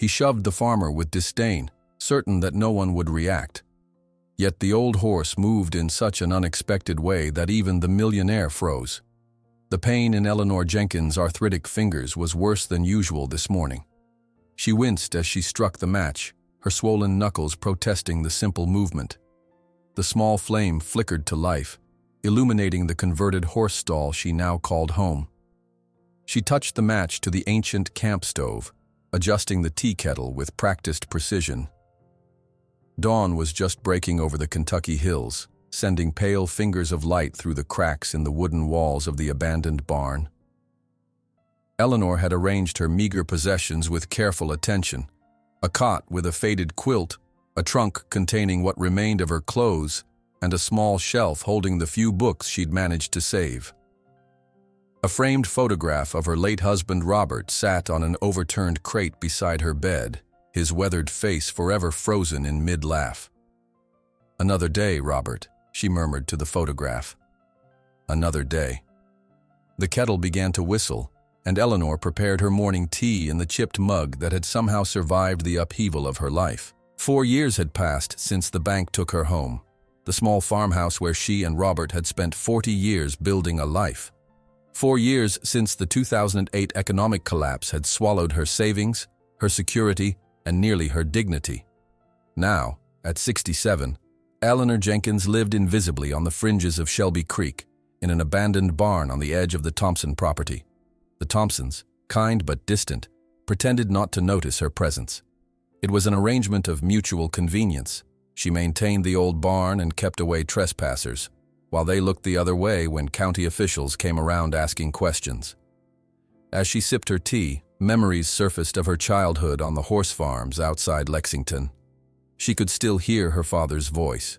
He shoved the farmer with disdain, certain that no one would react. Yet the old horse moved in such an unexpected way that even the millionaire froze. The pain in Eleanor Jenkins' arthritic fingers was worse than usual this morning. She winced as she struck the match, her swollen knuckles protesting the simple movement. The small flame flickered to life, illuminating the converted horse stall she now called home. She touched the match to the ancient camp stove, adjusting the tea kettle with practiced precision. Dawn was just breaking over the Kentucky hills, sending pale fingers of light through the cracks in the wooden walls of the abandoned barn. Eleanor had arranged her meager possessions with careful attention: a cot with a faded quilt, a trunk containing what remained of her clothes, and a small shelf holding the few books she'd managed to save. A framed photograph of her late husband Robert sat on an overturned crate beside her bed, his weathered face forever frozen in mid-laugh. "Another day, Robert," she murmured to the photograph. "Another day." The kettle began to whistle, and Eleanor prepared her morning tea in the chipped mug that had somehow survived the upheaval of her life. 4 years had passed since the bank took her home, the small farmhouse where she and Robert had spent 40 years building a life. 4 years since the 2008 economic collapse had swallowed her savings, her security, and nearly her dignity. Now, at 67, Eleanor Jenkins lived invisibly on the fringes of Shelby Creek, in an abandoned barn on the edge of the Thompson property. The Thompsons, kind but distant, pretended not to notice her presence. It was an arrangement of mutual convenience. She maintained the old barn and kept away trespassers, while they looked the other way when county officials came around asking questions. As she sipped her tea, memories surfaced of her childhood on the horse farms outside Lexington. She could still hear her father's voice.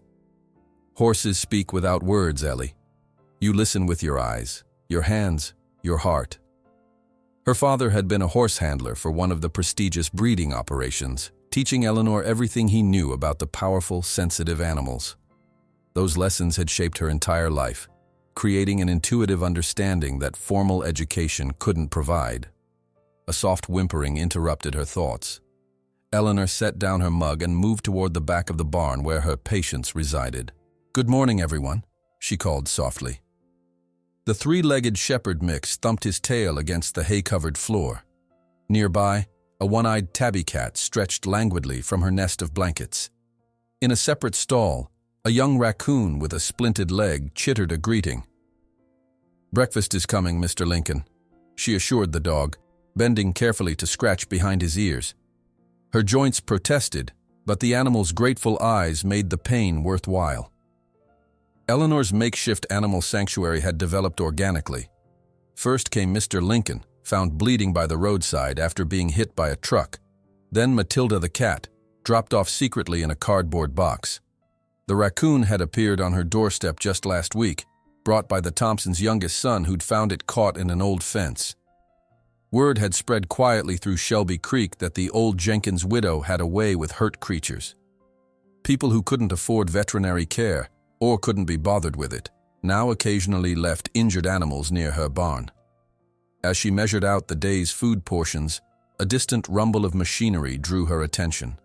"Horses speak without words, Ellie. You listen with your eyes, your hands, your heart." Her father had been a horse handler for one of the prestigious breeding operations, teaching Eleanor everything he knew about the powerful, sensitive animals. Those lessons had shaped her entire life, creating an intuitive understanding that formal education couldn't provide. A soft whimpering interrupted her thoughts. Eleanor set down her mug and moved toward the back of the barn where her patients resided. "Good morning, everyone," she called softly. The three-legged shepherd mix thumped his tail against the hay-covered floor. Nearby, a one-eyed tabby cat stretched languidly from her nest of blankets. In a separate stall, a young raccoon with a splinted leg chittered a greeting. "Breakfast is coming, Mr. Lincoln," she assured the dog, bending carefully to scratch behind his ears. Her joints protested, but the animal's grateful eyes made the pain worthwhile. Eleanor's makeshift animal sanctuary had developed organically. First came Mr. Lincoln, found bleeding by the roadside after being hit by a truck. Then Matilda the cat, dropped off secretly in a cardboard box. The raccoon had appeared on her doorstep just last week, brought by the Thompsons' youngest son who'd found it caught in an old fence. Word had spread quietly through Shelby Creek that the old Jenkins widow had a way with hurt creatures. People who couldn't afford veterinary care, or couldn't be bothered with it, now occasionally left injured animals near her barn. As she measured out the day's food portions, a distant rumble of machinery drew her attention.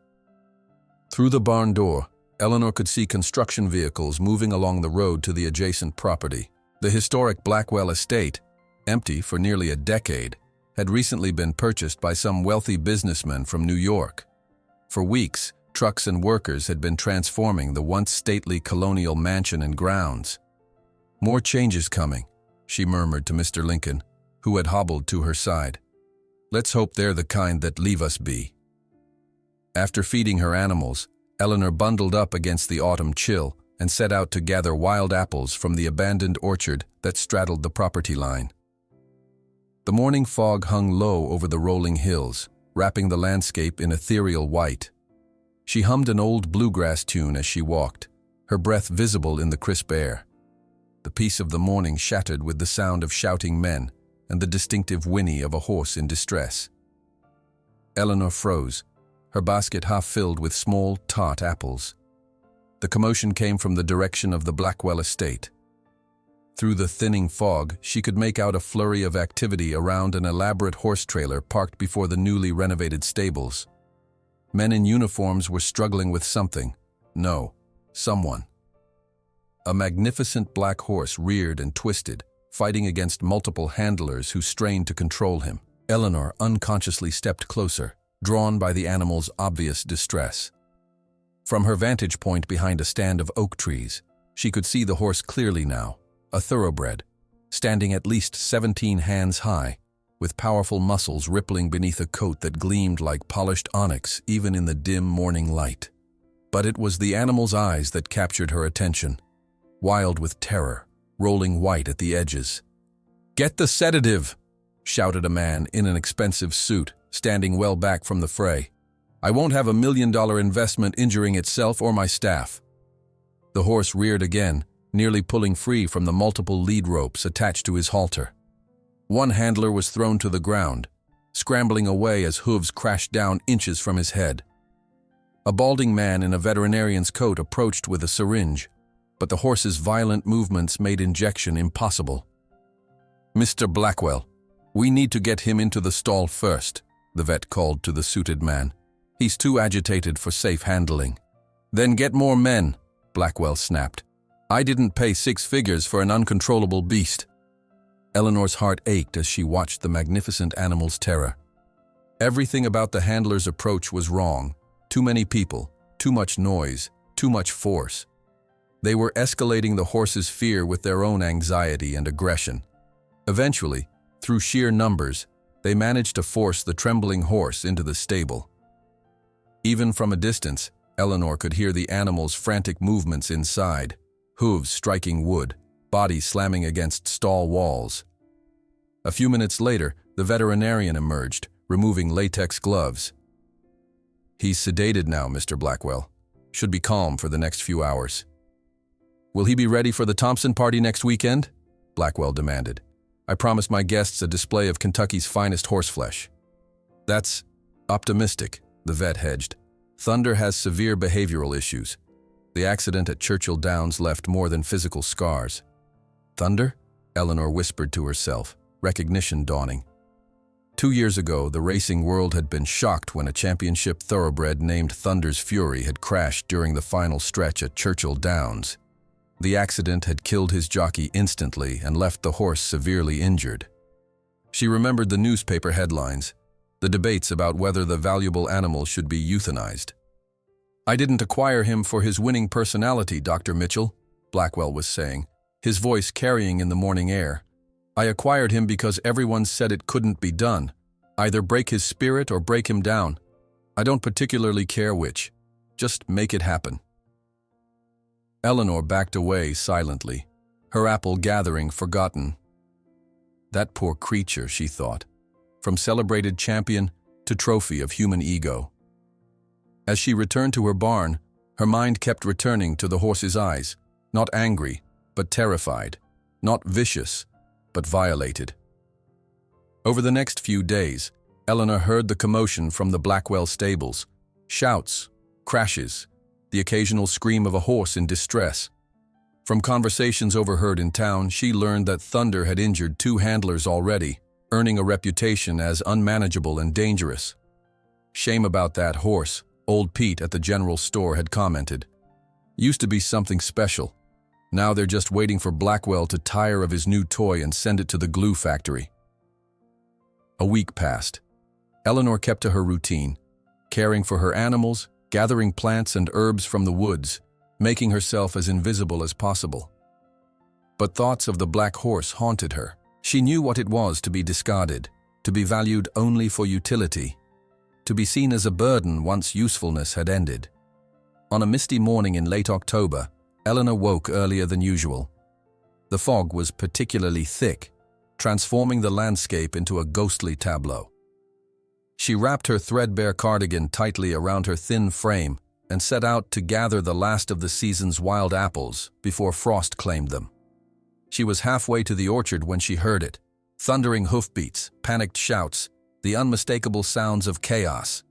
Through the barn door, Eleanor could see construction vehicles moving along the road to the adjacent property. The historic Blackwell estate, empty for nearly a decade, had recently been purchased by some wealthy businessman from New York. For weeks, trucks and workers had been transforming the once stately colonial mansion and grounds. "More changes coming," she murmured to Mr. Lincoln, who had hobbled to her side. "Let's hope they're the kind that leave us be." After feeding her animals, Eleanor bundled up against the autumn chill and set out to gather wild apples from the abandoned orchard that straddled the property line. The morning fog hung low over the rolling hills, wrapping the landscape in ethereal white. She hummed an old bluegrass tune as she walked, her breath visible in the crisp air. The peace of the morning shattered with the sound of shouting men and the distinctive whinny of a horse in distress. Eleanor froze, her basket half filled with small, tart apples. The commotion came from the direction of the Blackwell estate. Through the thinning fog, she could make out a flurry of activity around an elaborate horse trailer parked before the newly renovated stables. Men in uniforms were struggling with something. No, someone. A magnificent black horse reared and twisted, fighting against multiple handlers who strained to control him. Eleanor unconsciously stepped closer, drawn by the animal's obvious distress. From her vantage point behind a stand of oak trees, she could see the horse clearly now, a thoroughbred, standing at least 17 hands high, with powerful muscles rippling beneath a coat that gleamed like polished onyx even in the dim morning light. But it was the animal's eyes that captured her attention, wild with terror, rolling white at the edges. "Get the sedative!" shouted a man in an expensive suit, standing well back from the fray. "I won't have $1 million investment injuring itself or my staff." The horse reared again, nearly pulling free from the multiple lead ropes attached to his halter. One handler was thrown to the ground, scrambling away as hooves crashed down inches from his head. A balding man in a veterinarian's coat approached with a syringe, but the horse's violent movements made injection impossible. "Mr. Blackwell, we need to get him into the stall first," the vet called to the suited man. "He's too agitated for safe handling." "Then get more men," Blackwell snapped. "I didn't pay 6 figures for an uncontrollable beast." Eleanor's heart ached as she watched the magnificent animal's terror. Everything about the handler's approach was wrong. Too many people, too much noise, too much force. They were escalating the horse's fear with their own anxiety and aggression. Eventually, through sheer numbers, they managed to force the trembling horse into the stable. Even from a distance, Eleanor could hear the animal's frantic movements inside, hooves striking wood, body slamming against stall walls. A few minutes later, the veterinarian emerged, removing latex gloves. "He's sedated now, Mr. Blackwell. Should be calm for the next few hours." "Will he be ready for the Thompson party next weekend?" Blackwell demanded. "I promised my guests a display of Kentucky's finest horseflesh." "That's optimistic," the vet hedged. "Thunder has severe behavioral issues. The accident at Churchill Downs left more than physical scars." "Thunder?" Eleanor whispered to herself, recognition dawning. 2 years ago, the racing world had been shocked when a championship thoroughbred named Thunder's Fury had crashed during the final stretch at Churchill Downs. The accident had killed his jockey instantly and left the horse severely injured. She remembered the newspaper headlines, the debates about whether the valuable animal should be euthanized. "I didn't acquire him for his winning personality, Dr. Mitchell," Blackwell was saying, his voice carrying in the morning air. "I acquired him because everyone said it couldn't be done. Either break his spirit or break him down. I don't particularly care which. Just make it happen." Eleanor backed away silently, her apple gathering forgotten. That poor creature, she thought, from celebrated champion to trophy of human ego. As she returned to her barn, her mind kept returning to the horse's eyes, not angry, but terrified, not vicious, but violated. Over the next few days, Eleanor heard the commotion from the Blackwell stables, shouts, crashes, the occasional scream of a horse in distress. From conversations overheard in town, she learned that Thunder had injured 2 handlers already, earning a reputation as unmanageable and dangerous. "Shame about that horse," Old Pete at the general store had commented. "Used to be something special. Now they're just waiting for Blackwell to tire of his new toy and send it to the glue factory." A week passed. Eleanor kept to her routine, caring for her animals, gathering plants and herbs from the woods, making herself as invisible as possible. But thoughts of the black horse haunted her. She knew what it was to be discarded, to be valued only for utility, to be seen as a burden once usefulness had ended. On a misty morning in late October, Eleanor woke earlier than usual. The fog was particularly thick, transforming the landscape into a ghostly tableau. She wrapped her threadbare cardigan tightly around her thin frame and set out to gather the last of the season's wild apples before frost claimed them. She was halfway to the orchard when she heard it. Thundering hoofbeats, panicked shouts, the unmistakable sounds of chaos.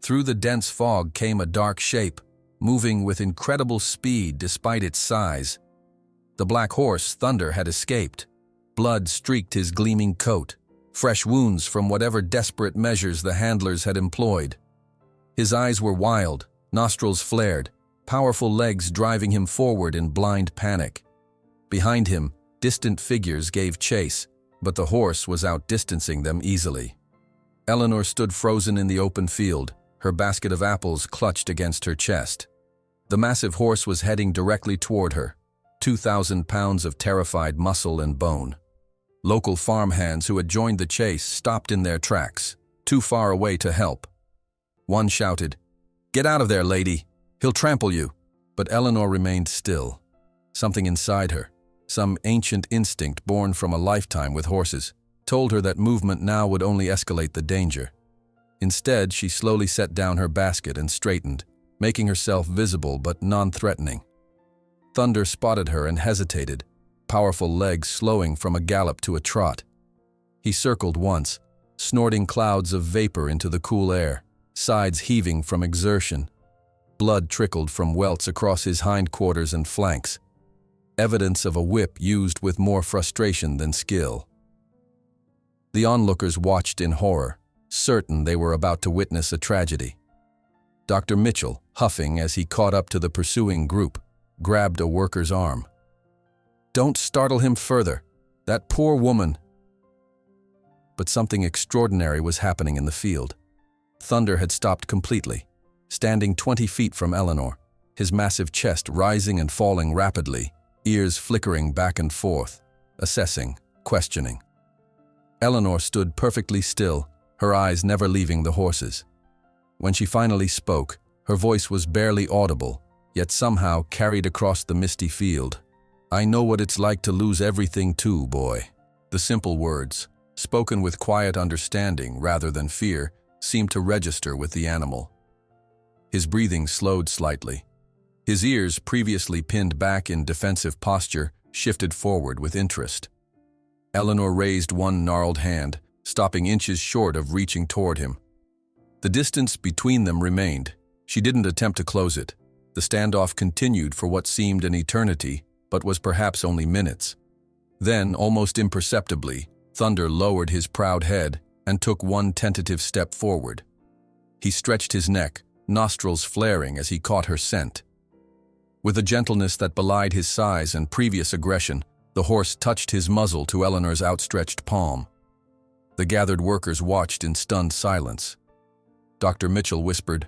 Through the dense fog came a dark shape, moving with incredible speed despite its size. The black horse, Thunder, had escaped. Blood streaked his gleaming coat, fresh wounds from whatever desperate measures the handlers had employed. His eyes were wild, nostrils flared, powerful legs driving him forward in blind panic. Behind him, distant figures gave chase, but the horse was outdistancing them easily. Eleanor stood frozen in the open field, her basket of apples clutched against her chest. The massive horse was heading directly toward her, 2,000 pounds of terrified muscle and bone. Local farmhands who had joined the chase stopped in their tracks, too far away to help. One shouted, "Get out of there, lady! He'll trample you!" But Eleanor remained still. Something inside her, some ancient instinct born from a lifetime with horses, told her that movement now would only escalate the danger. Instead, she slowly set down her basket and straightened, making herself visible but non-threatening. Thunder spotted her and hesitated, powerful legs slowing from a gallop to a trot. He circled once, snorting clouds of vapor into the cool air, sides heaving from exertion. Blood trickled from welts across his hindquarters and flanks, evidence of a whip used with more frustration than skill. The onlookers watched in horror, certain they were about to witness a tragedy. Dr. Mitchell, huffing as he caught up to the pursuing group, grabbed a worker's arm. "Don't startle him further. That poor woman." But something extraordinary was happening in the field. Thunder had stopped completely, standing 20 feet from Eleanor, his massive chest rising and falling rapidly, ears flickering back and forth, assessing, questioning. Eleanor stood perfectly still, her eyes never leaving the horses. When she finally spoke, her voice was barely audible, yet somehow carried across the misty field. "I know what it's like to lose everything too, boy." The simple words, spoken with quiet understanding rather than fear, seemed to register with the animal. His breathing slowed slightly. His ears, previously pinned back in defensive posture, shifted forward with interest. Eleanor raised one gnarled hand, stopping inches short of reaching toward him. The distance between them remained. She didn't attempt to close it. The standoff continued for what seemed an eternity, but was perhaps only minutes. Then, almost imperceptibly, Thunder lowered his proud head and took one tentative step forward. He stretched his neck, nostrils flaring as he caught her scent. With a gentleness that belied his size and previous aggression, the horse touched his muzzle to Eleanor's outstretched palm. The gathered workers watched in stunned silence. Dr. Mitchell whispered,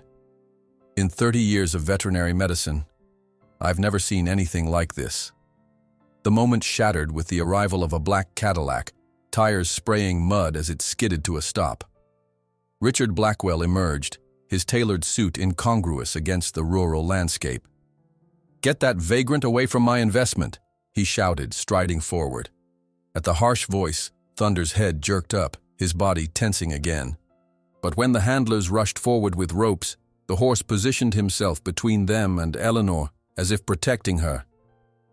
"In 30 years of veterinary medicine, I've never seen anything like this." The moment shattered with the arrival of a black Cadillac, tires spraying mud as it skidded to a stop. Richard Blackwell emerged, his tailored suit incongruous against the rural landscape. "Get that vagrant away from my investment," he shouted, striding forward. At the harsh voice, Thunder's head jerked up, his body tensing again. But when the handlers rushed forward with ropes, the horse positioned himself between them and Eleanor, as if protecting her.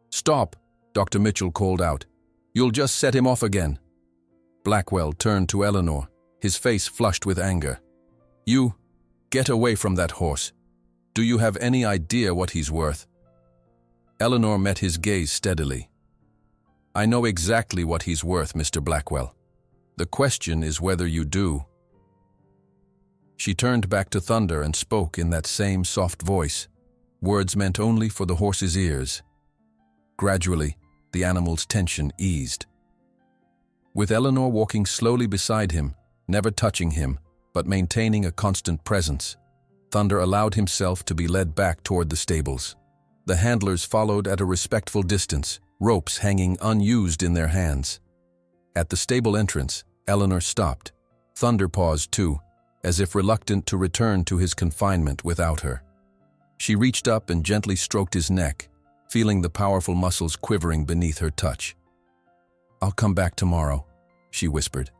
"Stop," Dr. Mitchell called out. "You'll just set him off again." Blackwell turned to Eleanor, his face flushed with anger. "You, get away from that horse. Do you have any idea what he's worth?" Eleanor met his gaze steadily. "I know exactly what he's worth, Mr. Blackwell. The question is whether you do." She turned back to Thunder and spoke in that same soft voice, words meant only for the horse's ears. Gradually, the animal's tension eased. With Eleanor walking slowly beside him, never touching him, but maintaining a constant presence, Thunder allowed himself to be led back toward the stables. The handlers followed at a respectful distance, ropes hanging unused in their hands. At the stable entrance, Eleanor stopped. Thunder paused too, as if reluctant to return to his confinement without her. She reached up and gently stroked his neck, feeling the powerful muscles quivering beneath her touch. "I'll come back tomorrow," she whispered.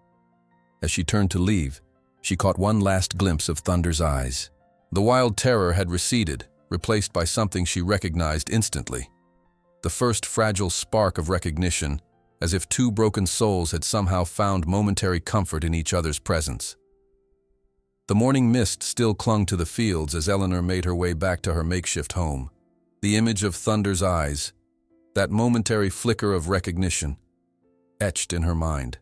As she turned to leave, she caught one last glimpse of Thunder's eyes. The wild terror had receded, replaced by something she recognized instantly. The first fragile spark of recognition, as if two broken souls had somehow found momentary comfort in each other's presence. The morning mist still clung to the fields as Eleanor made her way back to her makeshift home. The image of Thunder's eyes, that momentary flicker of recognition, etched in her mind.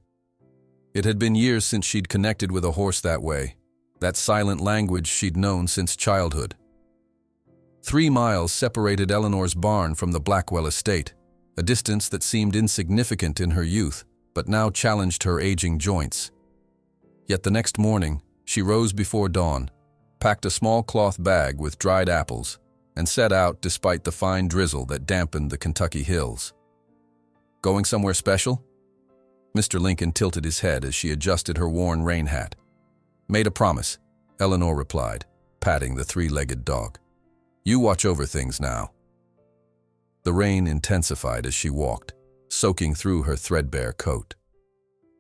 It had been years since she'd connected with a horse that way, that silent language she'd known since childhood. 3 miles separated Eleanor's barn from the Blackwell estate, a distance that seemed insignificant in her youth, but now challenged her aging joints. Yet the next morning, she rose before dawn, packed a small cloth bag with dried apples, and set out despite the fine drizzle that dampened the Kentucky hills. Going somewhere special? Mr. Lincoln tilted his head as she adjusted her worn rain hat. Made a promise, Eleanor replied, patting the 3-legged dog. You watch over things now. The rain intensified as she walked, soaking through her threadbare coat.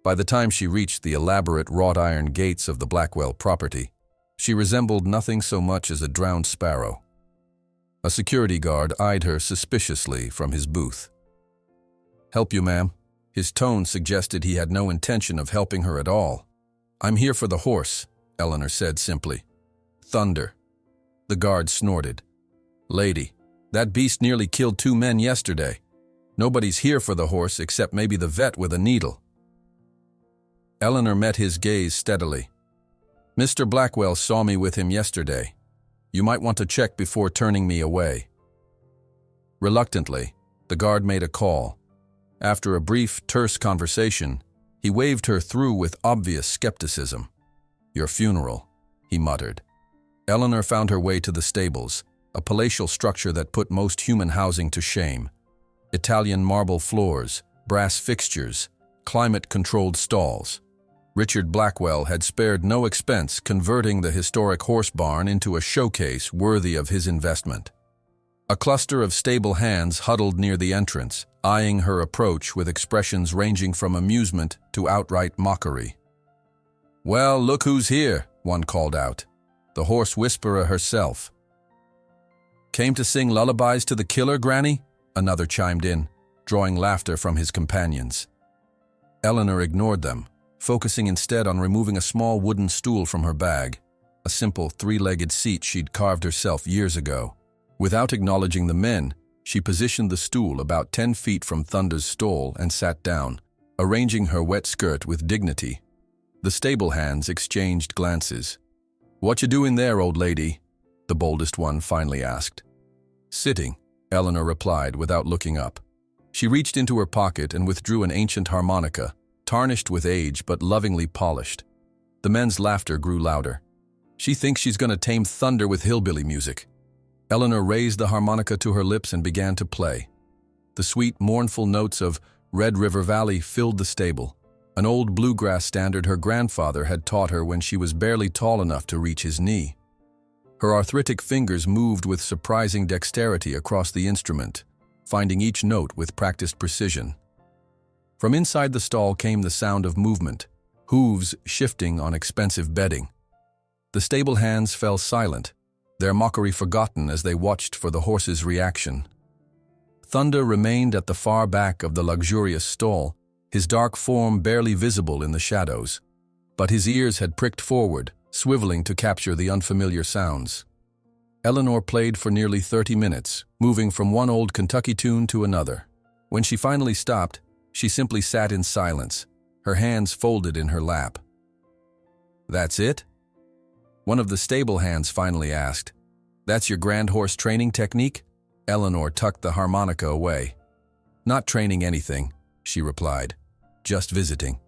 By the time she reached the elaborate wrought iron gates of the Blackwell property, she resembled nothing so much as a drowned sparrow. A security guard eyed her suspiciously from his booth. Help you, ma'am? His tone suggested he had no intention of helping her at all. I'm here for the horse, Eleanor said simply. Thunder. The guard snorted. Lady, that beast nearly killed 2 men yesterday. Nobody's here for the horse except maybe the vet with a needle. Eleanor met his gaze steadily. Mr. Blackwell saw me with him yesterday. You might want to check before turning me away. Reluctantly, the guard made a call. After a brief, terse conversation, he waved her through with obvious skepticism. Your funeral, he muttered. Eleanor found her way to the stables, a palatial structure that put most human housing to shame. Italian marble floors, brass fixtures, climate-controlled stalls. Richard Blackwell had spared no expense converting the historic horse barn into a showcase worthy of his investment. A cluster of stable hands huddled near the entrance, eyeing her approach with expressions ranging from amusement to outright mockery. Well, look who's here, one called out. The horse whisperer herself. Came to sing lullabies to the killer, Granny? Another chimed in, drawing laughter from his companions. Eleanor ignored them, focusing instead on removing a small wooden stool from her bag, a simple 3-legged seat she'd carved herself years ago. Without acknowledging the men, she positioned the stool about 10 feet from Thunder's stall and sat down, arranging her wet skirt with dignity. The stable hands exchanged glances. What you doing there, old lady? The boldest one finally asked. Sitting, Eleanor replied without looking up. She reached into her pocket and withdrew an ancient harmonica, tarnished with age but lovingly polished. The men's laughter grew louder. She thinks she's going to tame Thunder with hillbilly music. Eleanor raised the harmonica to her lips and began to play. The sweet, mournful notes of Red River Valley filled the stable, an old bluegrass standard her grandfather had taught her when she was barely tall enough to reach his knee. Her arthritic fingers moved with surprising dexterity across the instrument, finding each note with practiced precision. From inside the stall came the sound of movement, hooves shifting on expensive bedding. The stable hands fell silent, their mockery forgotten as they watched for the horse's reaction. Thunder remained at the far back of the luxurious stall, his dark form barely visible in the shadows. But his ears had pricked forward, swiveling to capture the unfamiliar sounds. Eleanor played for nearly 30 minutes, moving from one old Kentucky tune to another. When she finally stopped, she simply sat in silence, her hands folded in her lap. That's it? One of the stable hands finally asked. That's your grand horse training technique? Eleanor tucked the harmonica away. Not training anything, she replied. Just visiting.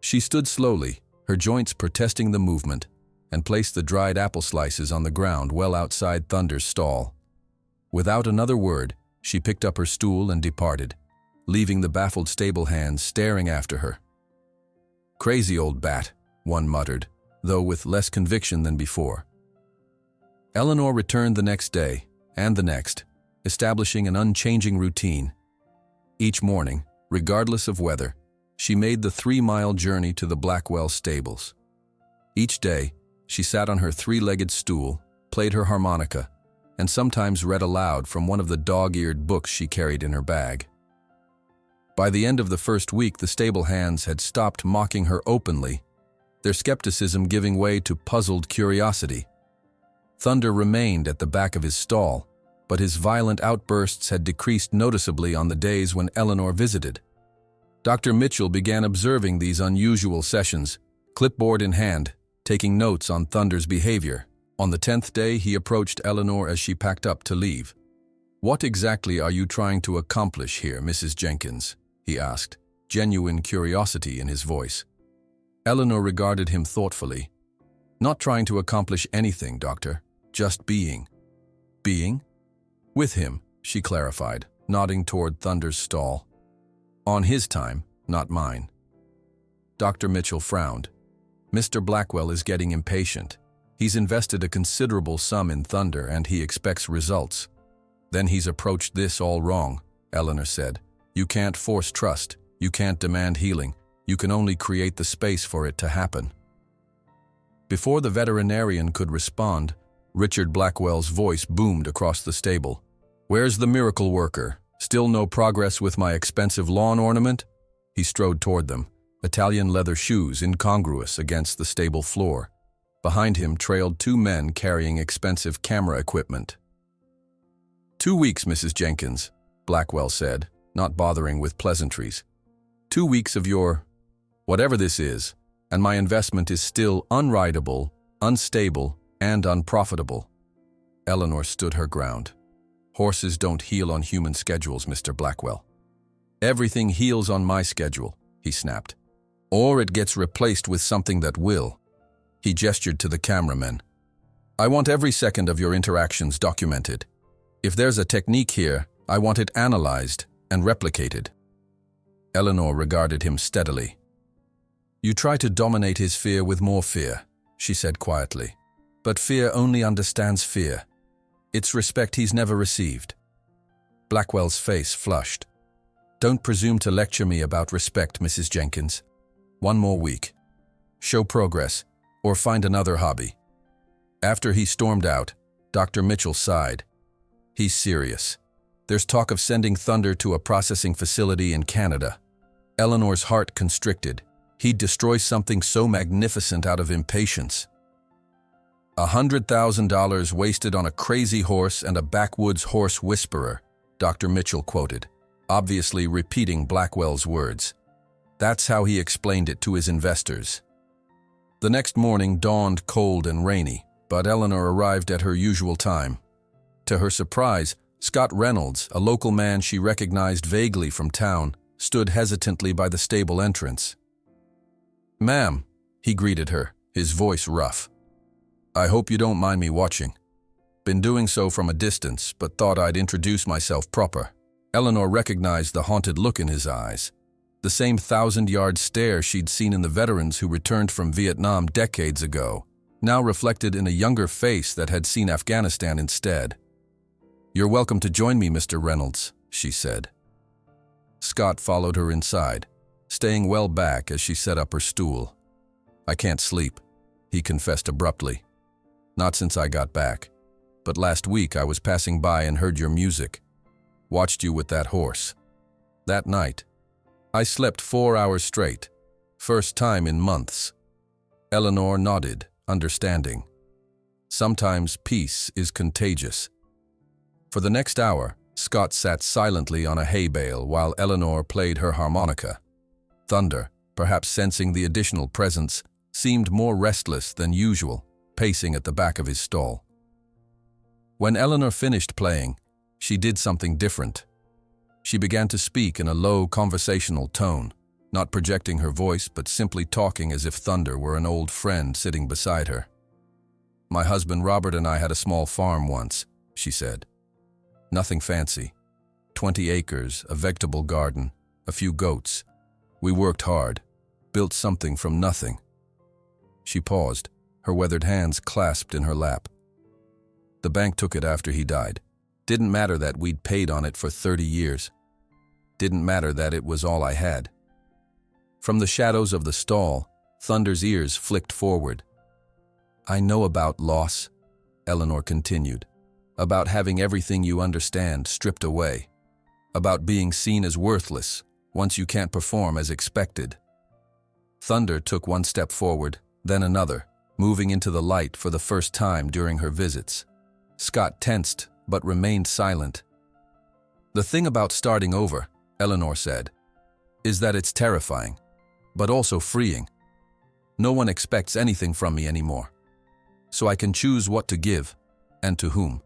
She stood slowly, her joints protesting the movement, and placed the dried apple slices on the ground well outside Thunder's stall. Without another word, she picked up her stool and departed, leaving the baffled stable hands staring after her. Crazy old bat, one muttered, though with less conviction than before. Eleanor returned the next day, and the next, establishing an unchanging routine. Each morning, regardless of weather, she made the 3-mile journey to the Blackwell stables. Each day, she sat on her 3-legged stool, played her harmonica, and sometimes read aloud from one of the dog-eared books she carried in her bag. By the end of the first week, the stable hands had stopped mocking her openly, their skepticism giving way to puzzled curiosity. Thunder remained at the back of his stall, but his violent outbursts had decreased noticeably on the days when Eleanor visited. Dr. Mitchell began observing these unusual sessions, clipboard in hand, taking notes on Thunder's behavior. On the 10th day, he approached Eleanor as she packed up to leave. "What exactly are you trying to accomplish here, Mrs. Jenkins?" he asked, genuine curiosity in his voice. Eleanor regarded him thoughtfully. "Not trying to accomplish anything, Doctor. Just being." "Being?" "With him," she clarified, nodding toward Thunder's stall. "On his time, not mine." Dr. Mitchell frowned. "Mr. Blackwell is getting impatient. He's invested a considerable sum in Thunder and he expects results." "Then he's approached this all wrong," Eleanor said. "You can't force trust. You can't demand healing. You can only create the space for it to happen." Before the veterinarian could respond, Richard Blackwell's voice boomed across the stable. "Where's the miracle worker? Still no progress with my expensive lawn ornament?" He strode toward them, Italian leather shoes incongruous against the stable floor. Behind him trailed two men carrying expensive camera equipment. "2 weeks, Mrs. Jenkins," Blackwell said, not bothering with pleasantries. "2 weeks of your whatever this is, and my investment is still unrideable, unstable, and unprofitable." Eleanor stood her ground. "Horses don't heal on human schedules, Mr. Blackwell." "Everything heals on my schedule," he snapped. "Or it gets replaced with something that will." He gestured to the cameramen. "I want every second of your interactions documented. If there's a technique here, I want it analyzed and replicated." Eleanor regarded him steadily. "You try to dominate his fear with more fear," she said quietly. "But fear only understands fear. It's respect he's never received." Blackwell's face flushed. "Don't presume to lecture me about respect, Mrs. Jenkins. 1 more week. Show progress, or find another hobby." After he stormed out, Dr. Mitchell sighed. "He's serious. There's talk of sending Thunder to a processing facility in Canada." Eleanor's heart constricted. He'd destroy something so magnificent out of impatience. $100,000 wasted on a crazy horse and a backwoods horse whisperer, Dr. Mitchell quoted, obviously repeating Blackwell's words. That's how he explained it to his investors. The next morning dawned cold and rainy, but Eleanor arrived at her usual time. To her surprise, Scott Reynolds, a local man she recognized vaguely from town, stood hesitantly by the stable entrance. "Ma'am," he greeted her, his voice rough. "I hope you don't mind me watching. Been doing so from a distance, but thought I'd introduce myself proper." Eleanor recognized the haunted look in his eyes. The same 1,000-yard stare she'd seen in the veterans who returned from Vietnam decades ago, now reflected in a younger face that had seen Afghanistan instead. "You're welcome to join me, Mr. Reynolds," she said. Scott followed her inside, staying well back as she set up her stool. "I can't sleep," he confessed abruptly. "Not since I got back. But last week I was passing by and heard your music. Watched you with that horse. That night, I slept 4 hours straight. First time in months." Eleanor nodded, understanding. Sometimes peace is contagious. For the next hour, Scott sat silently on a hay bale while Eleanor played her harmonica. Thunder, perhaps sensing the additional presence, seemed more restless than usual, pacing at the back of his stall. When Eleanor finished playing, she did something different. She began to speak in a low, conversational tone, not projecting her voice but simply talking as if Thunder were an old friend sitting beside her. "My husband Robert and I had a small farm once," she said. "Nothing fancy. 20 acres, a vegetable garden, a few goats. We worked hard, built something from nothing." She paused, her weathered hands clasped in her lap. "The bank took it after he died. Didn't matter that we'd paid on it for 30 years. Didn't matter that it was all I had." From the shadows of the stall, Thunder's ears flicked forward. "I know about loss," Eleanor continued. "About having everything you understand stripped away. About being seen as worthless once you can't perform as expected." Thunder took one step forward, then another, moving into the light for the first time during her visits. Scott tensed, but remained silent. "The thing about starting over," Eleanor said, "is that it's terrifying, but also freeing. No one expects anything from me anymore. So I can choose what to give, and to whom.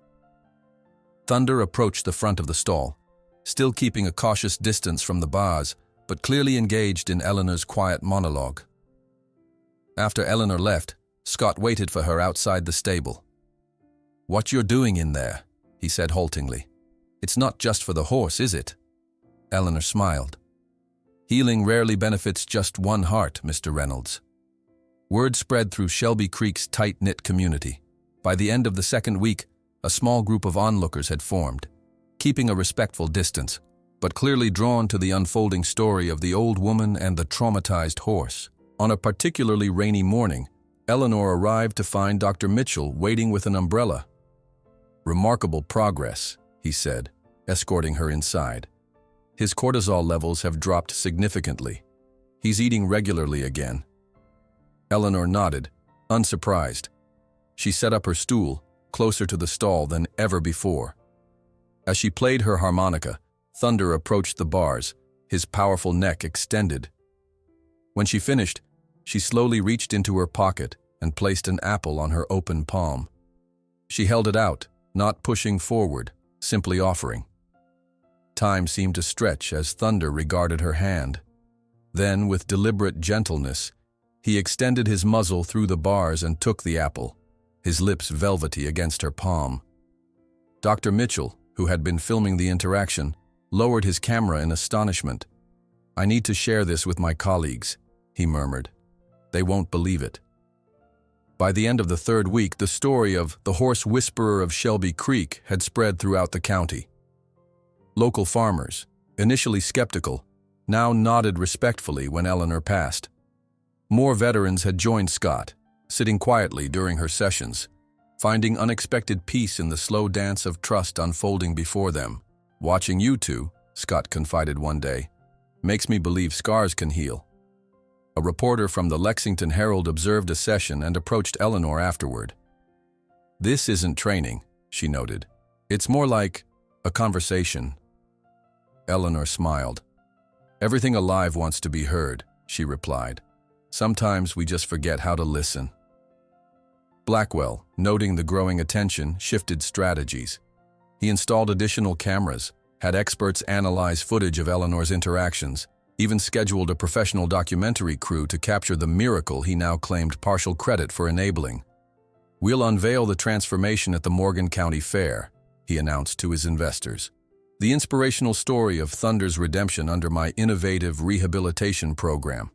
Thunder approached the front of the stall, still keeping a cautious distance from the bars, but clearly engaged in Eleanor's quiet monologue. After Eleanor left, Scott waited for her outside the stable. "What you're doing in there?" he said haltingly. "It's not just for the horse, is it?" Eleanor smiled. "Healing rarely benefits just one heart, Mr. Reynolds." Word spread through Shelby Creek's tight-knit community. By the end of the second week, a small group of onlookers had formed, keeping a respectful distance, but clearly drawn to the unfolding story of the old woman and the traumatized horse. On a particularly rainy morning, Eleanor arrived to find Dr. Mitchell waiting with an umbrella. "Remarkable progress," he said, escorting her inside. "His cortisol levels have dropped significantly. He's eating regularly again." Eleanor nodded, unsurprised. She set up her stool, closer to the stall than ever before. As she played her harmonica, Thunder approached the bars, his powerful neck extended. When she finished, she slowly reached into her pocket and placed an apple on her open palm. She held it out, not pushing forward, simply offering. Time seemed to stretch as Thunder regarded her hand. Then, with deliberate gentleness, he extended his muzzle through the bars and took the apple, his lips velvety against her palm. Dr. Mitchell, who had been filming the interaction, lowered his camera in astonishment. "I need to share this with my colleagues," he murmured. "They won't believe it." By the end of the third week, the story of the horse whisperer of Shelby Creek had spread throughout the county. Local farmers, initially skeptical, now nodded respectfully when Eleanor passed. More veterans had joined Scott, sitting quietly during her sessions, finding unexpected peace in the slow dance of trust unfolding before them. "Watching you two," Scott confided one day, "makes me believe scars can heal." A reporter from the Lexington Herald observed a session and approached Eleanor afterward. "This isn't training," she noted. "It's more like a conversation." Eleanor smiled. "Everything alive wants to be heard," she replied. "Sometimes we just forget how to listen." Blackwell, noting the growing attention, shifted strategies. He installed additional cameras, had experts analyze footage of Eleanor's interactions, even scheduled a professional documentary crew to capture the miracle he now claimed partial credit for enabling. "We'll unveil the transformation at the Morgan County Fair," he announced to his investors. "The inspirational story of Thunder's redemption under my innovative rehabilitation program."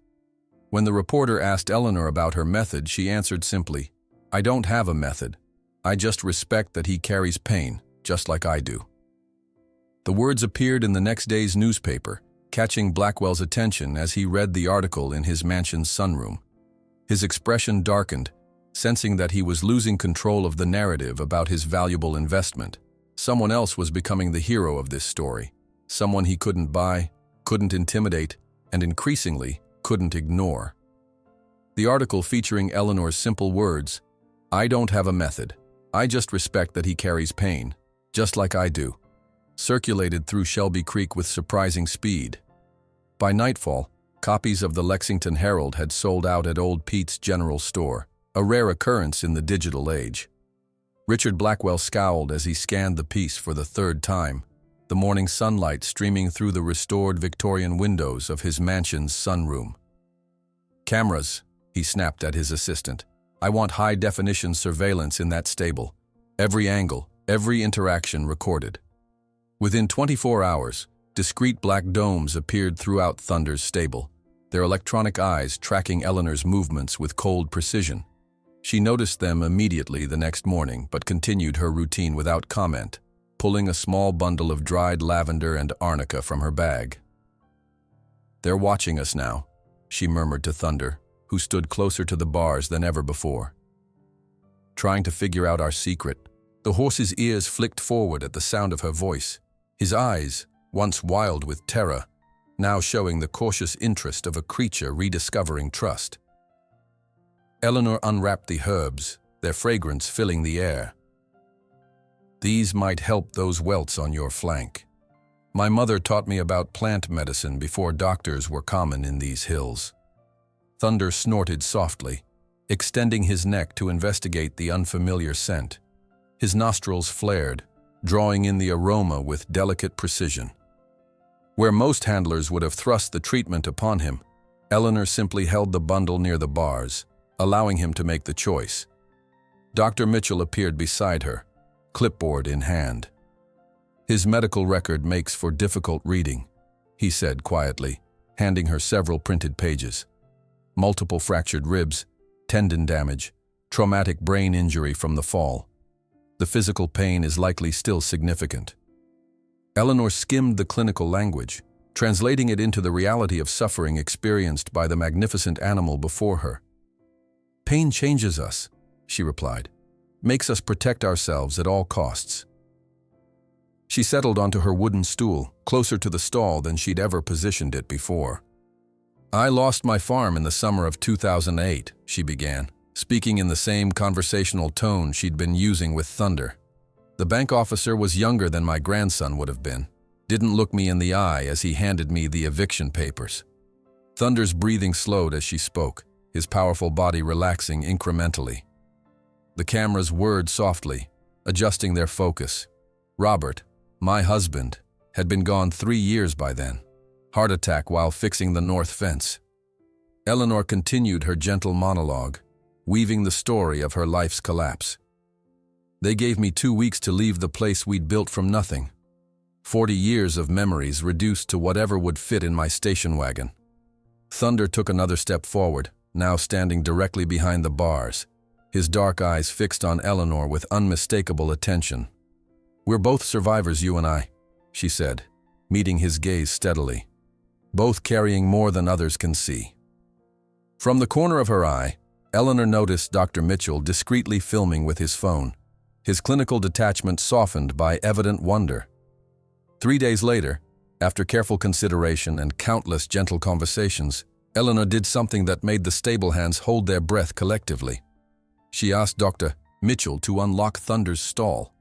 When the reporter asked Eleanor about her method, she answered simply, "I don't have a method. I just respect that he carries pain, just like I do." The words appeared in the next day's newspaper, catching Blackwell's attention as he read the article in his mansion's sunroom. His expression darkened, sensing that he was losing control of the narrative about his valuable investment. Someone else was becoming the hero of this story, someone he couldn't buy, couldn't intimidate, and increasingly couldn't ignore. The article featuring Eleanor's simple words, "I don't have a method. I just respect that he carries pain, just like I do," circulated through Shelby Creek with surprising speed. By nightfall, copies of the Lexington Herald had sold out at Old Pete's General Store, a rare occurrence in the digital age. Richard Blackwell scowled as he scanned the piece for the third time, the morning sunlight streaming through the restored Victorian windows of his mansion's sunroom. "Cameras," he snapped at his assistant. "I want high-definition surveillance in that stable. Every angle, every interaction recorded." Within 24 hours, discrete black domes appeared throughout Thunder's stable, their electronic eyes tracking Eleanor's movements with cold precision. She noticed them immediately the next morning, but continued her routine without comment, pulling a small bundle of dried lavender and arnica from her bag. "They're watching us now," she murmured to Thunder, who stood closer to the bars than ever before. "Trying to figure out our secret." The horse's ears flicked forward at the sound of her voice, his eyes, once wild with terror, now showing the cautious interest of a creature rediscovering trust. Eleanor unwrapped the herbs, their fragrance filling the air. "These might help those welts on your flank. My mother taught me about plant medicine before doctors were common in these hills." Thunder snorted softly, extending his neck to investigate the unfamiliar scent. His nostrils flared, drawing in the aroma with delicate precision. Where most handlers would have thrust the treatment upon him, Eleanor simply held the bundle near the bars, allowing him to make the choice. Dr. Mitchell appeared beside her, clipboard in hand. "His medical record makes for difficult reading," he said quietly, handing her several printed pages. "Multiple fractured ribs, tendon damage, traumatic brain injury from the fall. The physical pain is likely still significant." Eleanor skimmed the clinical language, translating it into the reality of suffering experienced by the magnificent animal before her. "Pain changes us," she replied, "makes us protect ourselves at all costs." She settled onto her wooden stool, closer to the stall than she'd ever positioned it before. "I lost my farm in the summer of 2008, she began, speaking in the same conversational tone she'd been using with Thunder. "The bank officer was younger than my grandson would have been, didn't look me in the eye as he handed me the eviction papers." Thunder's breathing slowed as she spoke, his powerful body relaxing incrementally. The cameras whirred softly, adjusting their focus. Robert, my husband, had been gone 3 years by then. Heart attack while fixing the north fence. Eleanor continued her gentle monologue, weaving the story of her life's collapse. "They gave me 2 weeks to leave the place we'd built from nothing. 40 years of memories reduced to whatever would fit in my station wagon." Thunder took another step forward, now standing directly behind the bars, his dark eyes fixed on Eleanor with unmistakable attention. "We're both survivors, you and I," she said, meeting his gaze steadily. "Both carrying more than others can see." From the corner of her eye, Eleanor noticed Dr. Mitchell discreetly filming with his phone, his clinical detachment softened by evident wonder. 3 days later, after careful consideration and countless gentle conversations, Eleanor did something that made the stable hands hold their breath collectively. She asked Dr. Mitchell to unlock Thunder's stall.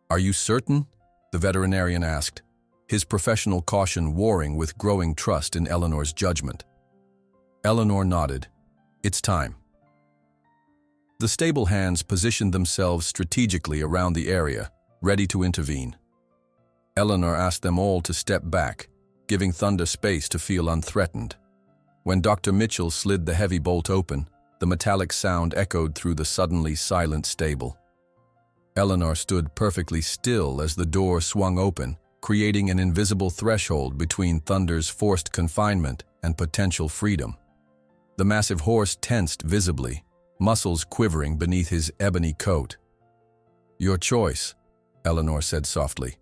"Are you certain?" the veterinarian asked, his professional caution warring with growing trust in Eleanor's judgment. Eleanor nodded. "It's time." The stable hands positioned themselves strategically around the area, ready to intervene. Eleanor asked them all to step back, giving Thunder space to feel unthreatened. When Dr. Mitchell slid the heavy bolt open, the metallic sound echoed through the suddenly silent stable. Eleanor stood perfectly still as the door swung open, creating an invisible threshold between Thunder's forced confinement and potential freedom. The massive horse tensed visibly, muscles quivering beneath his ebony coat. "Your choice," Eleanor said softly.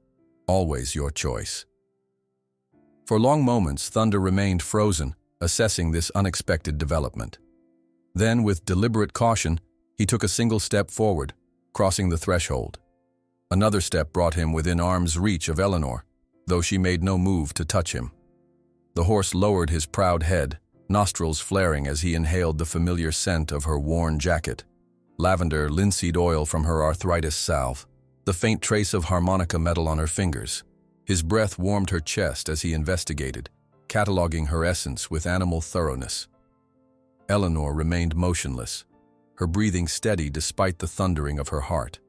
"Always your choice." For long moments, Thunder remained frozen, assessing this unexpected development. Then, with deliberate caution, he took a single step forward, crossing the threshold. Another step brought him within arm's reach of Eleanor, though she made no move to touch him. The horse lowered his proud head, nostrils flaring as he inhaled the familiar scent of her worn jacket, lavender linseed oil from her arthritis salve, the faint trace of harmonica metal on her fingers. His breath warmed her chest as he investigated, cataloging her essence with animal thoroughness. Eleanor remained motionless, her breathing steady despite the thundering of her heart.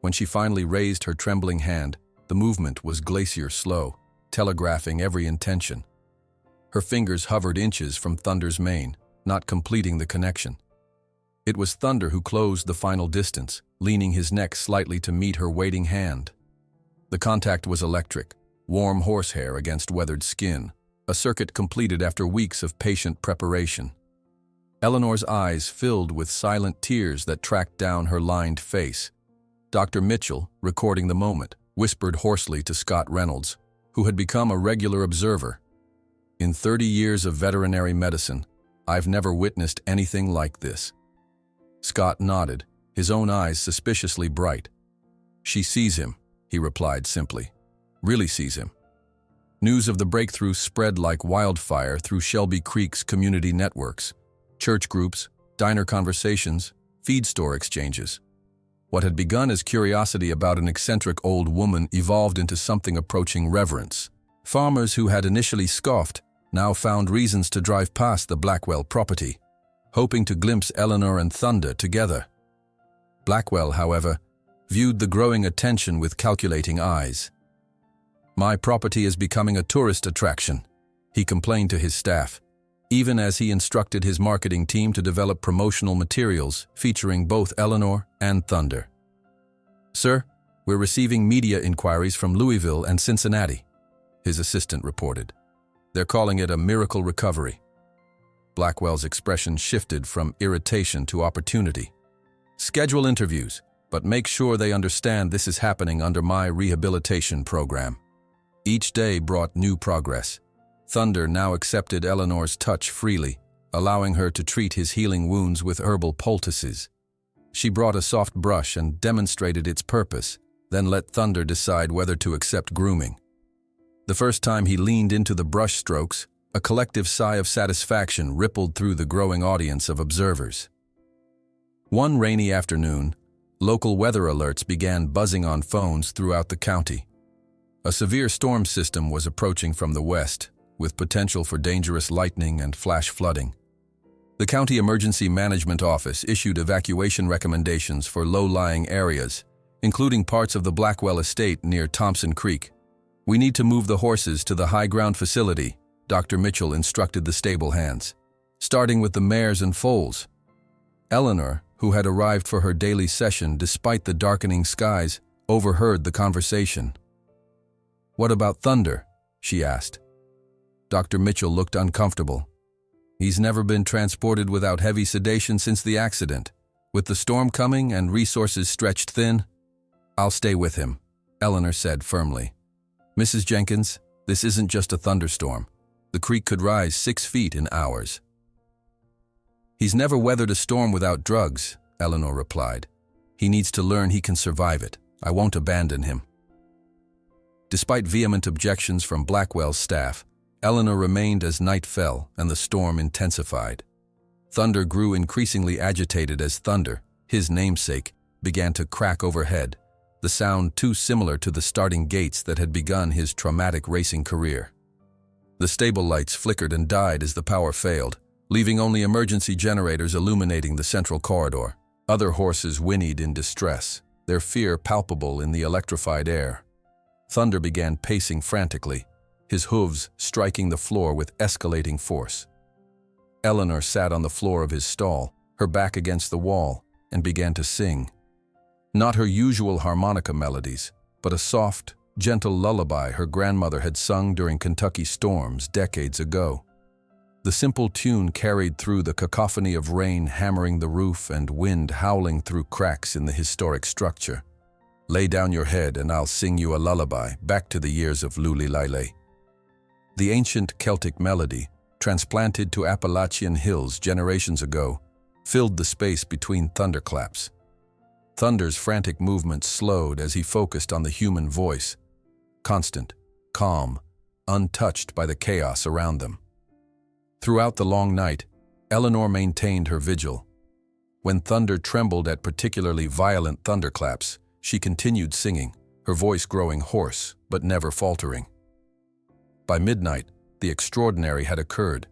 When she finally raised her trembling hand, the movement was glacier slow, telegraphing every intention. Her fingers hovered inches from Thunder's mane, not completing the connection. It was Thunder who closed the final distance, leaning his neck slightly to meet her waiting hand. The contact was electric, warm horsehair against weathered skin, a circuit completed after weeks of patient preparation. Eleanor's eyes filled with silent tears that tracked down her lined face. Dr. Mitchell, recording the moment, whispered hoarsely to Scott Reynolds, who had become a regular observer. "In 30 years of veterinary medicine, I've never witnessed anything like this." Scott nodded, his own eyes suspiciously bright. "She sees him," he replied simply. "Really sees him." News of the breakthrough spread like wildfire through Shelby Creek's community networks, church groups, diner conversations, feed store exchanges. What had begun as curiosity about an eccentric old woman evolved into something approaching reverence. Farmers who had initially scoffed now found reasons to drive past the Blackwell property, hoping to glimpse Eleanor and Thunder together. Blackwell, however, viewed the growing attention with calculating eyes. "My property is becoming a tourist attraction," he complained to his staff, even as he instructed his marketing team to develop promotional materials featuring both Eleanor and Thunder. "Sir, we're receiving media inquiries from Louisville and Cincinnati," his assistant reported. "They're calling it a miracle recovery." Blackwell's expression shifted from irritation to opportunity. "Schedule interviews, but make sure they understand this is happening under my rehabilitation program." Each day brought new progress. Thunder now accepted Eleanor's touch freely, allowing her to treat his healing wounds with herbal poultices. She brought a soft brush and demonstrated its purpose, then let Thunder decide whether to accept grooming. The first time he leaned into the brush strokes, a collective sigh of satisfaction rippled through the growing audience of observers. One rainy afternoon, local weather alerts began buzzing on phones throughout the county. A severe storm system was approaching from the west, with potential for dangerous lightning and flash flooding. The County Emergency Management Office issued evacuation recommendations for low-lying areas, including parts of the Blackwell estate near Thompson Creek. "We need to move the horses to the high-ground facility," Dr. Mitchell instructed the stable hands, "starting with the mares and foals." Eleanor, who had arrived for her daily session despite the darkening skies, overheard the conversation. "What about Thunder?" she asked. Dr. Mitchell looked uncomfortable. "He's never been transported without heavy sedation since the accident. With the storm coming and resources stretched thin, I'll stay with him," Eleanor said firmly. "Mrs. Jenkins, this isn't just a thunderstorm. The creek could rise 6 feet in hours." "He's never weathered a storm without drugs," Eleanor replied. "He needs to learn he can survive it. I won't abandon him." Despite vehement objections from Blackwell's staff, Eleanor remained as night fell and the storm intensified. Thunder grew increasingly agitated as thunder, his namesake, began to crack overhead, the sound too similar to the starting gates that had begun his traumatic racing career. The stable lights flickered and died as the power failed, leaving only emergency generators illuminating the central corridor. Other horses whinnied in distress, their fear palpable in the electrified air. Thunder began pacing frantically, his hooves striking the floor with escalating force. Eleanor sat on the floor of his stall, her back against the wall, and began to sing. Not her usual harmonica melodies, but a soft, gentle lullaby her grandmother had sung during Kentucky storms decades ago. The simple tune carried through the cacophony of rain hammering the roof and wind howling through cracks in the historic structure. "Lay down your head and I'll sing you a lullaby back to the years of Lulilele." The ancient Celtic melody, transplanted to Appalachian hills generations ago, filled the space between thunderclaps. Thunder's frantic movements slowed as he focused on the human voice, constant, calm, untouched by the chaos around them. Throughout the long night, Eleanor maintained her vigil. When thunder trembled at particularly violent thunderclaps, she continued singing, her voice growing hoarse but never faltering. By midnight, the extraordinary had occurred.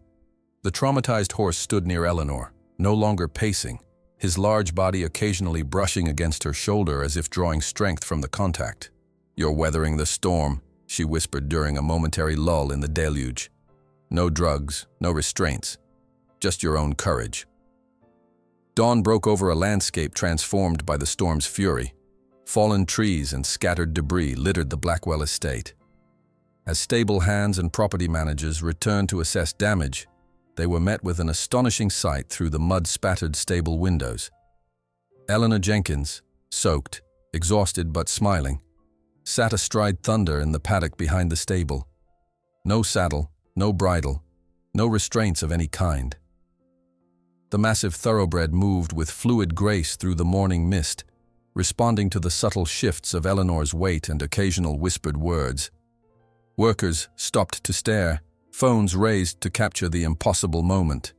The traumatized horse stood near Eleanor, no longer pacing, his large body occasionally brushing against her shoulder as if drawing strength from the contact. "You're weathering the storm," she whispered during a momentary lull in the deluge. "No drugs, no restraints, just your own courage." Dawn broke over a landscape transformed by the storm's fury. Fallen trees and scattered debris littered the Blackwell estate. As stable hands and property managers returned to assess damage, they were met with an astonishing sight through the mud-spattered stable windows. Eleanor Jenkins, soaked, exhausted but smiling, sat astride Thunder in the paddock behind the stable. No saddle, no bridle, no restraints of any kind. The massive thoroughbred moved with fluid grace through the morning mist, responding to the subtle shifts of Eleanor's weight and occasional whispered words. Workers stopped to stare, phones raised to capture the impossible moment.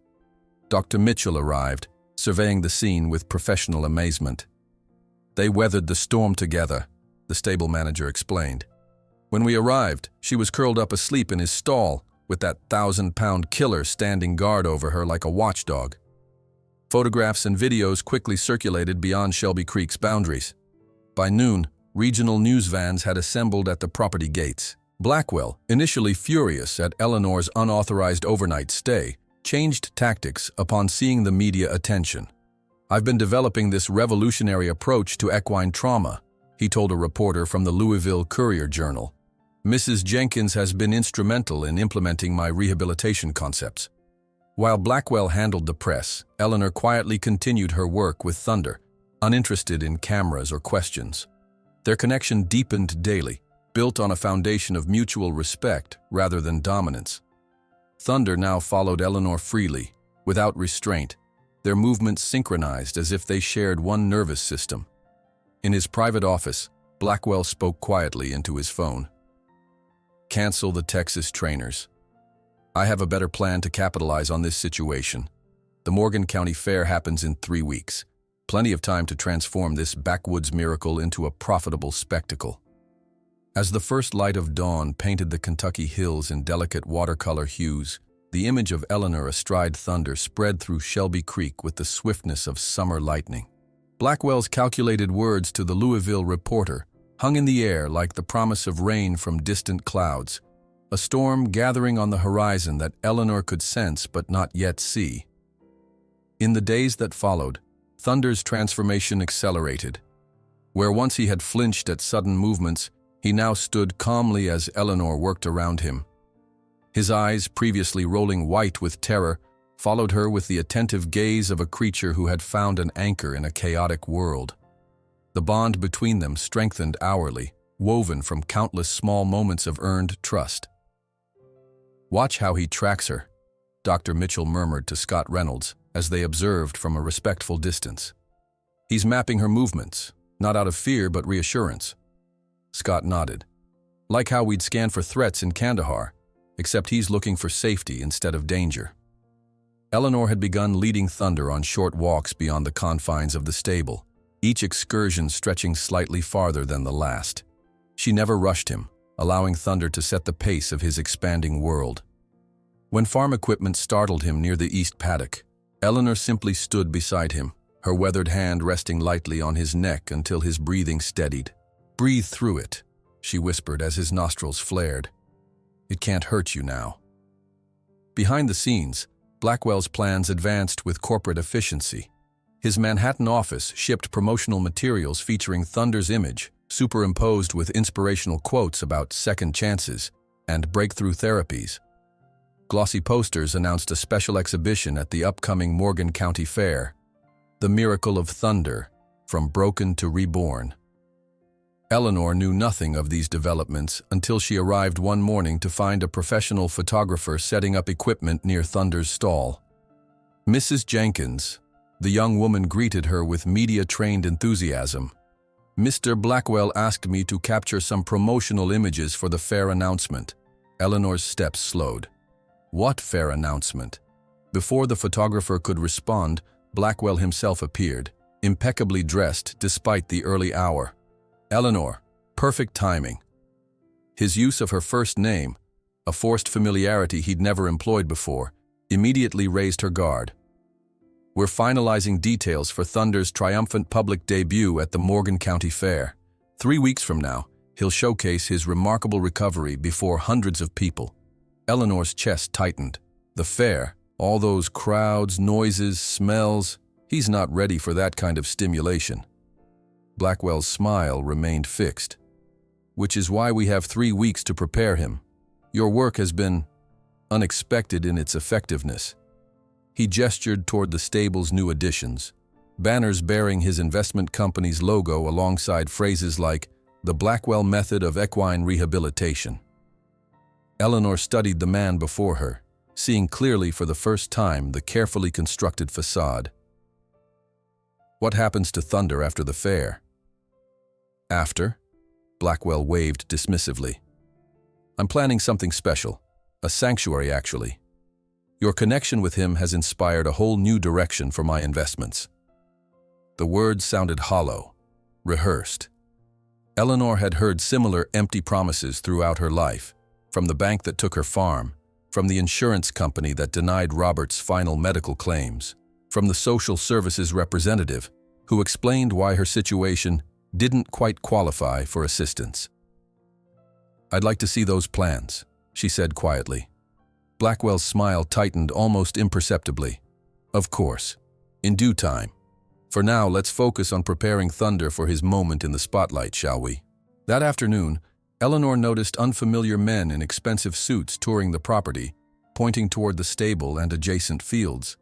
Dr. Mitchell arrived, surveying the scene with professional amazement. "They weathered the storm together," the stable manager explained. "When we arrived, she was curled up asleep in his stall, with that 1,000-pound killer standing guard over her like a watchdog. Photographs and videos quickly circulated beyond Shelby Creek's boundaries. By noon, regional news vans had assembled at the property gates. Blackwell, initially furious at Eleanor's unauthorized overnight stay, changed tactics upon seeing the media attention. "I've been developing this revolutionary approach to equine trauma," he told a reporter from the Louisville Courier-Journal. "Mrs. Jenkins has been instrumental in implementing my rehabilitation concepts." While Blackwell handled the press, Eleanor quietly continued her work with Thunder, uninterested in cameras or questions. Their connection deepened daily, built on a foundation of mutual respect rather than dominance. Thunder now followed Eleanor freely, without restraint, their movements synchronized as if they shared one nervous system. In his private office, Blackwell spoke quietly into his phone. "Cancel the Texas trainers. I have a better plan to capitalize on this situation. The Morgan County Fair happens in 3 weeks. Plenty of time to transform this backwoods miracle into a profitable spectacle." As the first light of dawn painted the Kentucky hills in delicate watercolor hues, the image of Eleanor astride Thunder spread through Shelby Creek with the swiftness of summer lightning. Blackwell's calculated words to the Louisville Reporter hung in the air like the promise of rain from distant clouds, a storm gathering on the horizon that Eleanor could sense but not yet see. In the days that followed, Thunder's transformation accelerated. Where once he had flinched at sudden movements, he now stood calmly as Eleanor worked around him. His eyes, previously rolling white with terror, followed her with the attentive gaze of a creature who had found an anchor in a chaotic world. The bond between them strengthened hourly, woven from countless small moments of earned trust. "Watch how he tracks her," Dr. Mitchell murmured to Scott Reynolds as they observed from a respectful distance. "He's mapping her movements, not out of fear but reassurance." Scott nodded. "Like how we'd scan for threats in Kandahar, except he's looking for safety instead of danger." Eleanor had begun leading Thunder on short walks beyond the confines of the stable, each excursion stretching slightly farther than the last. She never rushed him, allowing Thunder to set the pace of his expanding world. When farm equipment startled him near the east paddock, Eleanor simply stood beside him, her weathered hand resting lightly on his neck until his breathing steadied. "Breathe through it," she whispered as his nostrils flared. "It can't hurt you now." Behind the scenes, Blackwell's plans advanced with corporate efficiency. His Manhattan office shipped promotional materials featuring Thunder's image, superimposed with inspirational quotes about second chances and breakthrough therapies. Glossy posters announced a special exhibition at the upcoming Morgan County Fair, "The Miracle of Thunder, From Broken to Reborn." Eleanor knew nothing of these developments until she arrived one morning to find a professional photographer setting up equipment near Thunder's stall. "Mrs. Jenkins," the young woman greeted her with media-trained enthusiasm. "Mr. Blackwell asked me to capture some promotional images for the fair announcement." Eleanor's steps slowed. "What fair announcement?" Before the photographer could respond, Blackwell himself appeared, impeccably dressed despite the early hour. "Eleanor, perfect timing." His use of her first name, a forced familiarity he'd never employed before, immediately raised her guard. "We're finalizing details for Thunder's triumphant public debut at the Morgan County Fair. 3 weeks from now, he'll showcase his remarkable recovery before hundreds of people." Eleanor's chest tightened. The fair, all those crowds, noises, smells, he's not ready for that kind of stimulation. Blackwell's smile remained fixed. "Which is why we have 3 weeks to prepare him. Your work has been unexpected in its effectiveness." He gestured toward the stable's new additions, banners bearing his investment company's logo alongside phrases like, "The Blackwell Method of Equine Rehabilitation." Eleanor studied the man before her, seeing clearly for the first time the carefully constructed facade. "What happens to Thunder after the fair?" "After?" Blackwell waved dismissively. "I'm planning something special. A sanctuary, actually. Your connection with him has inspired a whole new direction for my investments." The words sounded hollow, rehearsed. Eleanor had heard similar empty promises throughout her life, from the bank that took her farm, from the insurance company that denied Robert's final medical claims, from the social services representative who explained why her situation didn't quite qualify for assistance. "I'd like to see those plans," she said quietly. Blackwell's smile tightened almost imperceptibly. "Of course. In due time. For now, let's focus on preparing Thunder for his moment in the spotlight, shall we?" That afternoon, Eleanor noticed unfamiliar men in expensive suits touring the property, pointing toward the stable and adjacent fields.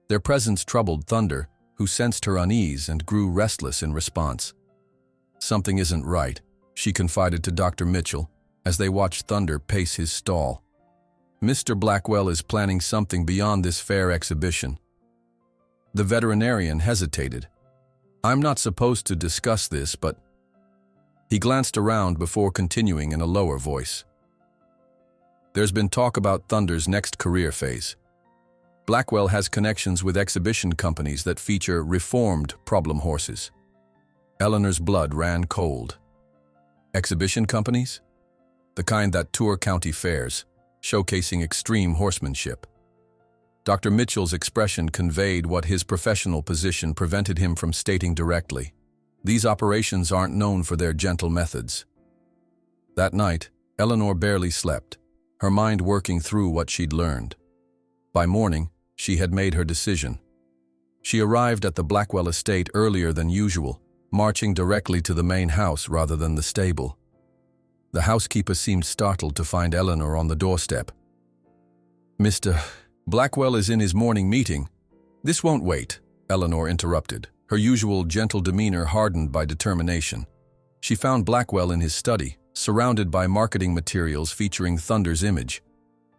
Their presence troubled Thunder, who sensed her unease and grew restless in response. "Something isn't right," she confided to Dr. Mitchell as they watched Thunder pace his stall. "Mr. Blackwell is planning something beyond this fair exhibition." The veterinarian hesitated. "I'm not supposed to discuss this, but—" He glanced around before continuing in a lower voice. "There's been talk about Thunder's next career phase. Blackwell has connections with exhibition companies that feature reformed problem horses." Eleanor's blood ran cold. Exhibition companies? The kind that tour county fairs, showcasing extreme horsemanship. Dr. Mitchell's expression conveyed what his professional position prevented him from stating directly. These operations aren't known for their gentle methods. That night, Eleanor barely slept, her mind working through what she'd learned. By morning, she had made her decision. She arrived at the Blackwell estate earlier than usual, marching directly to the main house rather than the stable. The housekeeper seemed startled to find Eleanor on the doorstep. "Mr. Blackwell is in his morning meeting." "This won't wait," Eleanor interrupted, her usual gentle demeanor hardened by determination. She found Blackwell in his study, surrounded by marketing materials featuring Thunder's image.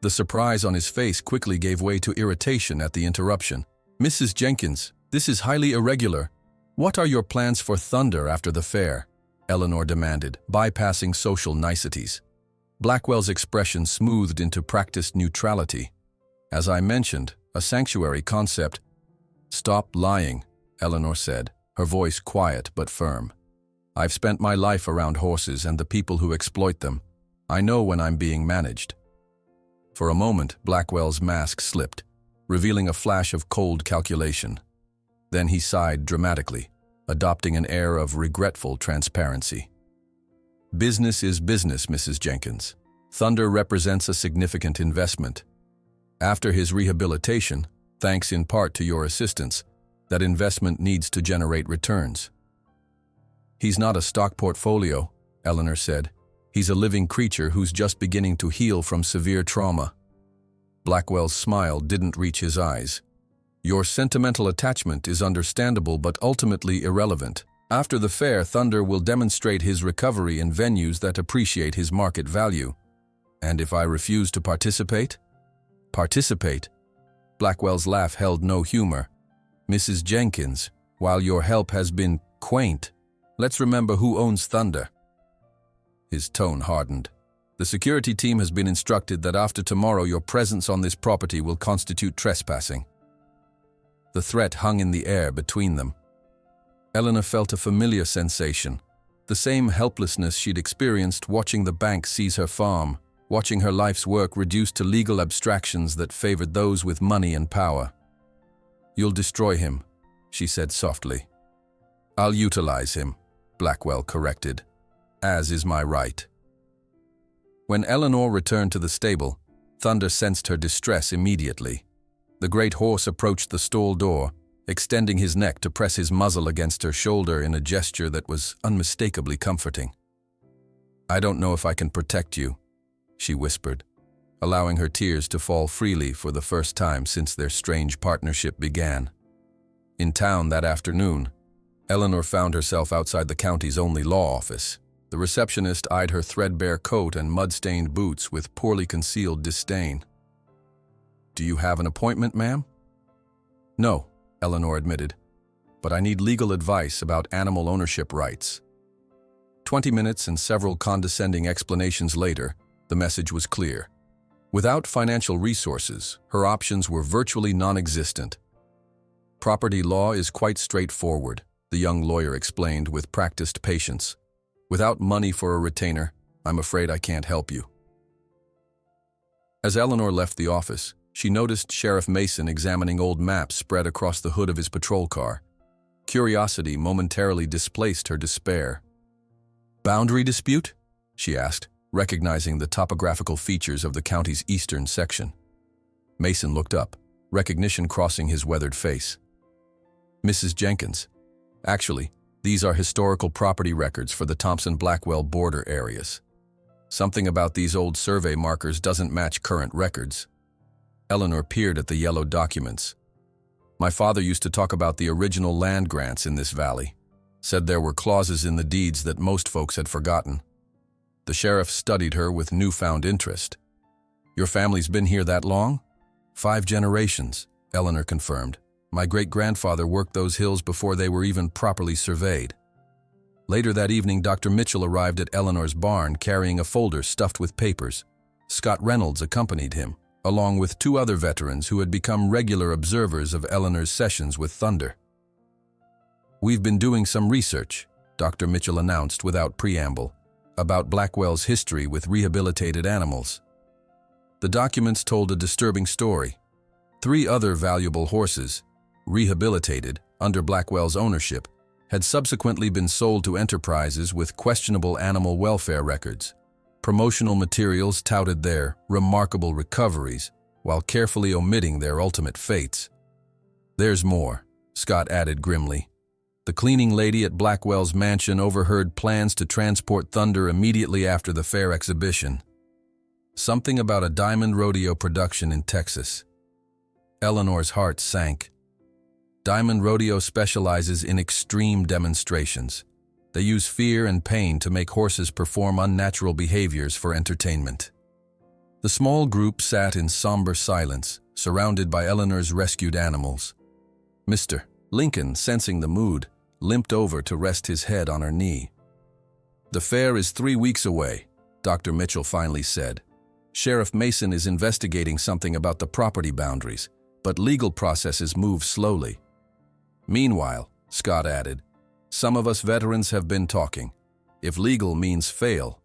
The surprise on his face quickly gave way to irritation at the interruption. "Mrs. Jenkins, this is highly irregular. What are your plans for Thunder after the fair?" Eleanor demanded, bypassing social niceties. Blackwell's expression smoothed into practiced neutrality. "As I mentioned, a sanctuary concept." "Stop lying," Eleanor said, her voice quiet but firm. "I've spent my life around horses and the people who exploit them. I know when I'm being managed." For a moment, Blackwell's mask slipped, revealing a flash of cold calculation. Then he sighed dramatically, adopting an air of regretful transparency. "Business is business, Mrs. Jenkins. Thunder represents a significant investment. After his rehabilitation, thanks in part to your assistance, that investment needs to generate returns." "He's not a stock portfolio," Eleanor said. "He's a living creature who's just beginning to heal from severe trauma." Blackwell's smile didn't reach his eyes. "Your sentimental attachment is understandable but ultimately irrelevant. After the fair, Thunder will demonstrate his recovery in venues that appreciate his market value. And if I refuse to participate?" "Participate?" Blackwell's laugh held no humor. "Mrs. Jenkins, while your help has been quaint, let's remember who owns Thunder." His tone hardened. "The security team has been instructed that after tomorrow your presence on this property will constitute trespassing." The threat hung in the air between them. Eleanor felt a familiar sensation, the same helplessness she'd experienced watching the bank seize her farm, watching her life's work reduced to legal abstractions that favored those with money and power. "You'll destroy him," she said softly. "I'll utilize him," Blackwell corrected, "as is my right." When Eleanor returned to the stable, Thunder sensed her distress immediately. The great horse approached the stall door, extending his neck to press his muzzle against her shoulder in a gesture that was unmistakably comforting. "I don't know if I can protect you," she whispered, allowing her tears to fall freely for the first time since their strange partnership began. In town that afternoon, Eleanor found herself outside the county's only law office. The receptionist eyed her threadbare coat and mud-stained boots with poorly concealed disdain. "Do you have an appointment, ma'am?" "No," Eleanor admitted, "but I need legal advice about animal ownership rights." 20 minutes and several condescending explanations later, the message was clear. Without financial resources, her options were virtually non-existent. "Property law is quite straightforward," the young lawyer explained with practiced patience. "Without money for a retainer, I'm afraid I can't help you." As Eleanor left the office, she noticed Sheriff Mason examining old maps spread across the hood of his patrol car. Curiosity momentarily displaced her despair. "Boundary dispute?" she asked, recognizing the topographical features of the county's eastern section. Mason looked up, recognition crossing his weathered face. "Mrs. Jenkins, actually, these are historical property records for the Thompson-Blackwell border areas. Something about these old survey markers doesn't match current records." Eleanor peered at the yellow documents. "My father used to talk about the original land grants in this valley. Said there were clauses in the deeds that most folks had forgotten." The sheriff studied her with newfound interest. "Your family's been here that long?" "5 generations, Eleanor confirmed. "My great-grandfather worked those hills before they were even properly surveyed." Later that evening, Dr. Mitchell arrived at Eleanor's barn carrying a folder stuffed with papers. Scott Reynolds accompanied him, along with 2 other veterans who had become regular observers of Eleanor's sessions with Thunder. "We've been doing some research," Dr. Mitchell announced without preamble, "about Blackwell's history with rehabilitated animals." The documents told a disturbing story. 3 other valuable horses, rehabilitated under Blackwell's ownership, had subsequently been sold to enterprises with questionable animal welfare records. Promotional materials touted their remarkable recoveries while carefully omitting their ultimate fates. "There's more," Scott added grimly. "The cleaning lady at Blackwell's mansion overheard plans to transport Thunder immediately after the fair exhibition. Something about a diamond rodeo production in Texas." Eleanor's heart sank. Diamond Rodeo specializes in extreme demonstrations. They use fear and pain to make horses perform unnatural behaviors for entertainment. The small group sat in somber silence, surrounded by Eleanor's rescued animals. Mr. Lincoln, sensing the mood, limped over to rest his head on her knee. "The fair is 3 weeks away," Dr. Mitchell finally said. "Sheriff Mason is investigating something about the property boundaries, but legal processes move slowly. Meanwhile," Scott added, "some of us veterans have been talking. If legal means fail."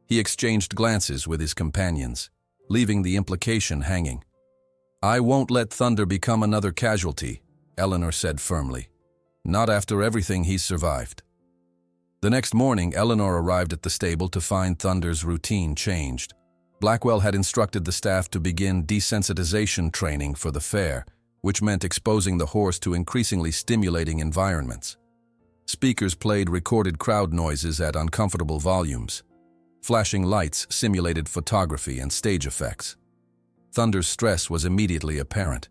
He exchanged glances with his companions, leaving the implication hanging. "I won't let Thunder become another casualty," Eleanor said firmly. "Not after everything he's survived." The next morning, Eleanor arrived at the stable to find Thunder's routine changed. Blackwell had instructed the staff to begin desensitization training for the fair, which meant exposing the horse to increasingly stimulating environments. Speakers played recorded crowd noises at uncomfortable volumes. Flashing lights simulated photography and stage effects. Thunder's stress was immediately apparent.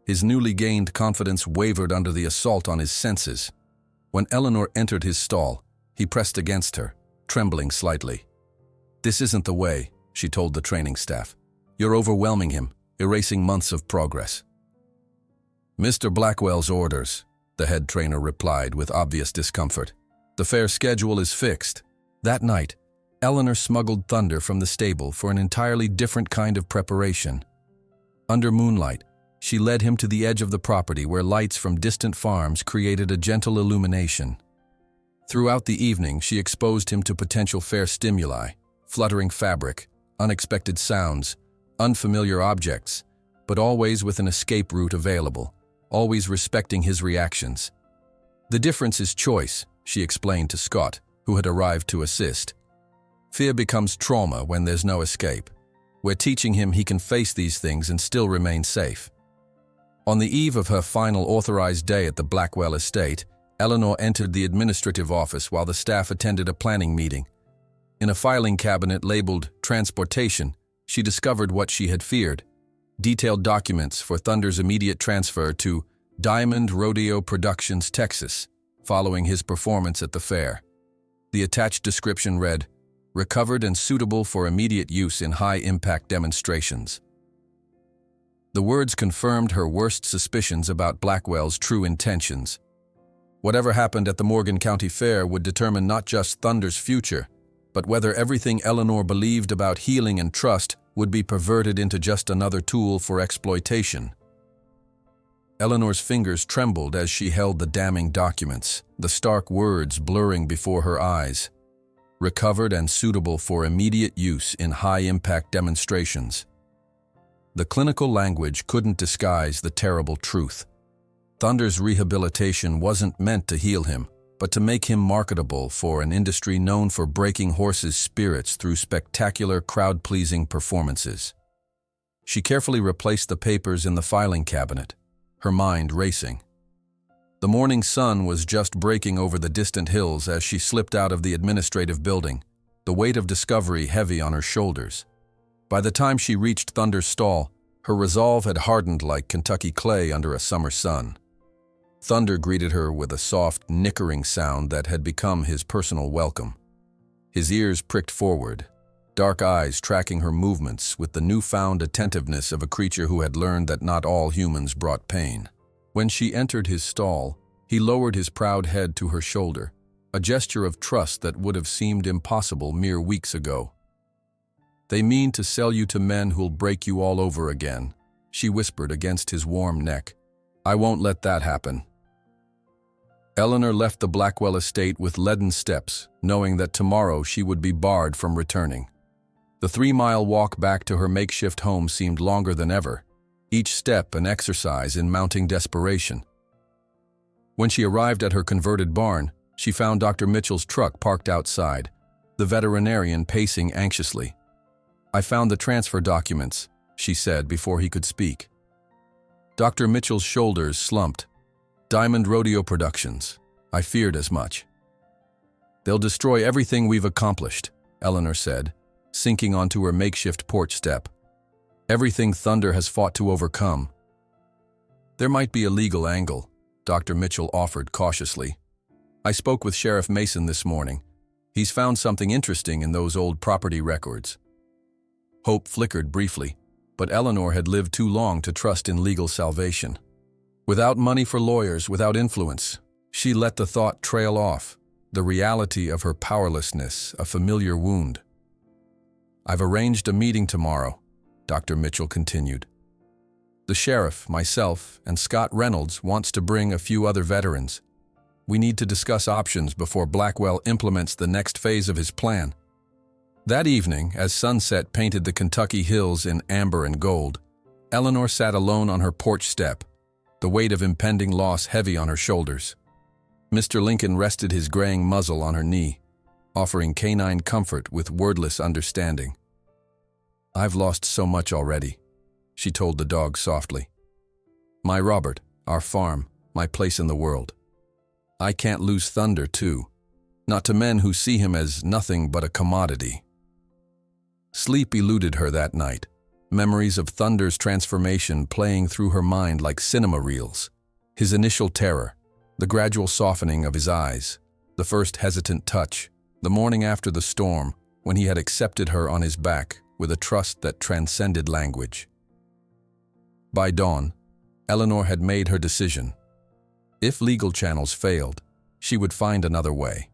His newly gained confidence wavered under the assault on his senses. When Eleanor entered his stall, he pressed against her, trembling slightly. "This isn't the way," she told the training staff. "You're overwhelming him, erasing months of progress." "Mr. Blackwell's orders," the head trainer replied with obvious discomfort. "The fair schedule is fixed." That night, Eleanor smuggled Thunder from the stable for an entirely different kind of preparation. Under moonlight, she led him to the edge of the property where lights from distant farms created a gentle illumination. Throughout the evening, she exposed him to potential fair stimuli, fluttering fabric, unexpected sounds, unfamiliar objects, but always with an escape route available, always respecting his reactions. "The difference is choice," she explained to Scott, who had arrived to assist. "Fear becomes trauma when there's no escape. We're teaching him he can face these things and still remain safe." On the eve of her final authorized day at the Blackwell estate, Eleanor entered the administrative office while the staff attended a planning meeting. In a filing cabinet labeled Transportation, she discovered what she had feared: detailed documents for Thunder's immediate transfer to Diamond Rodeo Productions, Texas, following his performance at the fair. The attached description read, "Recovered and suitable for immediate use in high-impact demonstrations." The words confirmed her worst suspicions about Blackwell's true intentions. Whatever happened at the Morgan County Fair would determine not just Thunder's future, but whether everything Eleanor believed about healing and trust would be perverted into just another tool for exploitation. Eleanor's fingers trembled as she held the damning documents, the stark words blurring before her eyes. Recovered and suitable for immediate use in high-impact demonstrations. The clinical language couldn't disguise the terrible truth. Thunder's rehabilitation wasn't meant to heal him, but to make him marketable for an industry known for breaking horses' spirits through spectacular, crowd-pleasing performances. She carefully replaced the papers in the filing cabinet, her mind racing. The morning sun was just breaking over the distant hills as she slipped out of the administrative building, the weight of discovery heavy on her shoulders. By the time she reached Thunder's stall, her resolve had hardened like Kentucky clay under a summer sun. Thunder greeted her with a soft, nickering sound that had become his personal welcome. His ears pricked forward, dark eyes tracking her movements with the newfound attentiveness of a creature who had learned that not all humans brought pain. When she entered his stall, he lowered his proud head to her shoulder, a gesture of trust that would have seemed impossible mere weeks ago. "They mean to sell you to men who'll break you all over again," she whispered against his warm neck. "I won't let that happen." Eleanor left the Blackwell estate with leaden steps, knowing that tomorrow she would be barred from returning. The 3-mile walk back to her makeshift home seemed longer than ever, each step an exercise in mounting desperation. When she arrived at her converted barn, she found Dr. Mitchell's truck parked outside, the veterinarian pacing anxiously. "I found the transfer documents," she said before he could speak. Dr. Mitchell's shoulders slumped. "Diamond Rodeo Productions. I feared as much." "They'll destroy everything we've accomplished," Eleanor said, sinking onto her makeshift porch step. "Everything Thunder has fought to overcome." "There might be a legal angle," Dr. Mitchell offered cautiously. "I spoke with Sheriff Mason this morning. He's found something interesting in those old property records." Hope flickered briefly, but Eleanor had lived too long to trust in legal salvation. Without money for lawyers, without influence, she let the thought trail off, the reality of her powerlessness, a familiar wound. "I've arranged a meeting tomorrow," Dr. Mitchell continued. "The sheriff, myself, and Scott Reynolds wants to bring a few other veterans. We need to discuss options before Blackwell implements the next phase of his plan." That evening, as sunset painted the Kentucky hills in amber and gold, Eleanor sat alone on her porch step, the weight of impending loss heavy on her shoulders. Mr. Lincoln rested his graying muzzle on her knee, offering canine comfort with wordless understanding. "I've lost so much already," she told the dog softly. "My Robert, our farm, my place in the world. I can't lose Thunder, too, not to men who see him as nothing but a commodity." Sleep eluded her that night, memories of Thunder's transformation playing through her mind like cinema reels. His initial terror, the gradual softening of his eyes, the first hesitant touch, the morning after the storm, when he had accepted her on his back with a trust that transcended language. By dawn, Eleanor had made her decision. If legal channels failed, she would find another way.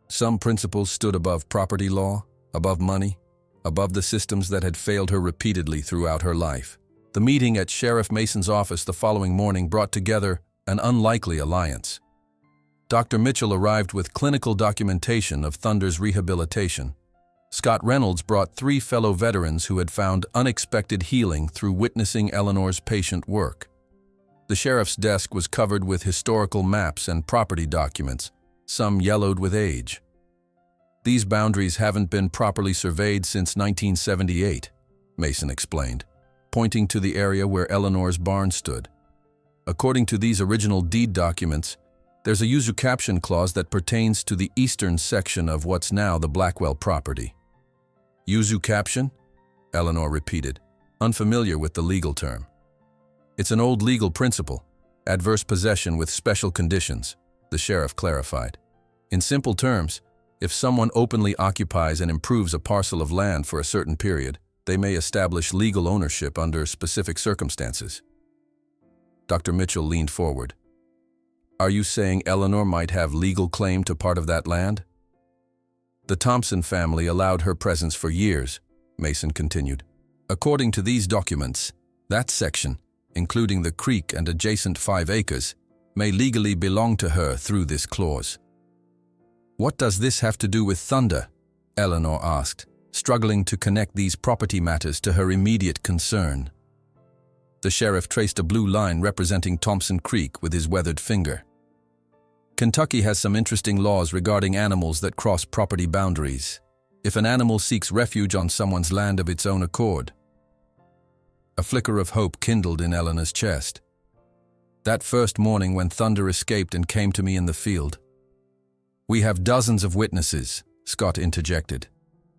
Some principles stood above property law, above money, above the systems that had failed her repeatedly throughout her life. The meeting at Sheriff Mason's office the following morning brought together an unlikely alliance. Dr. Mitchell arrived with clinical documentation of Thunder's rehabilitation. Scott Reynolds brought 3 fellow veterans who had found unexpected healing through witnessing Eleanor's patient work. The sheriff's desk was covered with historical maps and property documents, some yellowed with age. "These boundaries haven't been properly surveyed since 1978, Mason explained, pointing to the area where Eleanor's barn stood. "According to these original deed documents, there's a usucaption clause that pertains to the eastern section of what's now the Blackwell property." "Usucaption?" Eleanor repeated, unfamiliar with the legal term. "It's an old legal principle, adverse possession with special conditions," the sheriff clarified. "In simple terms, if someone openly occupies and improves a parcel of land for a certain period, they may establish legal ownership under specific circumstances." Dr. Mitchell leaned forward. "Are you saying Eleanor might have legal claim to part of that land?" "The Thompson family allowed her presence for years," Mason continued. "According to these documents, that section, including the creek and adjacent 5 acres, may legally belong to her through this clause." "What does this have to do with Thunder?" Eleanor asked, struggling to connect these property matters to her immediate concern. The sheriff traced a blue line representing Thompson Creek with his weathered finger. Kentucky has some interesting laws regarding animals that cross property boundaries. If an animal seeks refuge on someone's land of its own accord. A flicker of hope kindled in Eleanor's chest. That first morning when Thunder escaped and came to me in the field. "We have dozens of witnesses," Scott interjected.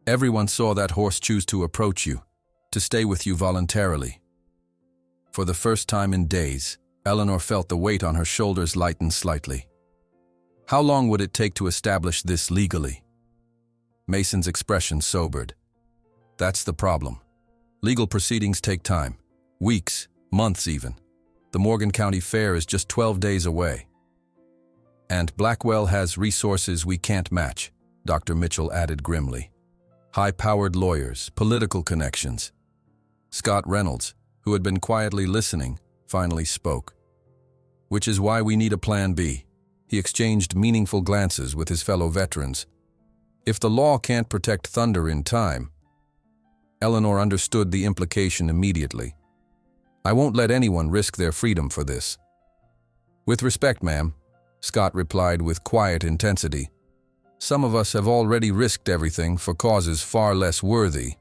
"Everyone saw that horse choose to approach you, to stay with you voluntarily." For the first time in days, Eleanor felt the weight on her shoulders lighten slightly. How long would it take to establish this legally? Mason's expression sobered. "That's the problem. Legal proceedings take time. Weeks, months even. The Morgan County Fair is just 12 days away. And Blackwell has resources we can't match," Dr. Mitchell added grimly. "High-powered lawyers, political connections." Scott Reynolds, who had been quietly listening, finally spoke. "Which is why we need a plan B." He exchanged meaningful glances with his fellow veterans. If the law can't protect Thunder in time, Eleanor understood the implication immediately. "I won't let anyone risk their freedom for this." "With respect, ma'am," Scott replied with quiet intensity, "some of us have already risked everything for causes far less worthy.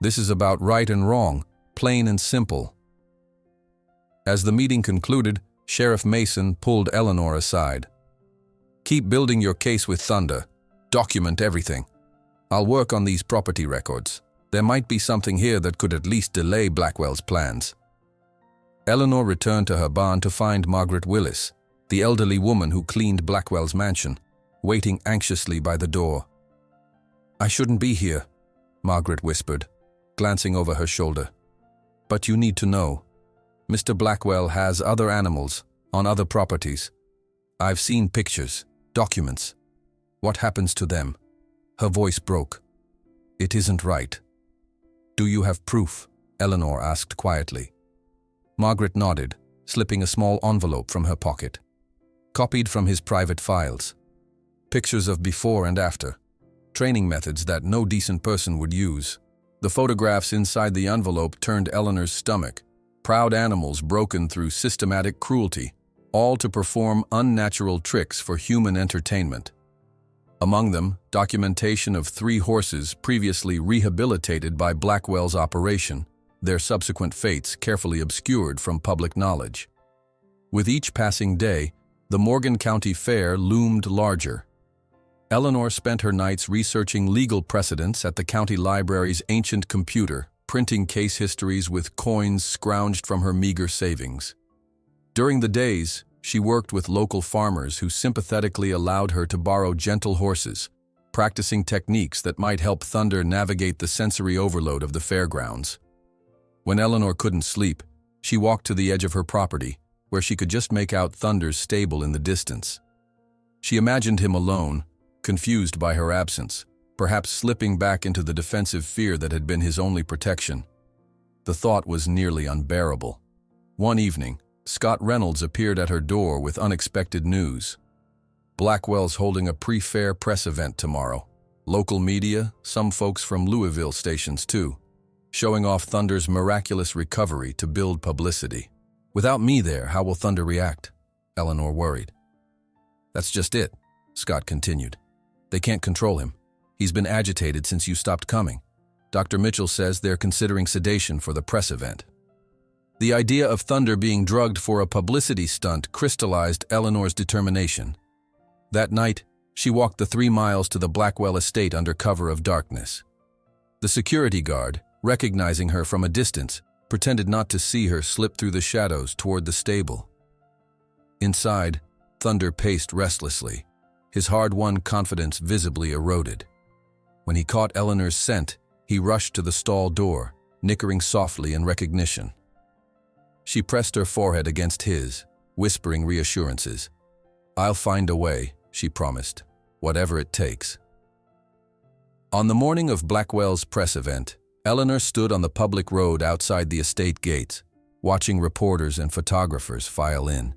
This is about right and wrong, plain and simple." As the meeting concluded, Sheriff Mason pulled Eleanor aside. "Keep building your case with Thunder. Document everything. I'll work on these property records. There might be something here that could at least delay Blackwell's plans." Eleanor returned to her barn to find Margaret Willis, the elderly woman who cleaned Blackwell's mansion, waiting anxiously by the door. "I shouldn't be here," Margaret whispered, glancing over her shoulder. "But you need to know. Mr. Blackwell has other animals on other properties. I've seen pictures, documents. What happens to them?" Her voice broke. "It isn't right." "Do you have proof?" Eleanor asked quietly. Margaret nodded, slipping a small envelope from her pocket. "Copied from his private files. Pictures of before and after. Training methods that no decent person would use." The photographs inside the envelope turned Eleanor's stomach. Proud animals broken through systematic cruelty, all to perform unnatural tricks for human entertainment. Among them, documentation of 3 horses previously rehabilitated by Blackwell's operation, their subsequent fates carefully obscured from public knowledge. With each passing day, the Morgan County Fair loomed larger. Eleanor spent her nights researching legal precedents at the county library's ancient computer, printing case histories with coins scrounged from her meager savings. During the days, she worked with local farmers who sympathetically allowed her to borrow gentle horses, practicing techniques that might help Thunder navigate the sensory overload of the fairgrounds. When Eleanor couldn't sleep, she walked to the edge of her property, where she could just make out Thunder's stable in the distance. She imagined him alone, confused by her absence, perhaps slipping back into the defensive fear that had been his only protection. The thought was nearly unbearable. One evening, Scott Reynolds appeared at her door with unexpected news. "Blackwell's holding a pre-fair press event tomorrow. Local media, some folks from Louisville stations too, showing off Thunder's miraculous recovery to build publicity. Without me there, how will Thunder react?" Eleanor worried. "That's just it," Scott continued. "They can't control him. He's been agitated since you stopped coming. Dr. Mitchell says they're considering sedation for the press event." The idea of Thunder being drugged for a publicity stunt crystallized Eleanor's determination. That night, she walked the 3 miles to the Blackwell estate under cover of darkness. The security guard, recognizing her from a distance, pretended not to see her slip through the shadows toward the stable. Inside, Thunder paced restlessly, his hard-won confidence visibly eroded. When he caught Eleanor's scent, he rushed to the stall door, nickering softly in recognition. She pressed her forehead against his, whispering reassurances. "I'll find a way," she promised, "whatever it takes." On the morning of Blackwell's press event, Eleanor stood on the public road outside the estate gates, watching reporters and photographers file in.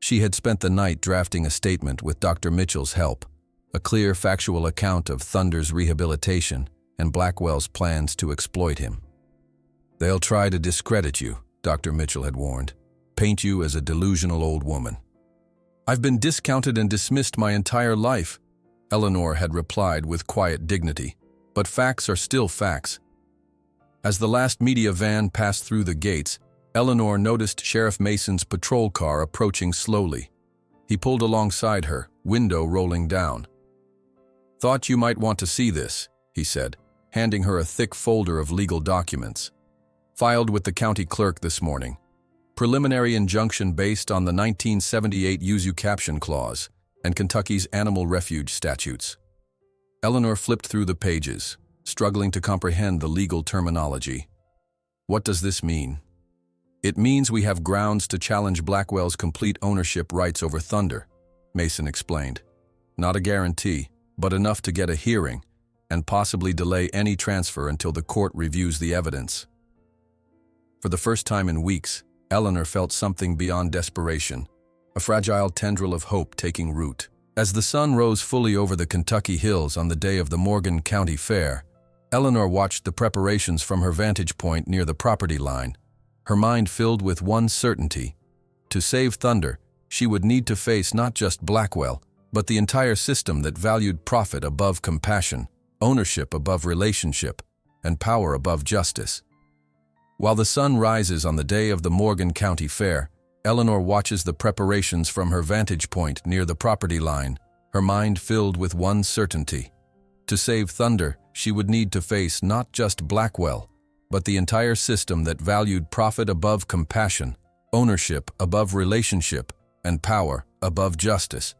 She had spent the night drafting a statement with Dr. Mitchell's help, a clear factual account of Thunder's rehabilitation and Blackwell's plans to exploit him. "They'll try to discredit you," Dr. Mitchell had warned, "paint you as a delusional old woman." "I've been discounted and dismissed my entire life," Eleanor had replied with quiet dignity, "but facts are still facts." As the last media van passed through the gates, Eleanor noticed Sheriff Mason's patrol car approaching slowly. He pulled alongside her, window rolling down. "Thought you might want to see this," he said, handing her a thick folder of legal documents. "Filed with the county clerk this morning. Preliminary injunction based on the 1978 Use Caption Clause and Kentucky's Animal Refuge statutes." Eleanor flipped through the pages, struggling to comprehend the legal terminology. "What does this mean?" "It means we have grounds to challenge Blackwell's complete ownership rights over Thunder," Mason explained. "Not a guarantee, but enough to get a hearing and possibly delay any transfer until the court reviews the evidence." For the first time in weeks, Eleanor felt something beyond desperation, a fragile tendril of hope taking root. As the sun rose fully over the Kentucky hills on the day of the Morgan County Fair, Eleanor watched the preparations from her vantage point near the property line, her mind filled with one certainty. To save Thunder, she would need to face not just Blackwell, but the entire system that valued profit above compassion, ownership above relationship, and power above justice. While the sun rises on the day of the Morgan County Fair, Eleanor watches the preparations from her vantage point near the property line, her mind filled with one certainty. To save Thunder, she would need to face not just Blackwell, but the entire system that valued profit above compassion, ownership above relationship, and power above justice.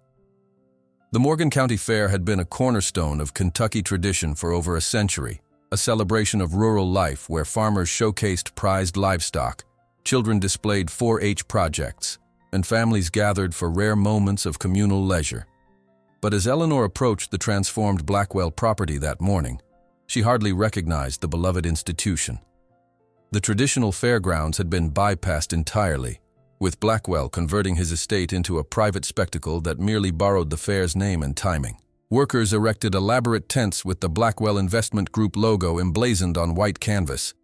The Morgan County Fair had been a cornerstone of Kentucky tradition for over a century, a celebration of rural life where farmers showcased prized livestock, children displayed 4-H projects, and families gathered for rare moments of communal leisure. But as Eleanor approached the transformed Blackwell property that morning, she hardly recognized the beloved institution. The traditional fairgrounds had been bypassed entirely, with Blackwell converting his estate into a private spectacle that merely borrowed the fair's name and timing. Workers erected elaborate tents with the Blackwell Investment Group logo emblazoned on white canvas.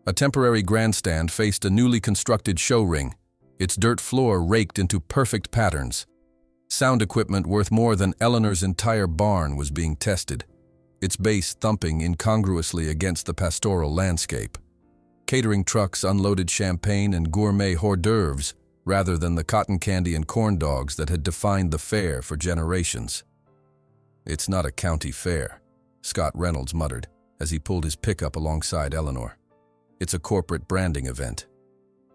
A temporary grandstand faced a newly constructed show ring, its dirt floor raked into perfect patterns. Sound equipment worth more than Eleanor's entire barn was being tested, its bass thumping incongruously against the pastoral landscape. Catering trucks unloaded champagne and gourmet hors d'oeuvres rather than the cotton candy and corn dogs that had defined the fair for generations. "It's not a county fair," Scott Reynolds muttered as he pulled his pickup alongside Eleanor. "It's a corporate branding event."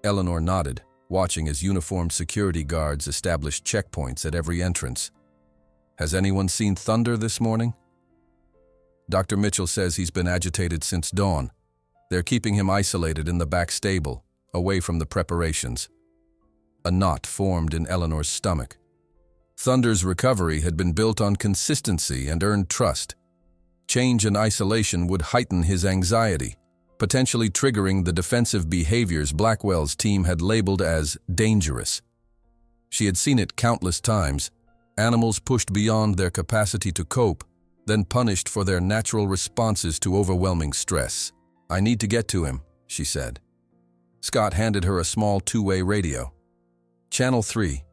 Eleanor nodded, watching as uniformed security guards established checkpoints at every entrance. "Has anyone seen Thunder this morning?" "Dr. Mitchell says he's been agitated since dawn. They're keeping him isolated in the back stable, away from the preparations." A knot formed in Eleanor's stomach. Thunder's recovery had been built on consistency and earned trust. Change and isolation would heighten his anxiety, potentially triggering the defensive behaviors Blackwell's team had labeled as dangerous. She had seen it countless times, animals pushed beyond their capacity to cope, then punished for their natural responses to overwhelming stress. "I need to get to him," she said. Scott handed her a small two-way radio. "Channel 3.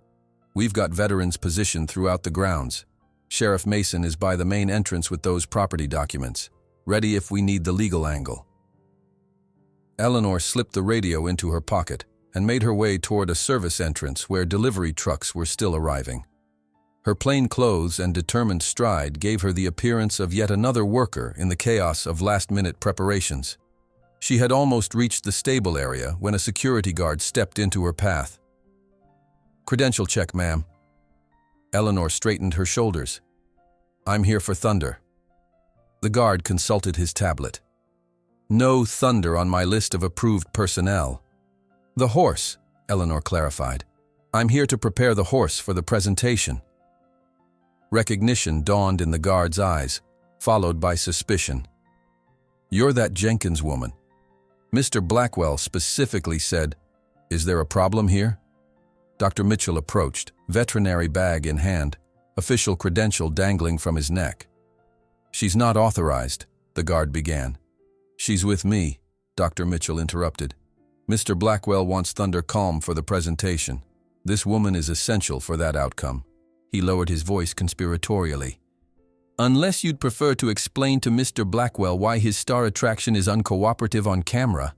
We've got veterans positioned throughout the grounds. Sheriff Mason is by the main entrance with those property documents, ready if we need the legal angle." Eleanor slipped the radio into her pocket and made her way toward a service entrance where delivery trucks were still arriving. Her plain clothes and determined stride gave her the appearance of yet another worker in the chaos of last-minute preparations. She had almost reached the stable area when a security guard stepped into her path. "Credential check, ma'am." Eleanor straightened her shoulders. "I'm here for Thunder." The guard consulted his tablet. "No Thunder on my list of approved personnel." "The horse," Eleanor clarified. "I'm here to prepare the horse for the presentation." Recognition dawned in the guard's eyes, followed by suspicion. "You're that Jenkins woman. Mr. Blackwell specifically said, is there a problem here?" Dr. Mitchell approached, veterinary bag in hand, official credential dangling from his neck. "She's not authorized," the the guard began. "She's with me," Dr. Mitchell interrupted. "Mr. Blackwell wants Thunder calm for the presentation. This woman is essential for that outcome." He lowered his voice conspiratorially. "Unless you'd prefer to explain to Mr. Blackwell why his star attraction is uncooperative on camera."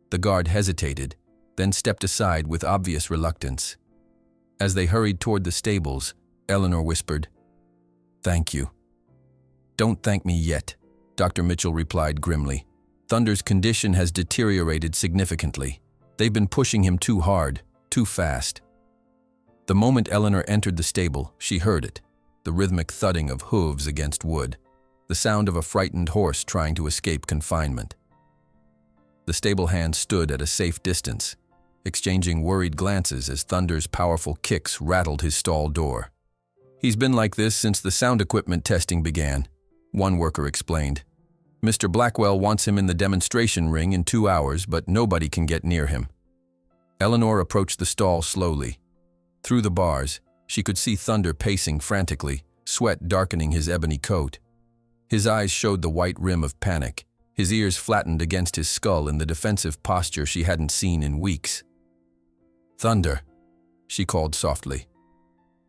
The guard hesitated, then stepped aside with obvious reluctance. As they hurried toward the stables, Eleanor whispered, "Thank you." "Don't thank me yet," Dr. Mitchell replied grimly. "Thunder's condition has deteriorated significantly. They've been pushing him too hard, too fast." The moment Eleanor entered the stable, she heard it, the rhythmic thudding of hooves against wood, the sound of a frightened horse trying to escape confinement. The stable hands stood at a safe distance, exchanging worried glances as Thunder's powerful kicks rattled his stall door. "He's been like this since the sound equipment testing began," one worker explained. "Mr. Blackwell wants him in the demonstration ring in 2 hours, but nobody can get near him." Eleanor approached the stall slowly. Through the bars, she could see Thunder pacing frantically, sweat darkening his ebony coat. His eyes showed the white rim of panic, his ears flattened against his skull in the defensive posture she hadn't seen in weeks. "Thunder," she called softly.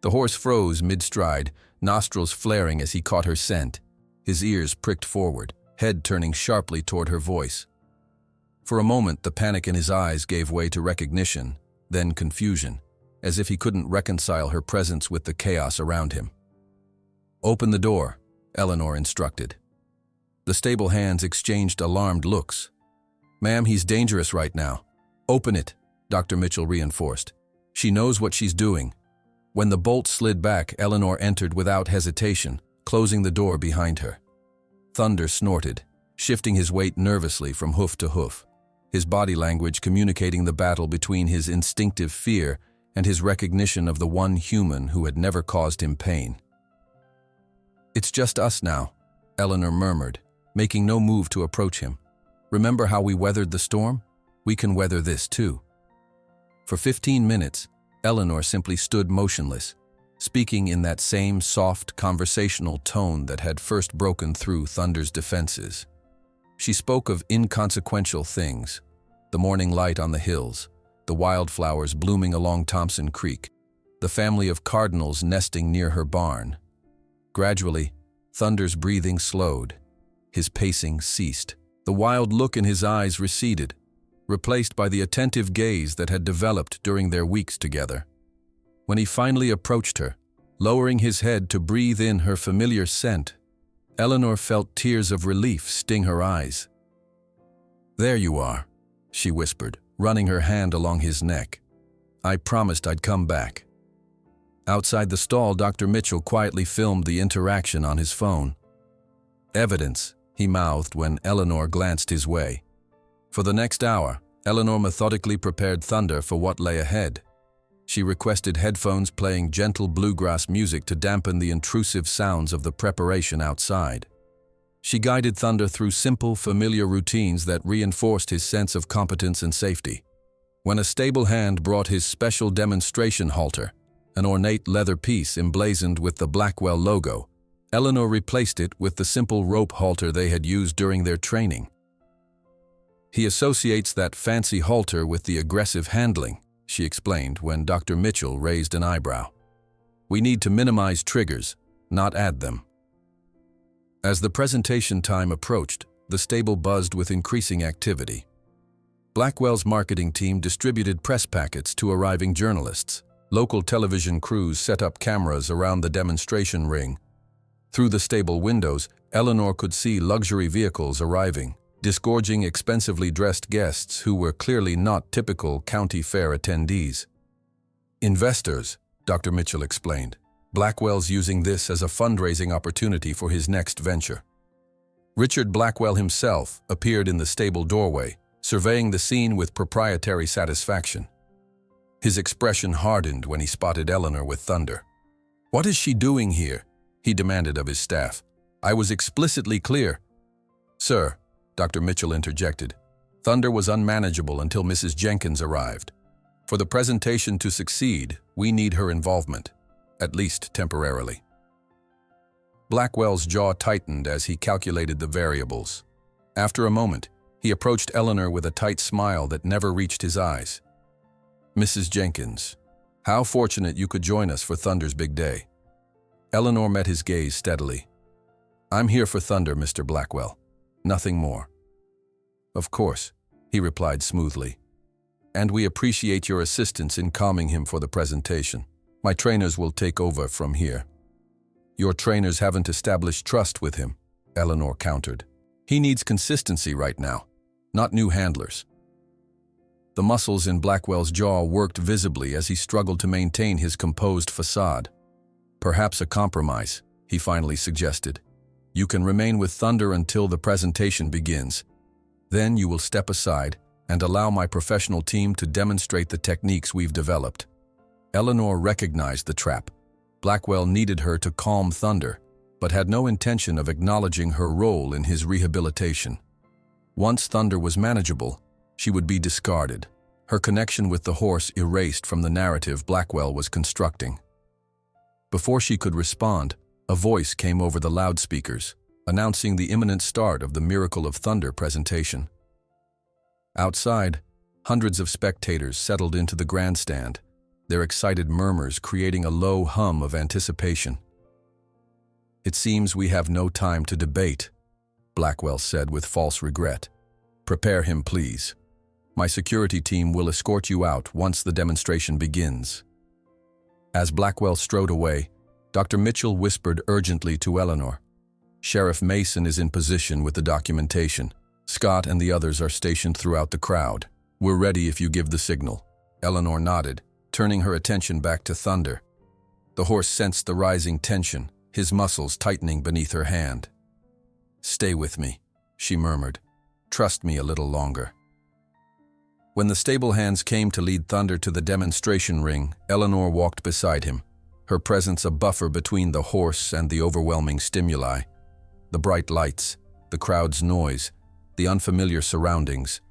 The horse froze mid-stride, nostrils flaring as he caught her scent, his ears pricked forward, head turning sharply toward her voice. For a moment, the panic in his eyes gave way to recognition, then confusion, as if he couldn't reconcile her presence with the chaos around him. "Open the door," Eleanor instructed. The stable hands exchanged alarmed looks. "Ma'am, he's dangerous right now." "Open it," Dr. Mitchell reinforced. "She knows what she's doing." When the bolt slid back, Eleanor entered without hesitation, closing the door behind her. Thunder snorted, shifting his weight nervously from hoof to hoof, his body language communicating the battle between his instinctive fear and his recognition of the one human who had never caused him pain. "It's just us now," Eleanor murmured, making no move to approach him. "Remember how we weathered the storm? We can weather this too." For 15 minutes, Eleanor simply stood motionless, speaking in that same soft, conversational tone that had first broken through Thunder's defenses. She spoke of inconsequential things, the morning light on the hills, the wildflowers blooming along Thompson Creek, the family of cardinals nesting near her barn. Gradually, Thunder's breathing slowed. His pacing ceased. The wild look in his eyes receded, replaced by the attentive gaze that had developed during their weeks together. When he finally approached her, lowering his head to breathe in her familiar scent, Eleanor felt tears of relief sting her eyes. "There you are," she whispered, running her hand along his neck. "I promised I'd come back." Outside the stall, Dr. Mitchell quietly filmed the interaction on his phone. "Evidence," he mouthed when Eleanor glanced his way. For the next hour, Eleanor methodically prepared Thunder for what lay ahead. She requested headphones playing gentle bluegrass music to dampen the intrusive sounds of the preparation outside. She guided Thunder through simple, familiar routines that reinforced his sense of competence and safety. When a stable hand brought his special demonstration halter, an ornate leather piece emblazoned with the Blackwell logo, Eleanor replaced it with the simple rope halter they had used during their training. "He associates that fancy halter with the aggressive handling," she explained when Dr. Mitchell raised an eyebrow. "We need to minimize triggers, not add them." As the presentation time approached, the stable buzzed with increasing activity. Blackwell's marketing team distributed press packets to arriving journalists. Local television crews set up cameras around the demonstration ring. Through the stable windows, Eleanor could see luxury vehicles arriving, disgorging expensively dressed guests who were clearly not typical county fair attendees. "Investors," Dr. Mitchell explained. "Blackwell's using this as a fundraising opportunity for his next venture." Richard Blackwell himself appeared in the stable doorway, surveying the scene with proprietary satisfaction. His expression hardened when he spotted Eleanor with Thunder. "What is she doing here?" he demanded of his staff. "I was explicitly clear." "Sir," Dr. Mitchell interjected, "Thunder was unmanageable until Mrs. Jenkins arrived. For the presentation to succeed, we need her involvement, at least temporarily." Blackwell's jaw tightened as he calculated the variables. After a moment, he approached Eleanor with a tight smile that never reached his eyes. "Mrs. Jenkins, how fortunate you could join us for Thunder's big day." Eleanor met his gaze steadily. "I'm here for Thunder, Mr. Blackwell. Nothing more." "Of course," he replied smoothly. "And we appreciate your assistance in calming him for the presentation. My trainers will take over from here." "Your trainers haven't established trust with him," Eleanor countered. "He needs consistency right now, not new handlers." The muscles in Blackwell's jaw worked visibly as he struggled to maintain his composed facade. "Perhaps a compromise," he finally suggested. "You can remain with Thunder until the presentation begins. Then you will step aside and allow my professional team to demonstrate the techniques we've developed." Eleanor recognized the trap. Blackwell needed her to calm Thunder, but had no intention of acknowledging her role in his rehabilitation. Once Thunder was manageable, she would be discarded, her connection with the horse erased from the narrative Blackwell was constructing. Before she could respond, a voice came over the loudspeakers, announcing the imminent start of the Miracle of Thunder presentation. Outside, hundreds of spectators settled into the grandstand, their excited murmurs creating a low hum of anticipation. "It seems we have no time to debate," Blackwell said with false regret. "Prepare him, please. My security team will escort you out once the demonstration begins." As Blackwell strode away, Dr. Mitchell whispered urgently to Eleanor. "Sheriff Mason is in position with the documentation. Scott and the others are stationed throughout the crowd. We're ready if you give the signal." Eleanor nodded, turning her attention back to Thunder. The horse sensed the rising tension, his muscles tightening beneath her hand. "Stay with me," she murmured. "Trust me a little longer." When the stable hands came to lead Thunder to the demonstration ring, Eleanor walked beside him, her presence a buffer between the horse and the overwhelming stimuli. The bright lights, the crowd's noise, the unfamiliar surroundings,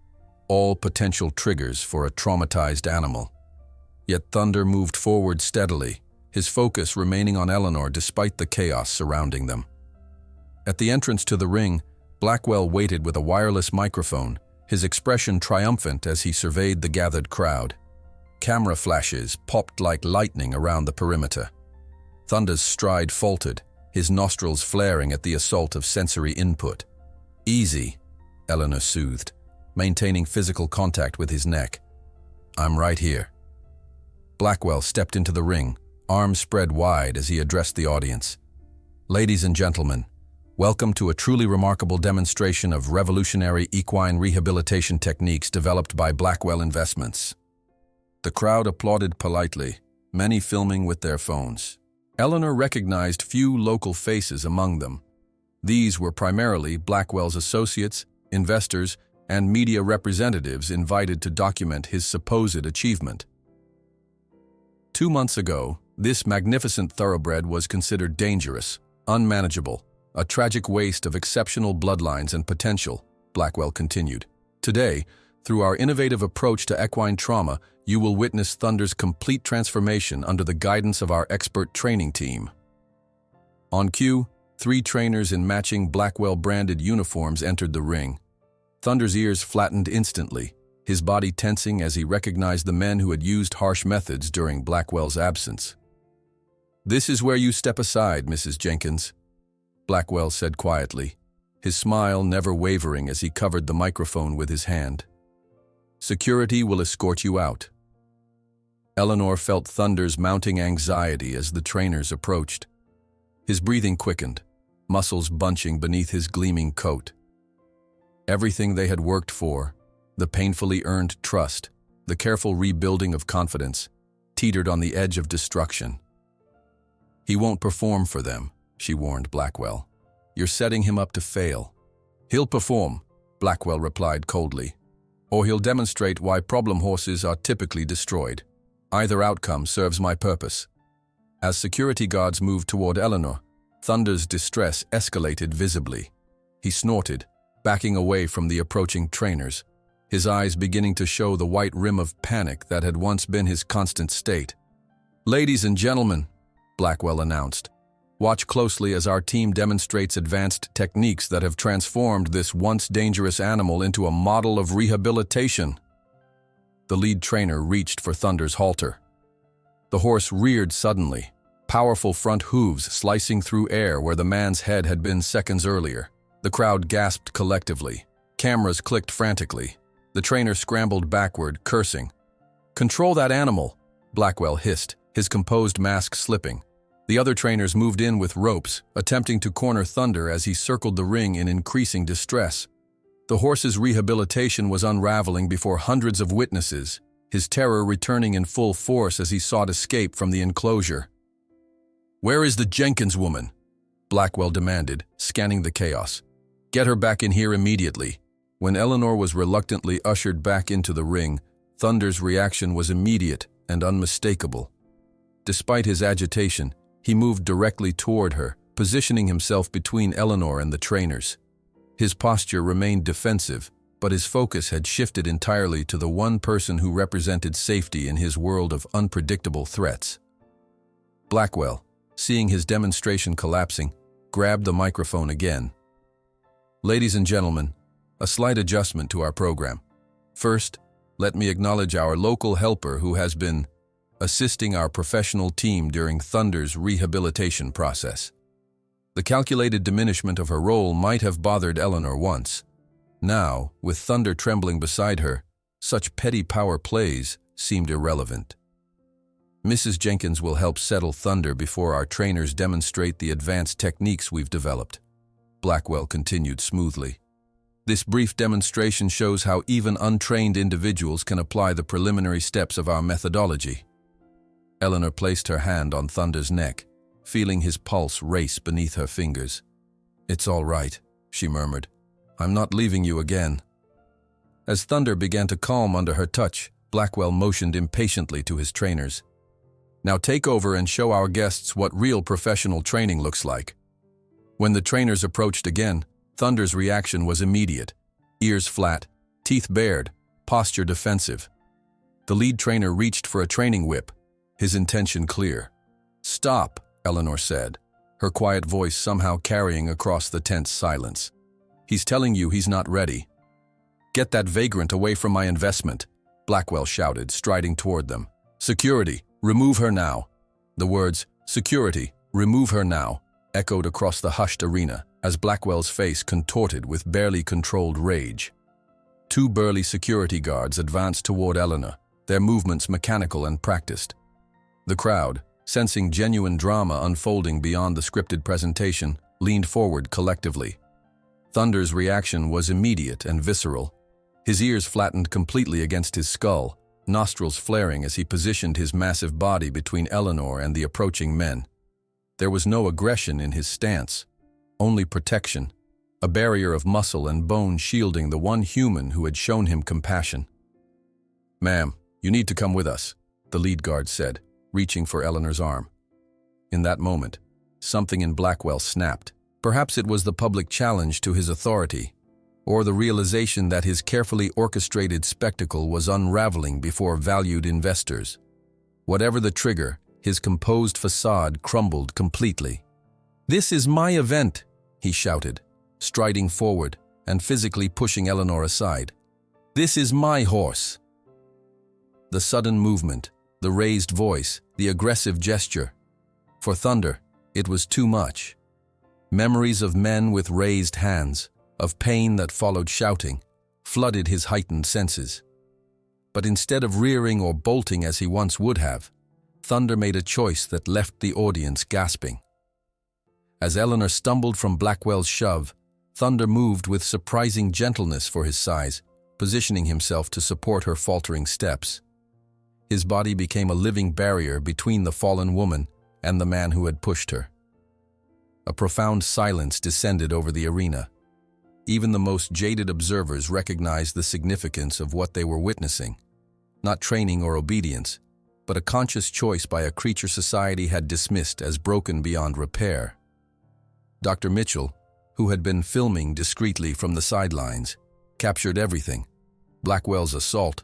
all potential triggers for a traumatized animal. Yet Thunder moved forward steadily, his focus remaining on Eleanor despite the chaos surrounding them. At the entrance to the ring, Blackwell waited with a wireless microphone, his expression triumphant as he surveyed the gathered crowd. Camera flashes popped like lightning around the perimeter. Thunder's stride faltered, his nostrils flaring at the assault of sensory input. "Easy," Eleanor soothed, maintaining physical contact with his neck. "I'm right here." Blackwell stepped into the ring, arms spread wide as he addressed the audience. "Ladies and gentlemen, welcome to a truly remarkable demonstration of revolutionary equine rehabilitation techniques developed by Blackwell Investments." The crowd applauded politely, many filming with their phones. Eleanor recognized few local faces among them. These were primarily Blackwell's associates, investors, and media representatives invited to document his supposed achievement. 2 months ago, this magnificent thoroughbred was considered dangerous, unmanageable, a tragic waste of exceptional bloodlines and potential, Blackwell continued. Today, through our innovative approach to equine trauma, you will witness Thunder's complete transformation under the guidance of our expert training team. On cue, 3 trainers in matching Blackwell-branded uniforms entered the ring. Thunder's ears flattened instantly, his body tensing as he recognized the men who had used harsh methods during Blackwell's absence. "This is where you step aside, Mrs. Jenkins," Blackwell said quietly, his smile never wavering as he covered the microphone with his hand. "Security will escort you out." Eleanor felt Thunder's mounting anxiety as the trainers approached. His breathing quickened, muscles bunching beneath his gleaming coat. Everything they had worked for, the painfully earned trust, the careful rebuilding of confidence, teetered on the edge of destruction. "He won't perform for them," she warned Blackwell. "You're setting him up to fail." "He'll perform," Blackwell replied coldly, "or he'll demonstrate why problem horses are typically destroyed. Either outcome serves my purpose." As security guards moved toward Eleanor, Thunder's distress escalated visibly. He snorted, backing away from the approaching trainers, his eyes beginning to show the white rim of panic that had once been his constant state. "Ladies and gentlemen," Blackwell announced, Watch closely as our team demonstrates advanced techniques that have transformed this once dangerous animal into a model of rehabilitation. The lead trainer reached for Thunder's halter. The horse reared suddenly, powerful front hooves slicing through air where the man's head had been seconds earlier. The crowd gasped collectively. Cameras clicked frantically. The trainer scrambled backward, cursing. "Control that animal," Blackwell hissed, his composed mask slipping. The other trainers moved in with ropes, attempting to corner Thunder as he circled the ring in increasing distress. The horse's rehabilitation was unraveling before hundreds of witnesses, his terror returning in full force as he sought escape from the enclosure. "Where is the Jenkins woman?" Blackwell demanded, scanning the chaos. "Get her back in here immediately." When Eleanor was reluctantly ushered back into the ring, Thunder's reaction was immediate and unmistakable. Despite his agitation, he moved directly toward her, positioning himself between Eleanor and the trainers. His posture remained defensive, but his focus had shifted entirely to the one person who represented safety in his world of unpredictable threats. Blackwell, seeing his demonstration collapsing, grabbed the microphone again. "Ladies and gentlemen, a slight adjustment to our program. First, let me acknowledge our local helper who has been assisting our professional team during Thunder's rehabilitation process. The calculated diminishment of her role might have bothered Eleanor once. Now, with Thunder trembling beside her, such petty power plays seemed irrelevant. Mrs. Jenkins will help settle Thunder before our trainers demonstrate the advanced techniques we've developed," Blackwell continued smoothly. "This brief demonstration shows how even untrained individuals can apply the preliminary steps of our methodology." Eleanor placed her hand on Thunder's neck, feeling his pulse race beneath her fingers. "It's all right," she murmured. "I'm not leaving you again." As Thunder began to calm under her touch, Blackwell motioned impatiently to his trainers. "Now take over and show our guests what real professional training looks like." When the trainers approached again, Thunder's reaction was immediate. Ears flat, teeth bared, posture defensive. The lead trainer reached for a training whip, his intention clear. "Stop," Eleanor said, her quiet voice somehow carrying across the tense silence. "He's telling you he's not ready." "Get that vagrant away from my investment," Blackwell shouted, striding toward them. "Security, remove her now." The words, "Security, remove her now," echoed across the hushed arena as Blackwell's face contorted with barely controlled rage. Two burly security guards advanced toward Eleanor, their movements mechanical and practiced. The crowd, sensing genuine drama unfolding beyond the scripted presentation, leaned forward collectively. Thunder's reaction was immediate and visceral. His ears flattened completely against his skull, nostrils flaring as he positioned his massive body between Eleanor and the approaching men. There was no aggression in his stance, only protection, a barrier of muscle and bone shielding the one human who had shown him compassion. "Ma'am, you need to come with us," the lead guard said, reaching for Eleanor's arm. In that moment, something in Blackwell snapped. Perhaps it was the public challenge to his authority, or the realization that his carefully orchestrated spectacle was unraveling before valued investors. Whatever the trigger, his composed facade crumbled completely. "This is my event," he shouted, striding forward and physically pushing Eleanor aside. "This is my horse." The sudden movement, the raised voice, the aggressive gesture. For Thunder, it was too much. Memories of men with raised hands, of pain that followed shouting, flooded his heightened senses. But instead of rearing or bolting as he once would have, Thunder made a choice that left the audience gasping. As Eleanor stumbled from Blackwell's shove, Thunder moved with surprising gentleness for his size, positioning himself to support her faltering steps. His body became a living barrier between the fallen woman and the man who had pushed her. A profound silence descended over the arena. Even the most jaded observers recognized the significance of what they were witnessing. Not training or obedience, but a conscious choice by a creature society had dismissed as broken beyond repair. Dr. Mitchell, who had been filming discreetly from the sidelines, captured everything. Blackwell's assault,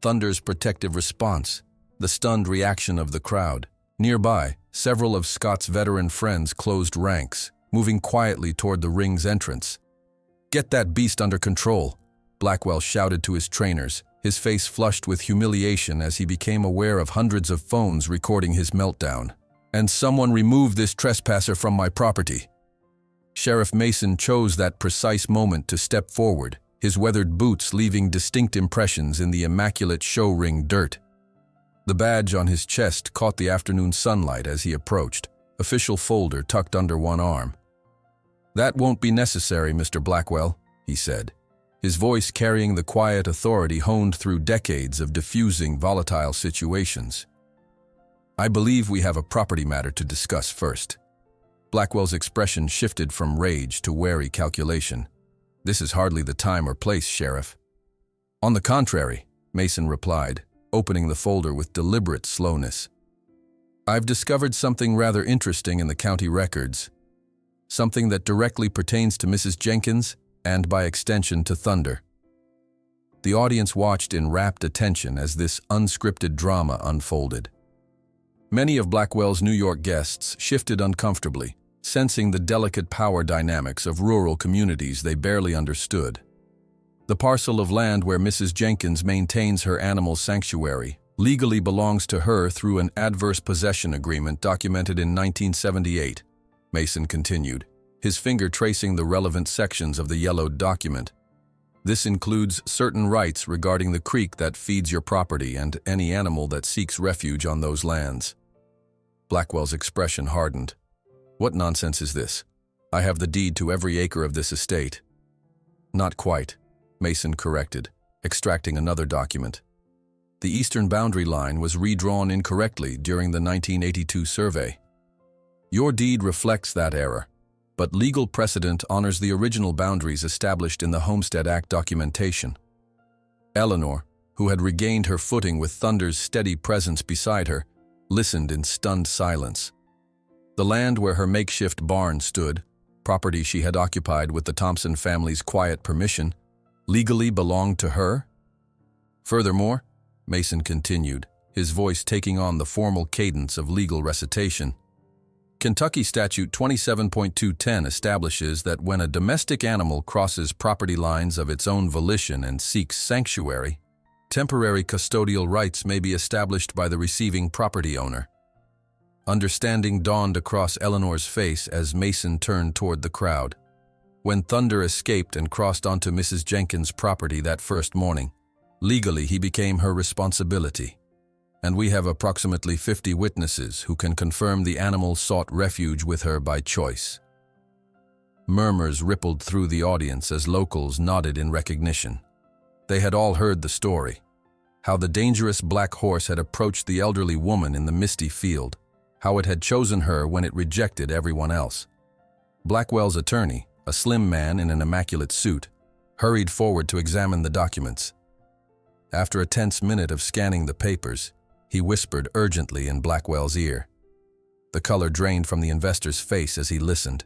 Thunder's protective response, the stunned reaction of the crowd, Nearby, several of Scott's veteran friends closed ranks, moving quietly toward the ring's entrance. "Get that beast under control," Blackwell shouted to his trainers, his face flushed with humiliation as he became aware of hundreds of phones recording his meltdown. "And someone remove this trespasser from my property." Sheriff Mason chose that precise moment to step forward, his weathered boots leaving distinct impressions in the immaculate show ring dirt. The badge on his chest caught the afternoon sunlight as he approached, official folder tucked under one arm. "That won't be necessary, Mr. Blackwell," he said, his voice carrying the quiet authority honed through decades of diffusing volatile situations. "I believe we have a property matter to discuss first." Blackwell's expression shifted from rage to wary calculation. "This is hardly the time or place, Sheriff." "On the contrary," Mason replied, opening the folder with deliberate slowness. "I've discovered something rather interesting in the county records. Something that directly pertains to Mrs. Jenkins and, by extension, to Thunder." The audience watched in rapt attention as this unscripted drama unfolded. Many of Blackwell's New York guests shifted uncomfortably, sensing the delicate power dynamics of rural communities they barely understood. The parcel of land where Mrs. Jenkins maintains her animal sanctuary legally belongs to her through an adverse possession agreement documented in 1978, Mason continued, his finger tracing the relevant sections of the yellowed document. "This includes certain rights regarding the creek that feeds your property and any animal that seeks refuge on those lands." Blackwell's expression hardened. "What nonsense is this? I have the deed to every acre of this estate." "Not quite," Mason corrected, extracting another document. "The eastern boundary line was redrawn incorrectly during the 1982 survey. Your deed reflects that error, but legal precedent honors the original boundaries established in the Homestead Act documentation." Eleanor, who had regained her footing with Thunder's steady presence beside her, listened in stunned silence. The land where her makeshift barn stood, property she had occupied with the Thompson family's quiet permission, legally belonged to her? Furthermore, Mason continued, his voice taking on the formal cadence of legal recitation, Kentucky Statute 27.210 establishes that when a domestic animal crosses property lines of its own volition and seeks sanctuary, temporary custodial rights may be established by the receiving property owner. Understanding dawned across Eleanor's face as Mason turned toward the crowd. When Thunder escaped and crossed onto Mrs. Jenkins' property that first morning, legally he became her responsibility. And we have approximately 50 witnesses who can confirm the animal sought refuge with her by choice. Murmurs rippled through the audience as locals nodded in recognition. They had all heard the story, how the dangerous black horse had approached the elderly woman in the misty field, how it had chosen her when it rejected everyone else. Blackwell's attorney, a slim man in an immaculate suit, hurried forward to examine the documents. After a tense minute of scanning the papers, he whispered urgently in Blackwell's ear. The color drained from the investor's face as he listened.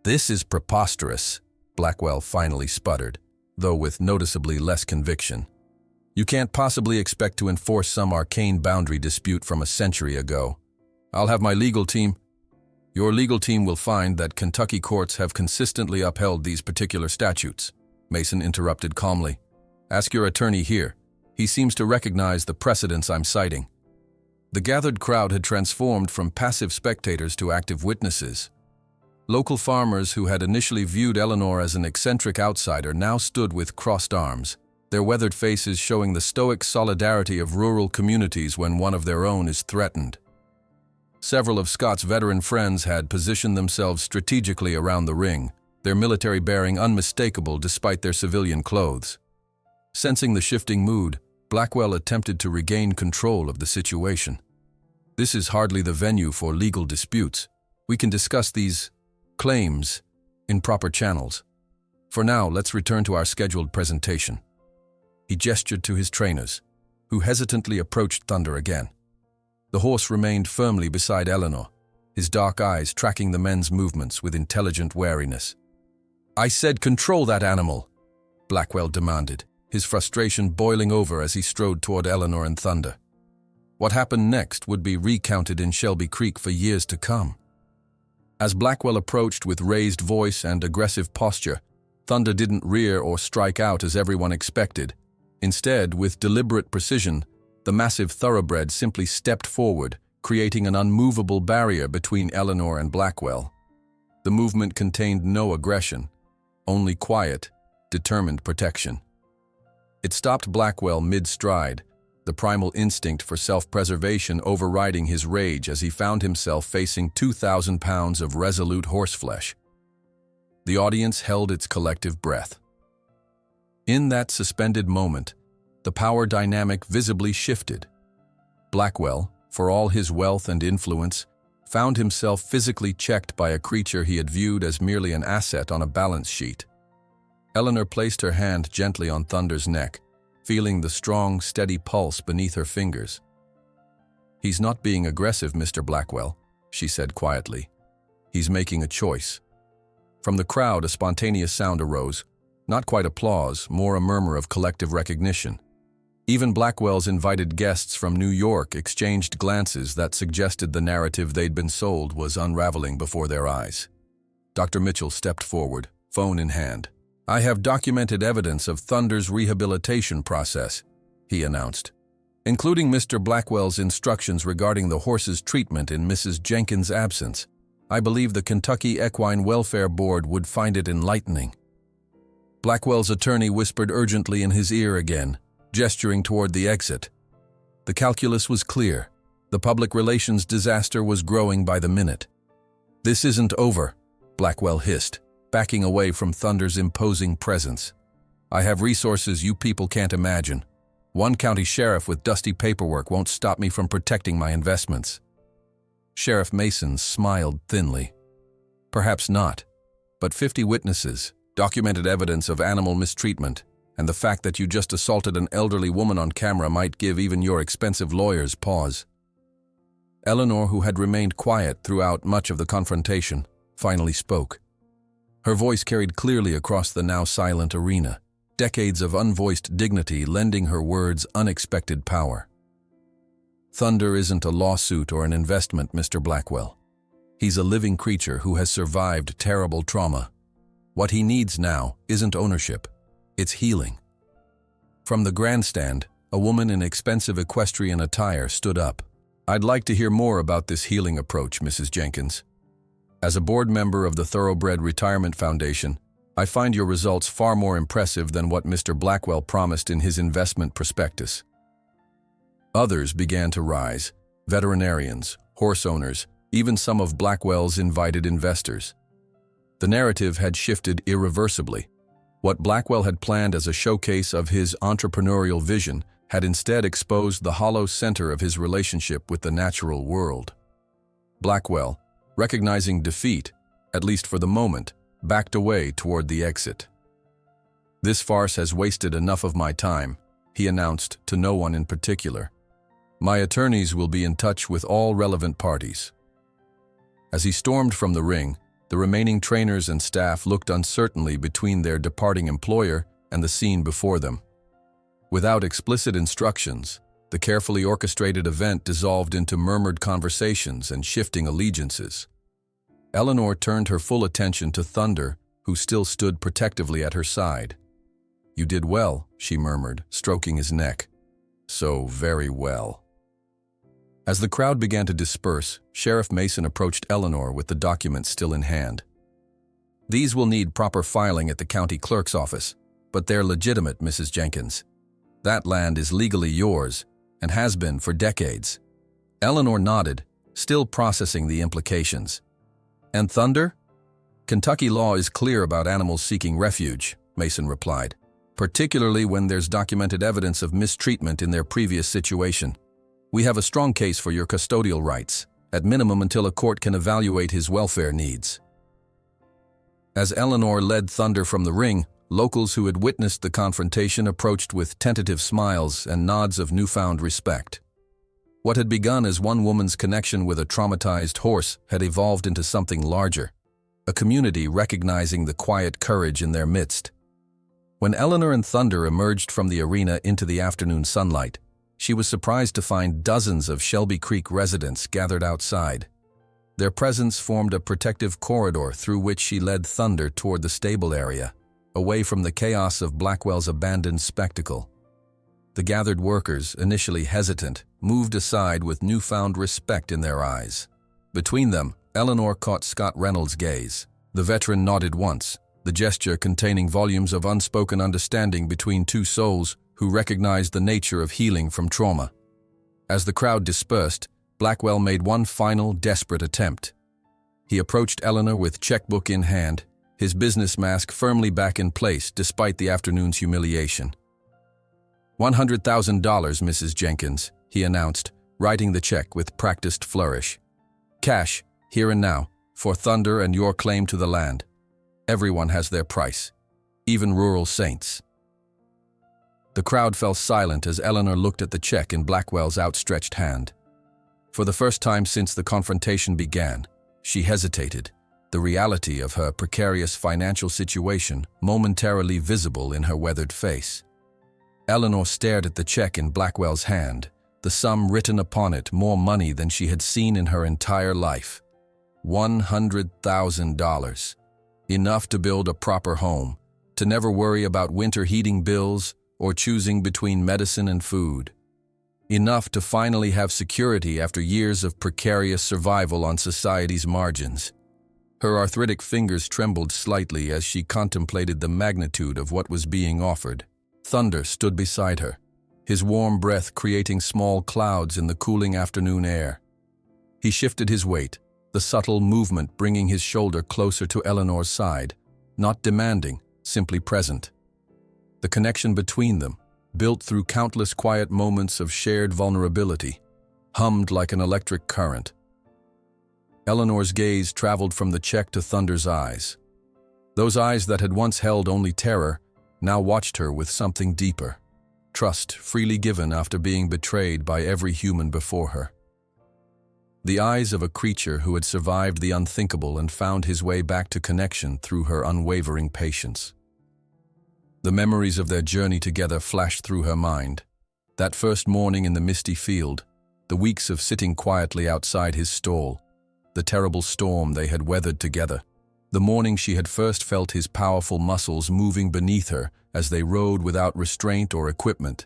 "This is preposterous," Blackwell finally sputtered, though with noticeably less conviction. "You can't possibly expect to enforce some arcane boundary dispute from a century ago. I'll have my legal team—" "Your legal team will find that Kentucky courts have consistently upheld these particular statutes," Mason interrupted calmly. "Ask your attorney here. He seems to recognize the precedents I'm citing." The gathered crowd had transformed from passive spectators to active witnesses. Local farmers who had initially viewed Eleanor as an eccentric outsider now stood with crossed arms, their weathered faces showing the stoic solidarity of rural communities when one of their own is threatened. Several of Scott's veteran friends had positioned themselves strategically around the ring, their military bearing unmistakable despite their civilian clothes. Sensing the shifting mood, Blackwell attempted to regain control of the situation. "This is hardly the venue for legal disputes. We can discuss these claims in proper channels. For now, let's return to our scheduled presentation." He gestured to his trainers, who hesitantly approached Thunder again. The horse remained firmly beside Eleanor, his dark eyes tracking the men's movements with intelligent wariness. "I said control that animal," Blackwell demanded, his frustration boiling over as he strode toward Eleanor and Thunder. What happened next would be recounted in Shelby Creek for years to come. As Blackwell approached with raised voice and aggressive posture, Thunder didn't rear or strike out as everyone expected. Instead, with deliberate precision, the massive thoroughbred simply stepped forward, creating an unmovable barrier between Eleanor and Blackwell. The movement contained no aggression, only quiet, determined protection. It stopped Blackwell mid-stride, the primal instinct for self-preservation overriding his rage as he found himself facing 2,000 pounds of resolute horseflesh. The audience held its collective breath. In that suspended moment, the power dynamic visibly shifted. Blackwell, for all his wealth and influence, found himself physically checked by a creature he had viewed as merely an asset on a balance sheet. Eleanor placed her hand gently on Thunder's neck, feeling the strong, steady pulse beneath her fingers. "He's not being aggressive, Mr. Blackwell," she said quietly. "He's making a choice." From the crowd, a spontaneous sound arose, not quite applause, more a murmur of collective recognition. Even Blackwell's invited guests from New York exchanged glances that suggested the narrative they'd been sold was unraveling before their eyes. Dr. Mitchell stepped forward, phone in hand. "I have documented evidence of Thunder's rehabilitation process," he announced, "including Mr. Blackwell's instructions regarding the horse's treatment in Mrs. Jenkins' absence. I believe the Kentucky Equine Welfare Board would find it enlightening." Blackwell's attorney whispered urgently in his ear again, gesturing toward the exit. The calculus was clear. The public relations disaster was growing by the minute. "This isn't over," Blackwell hissed, backing away from Thunder's imposing presence. "I have resources you people can't imagine. One county sheriff with dusty paperwork won't stop me from protecting my investments." Sheriff Mason smiled thinly. "Perhaps not, but 50 witnesses, documented evidence of animal mistreatment, and the fact that you just assaulted an elderly woman on camera might give even your expensive lawyers pause." Eleanor, who had remained quiet throughout much of the confrontation, finally spoke. Her voice carried clearly across the now silent arena, decades of unvoiced dignity lending her words unexpected power. "Thunder isn't a lawsuit or an investment, Mr. Blackwell. He's a living creature who has survived terrible trauma. What he needs now isn't ownership, it's healing." From the grandstand, a woman in expensive equestrian attire stood up. "I'd like to hear more about this healing approach, Mrs. Jenkins. As a board member of the Thoroughbred Retirement Foundation, I find your results far more impressive than what Mr. Blackwell promised in his investment prospectus." Others began to rise, veterinarians, horse owners, even some of Blackwell's invited investors. The narrative had shifted irreversibly. What Blackwell had planned as a showcase of his entrepreneurial vision had instead exposed the hollow center of his relationship with the natural world. Blackwell, recognizing defeat, at least for the moment, backed away toward the exit. "This farce has wasted enough of my time," he announced to no one in particular. "My attorneys will be in touch with all relevant parties." As he stormed from the ring, the remaining trainers and staff looked uncertainly between their departing employer and the scene before them. Without explicit instructions, the carefully orchestrated event dissolved into murmured conversations and shifting allegiances. Eleanor turned her full attention to Thunder, who still stood protectively at her side. "You did well," she murmured, stroking his neck. "So very well." As the crowd began to disperse, Sheriff Mason approached Eleanor with the documents still in hand. "These will need proper filing at the county clerk's office, but they're legitimate, Mrs. Jenkins. That land is legally yours, and has been for decades." Eleanor nodded, still processing the implications. "And Thunder?" "Kentucky law is clear about animals seeking refuge," Mason replied, "particularly when there's documented evidence of mistreatment in their previous situation. We have a strong case for your custodial rights, at minimum until a court can evaluate his welfare needs." As Eleanor led Thunder from the ring, locals who had witnessed the confrontation approached with tentative smiles and nods of newfound respect. What had begun as one woman's connection with a traumatized horse had evolved into something larger, a community recognizing the quiet courage in their midst. When Eleanor and Thunder emerged from the arena into the afternoon sunlight, she was surprised to find dozens of Shelby Creek residents gathered outside. Their presence formed a protective corridor through which she led Thunder toward the stable area, away from the chaos of Blackwell's abandoned spectacle. The gathered workers, initially hesitant, moved aside with newfound respect in their eyes. Between them, Eleanor caught Scott Reynolds' gaze. The veteran nodded once, the gesture containing volumes of unspoken understanding between two souls who recognized the nature of healing from trauma. As the crowd dispersed, Blackwell made one final, desperate attempt. He approached Eleanor with checkbook in hand, his business mask firmly back in place despite the afternoon's humiliation. $100,000, Mrs. Jenkins, he announced, writing the check with practiced flourish. Cash, here and now, for Thunder and your claim to the land. Everyone has their price, even rural saints. The crowd fell silent as Eleanor looked at the check in Blackwell's outstretched hand. For the first time since the confrontation began, she hesitated, the reality of her precarious financial situation momentarily visible in her weathered face. Eleanor stared at the check in Blackwell's hand, the sum written upon it more money than she had seen in her entire life. $100,000. Enough to build a proper home, to never worry about winter heating bills or choosing between medicine and food. Enough to finally have security after years of precarious survival on society's margins. Her arthritic fingers trembled slightly as she contemplated the magnitude of what was being offered. Thunder stood beside her, his warm breath creating small clouds in the cooling afternoon air. He shifted his weight, the subtle movement bringing his shoulder closer to Eleanor's side, not demanding, simply present. The connection between them, built through countless quiet moments of shared vulnerability, hummed like an electric current. Eleanor's gaze traveled from the check to Thunder's eyes. Those eyes that had once held only terror now watched her with something deeper, trust freely given after being betrayed by every human before her. The eyes of a creature who had survived the unthinkable and found his way back to connection through her unwavering patience. The memories of their journey together flashed through her mind. That first morning in the misty field, the weeks of sitting quietly outside his stall, the terrible storm they had weathered together, the morning she had first felt his powerful muscles moving beneath her as they rode without restraint or equipment,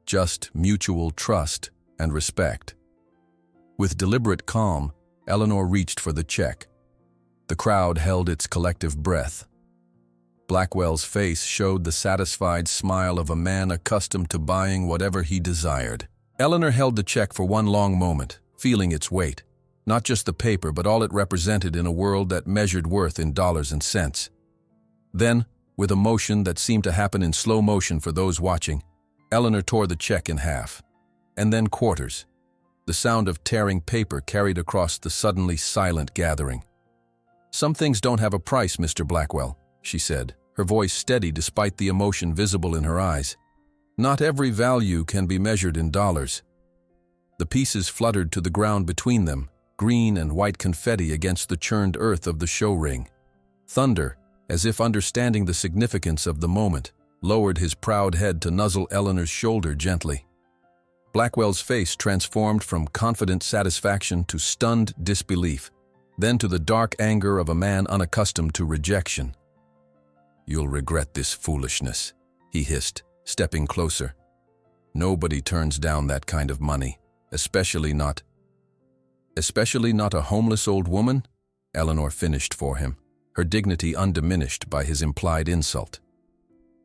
just mutual trust and respect. With deliberate calm, Eleanor reached for the check. The crowd held its collective breath. Blackwell's face showed the satisfied smile of a man accustomed to buying whatever he desired. Eleanor held the check for one long moment, feeling its weight. Not just the paper, but all it represented in a world that measured worth in dollars and cents. Then, with a motion that seemed to happen in slow motion for those watching, Eleanor tore the check in half, and then quarters. The sound of tearing paper carried across the suddenly silent gathering. "Some things don't have a price, Mr. Blackwell," she said, her voice steady despite the emotion visible in her eyes. "Not every value can be measured in dollars." The pieces fluttered to the ground between them, green and white confetti against the churned earth of the show ring. Thunder, as if understanding the significance of the moment, lowered his proud head to nuzzle Eleanor's shoulder gently. Blackwell's face transformed from confident satisfaction to stunned disbelief, then to the dark anger of a man unaccustomed to rejection. "You'll regret this foolishness," he hissed, stepping closer. "Nobody turns down that kind of money, especially not a homeless old woman," Eleanor finished for him, her dignity undiminished by his implied insult.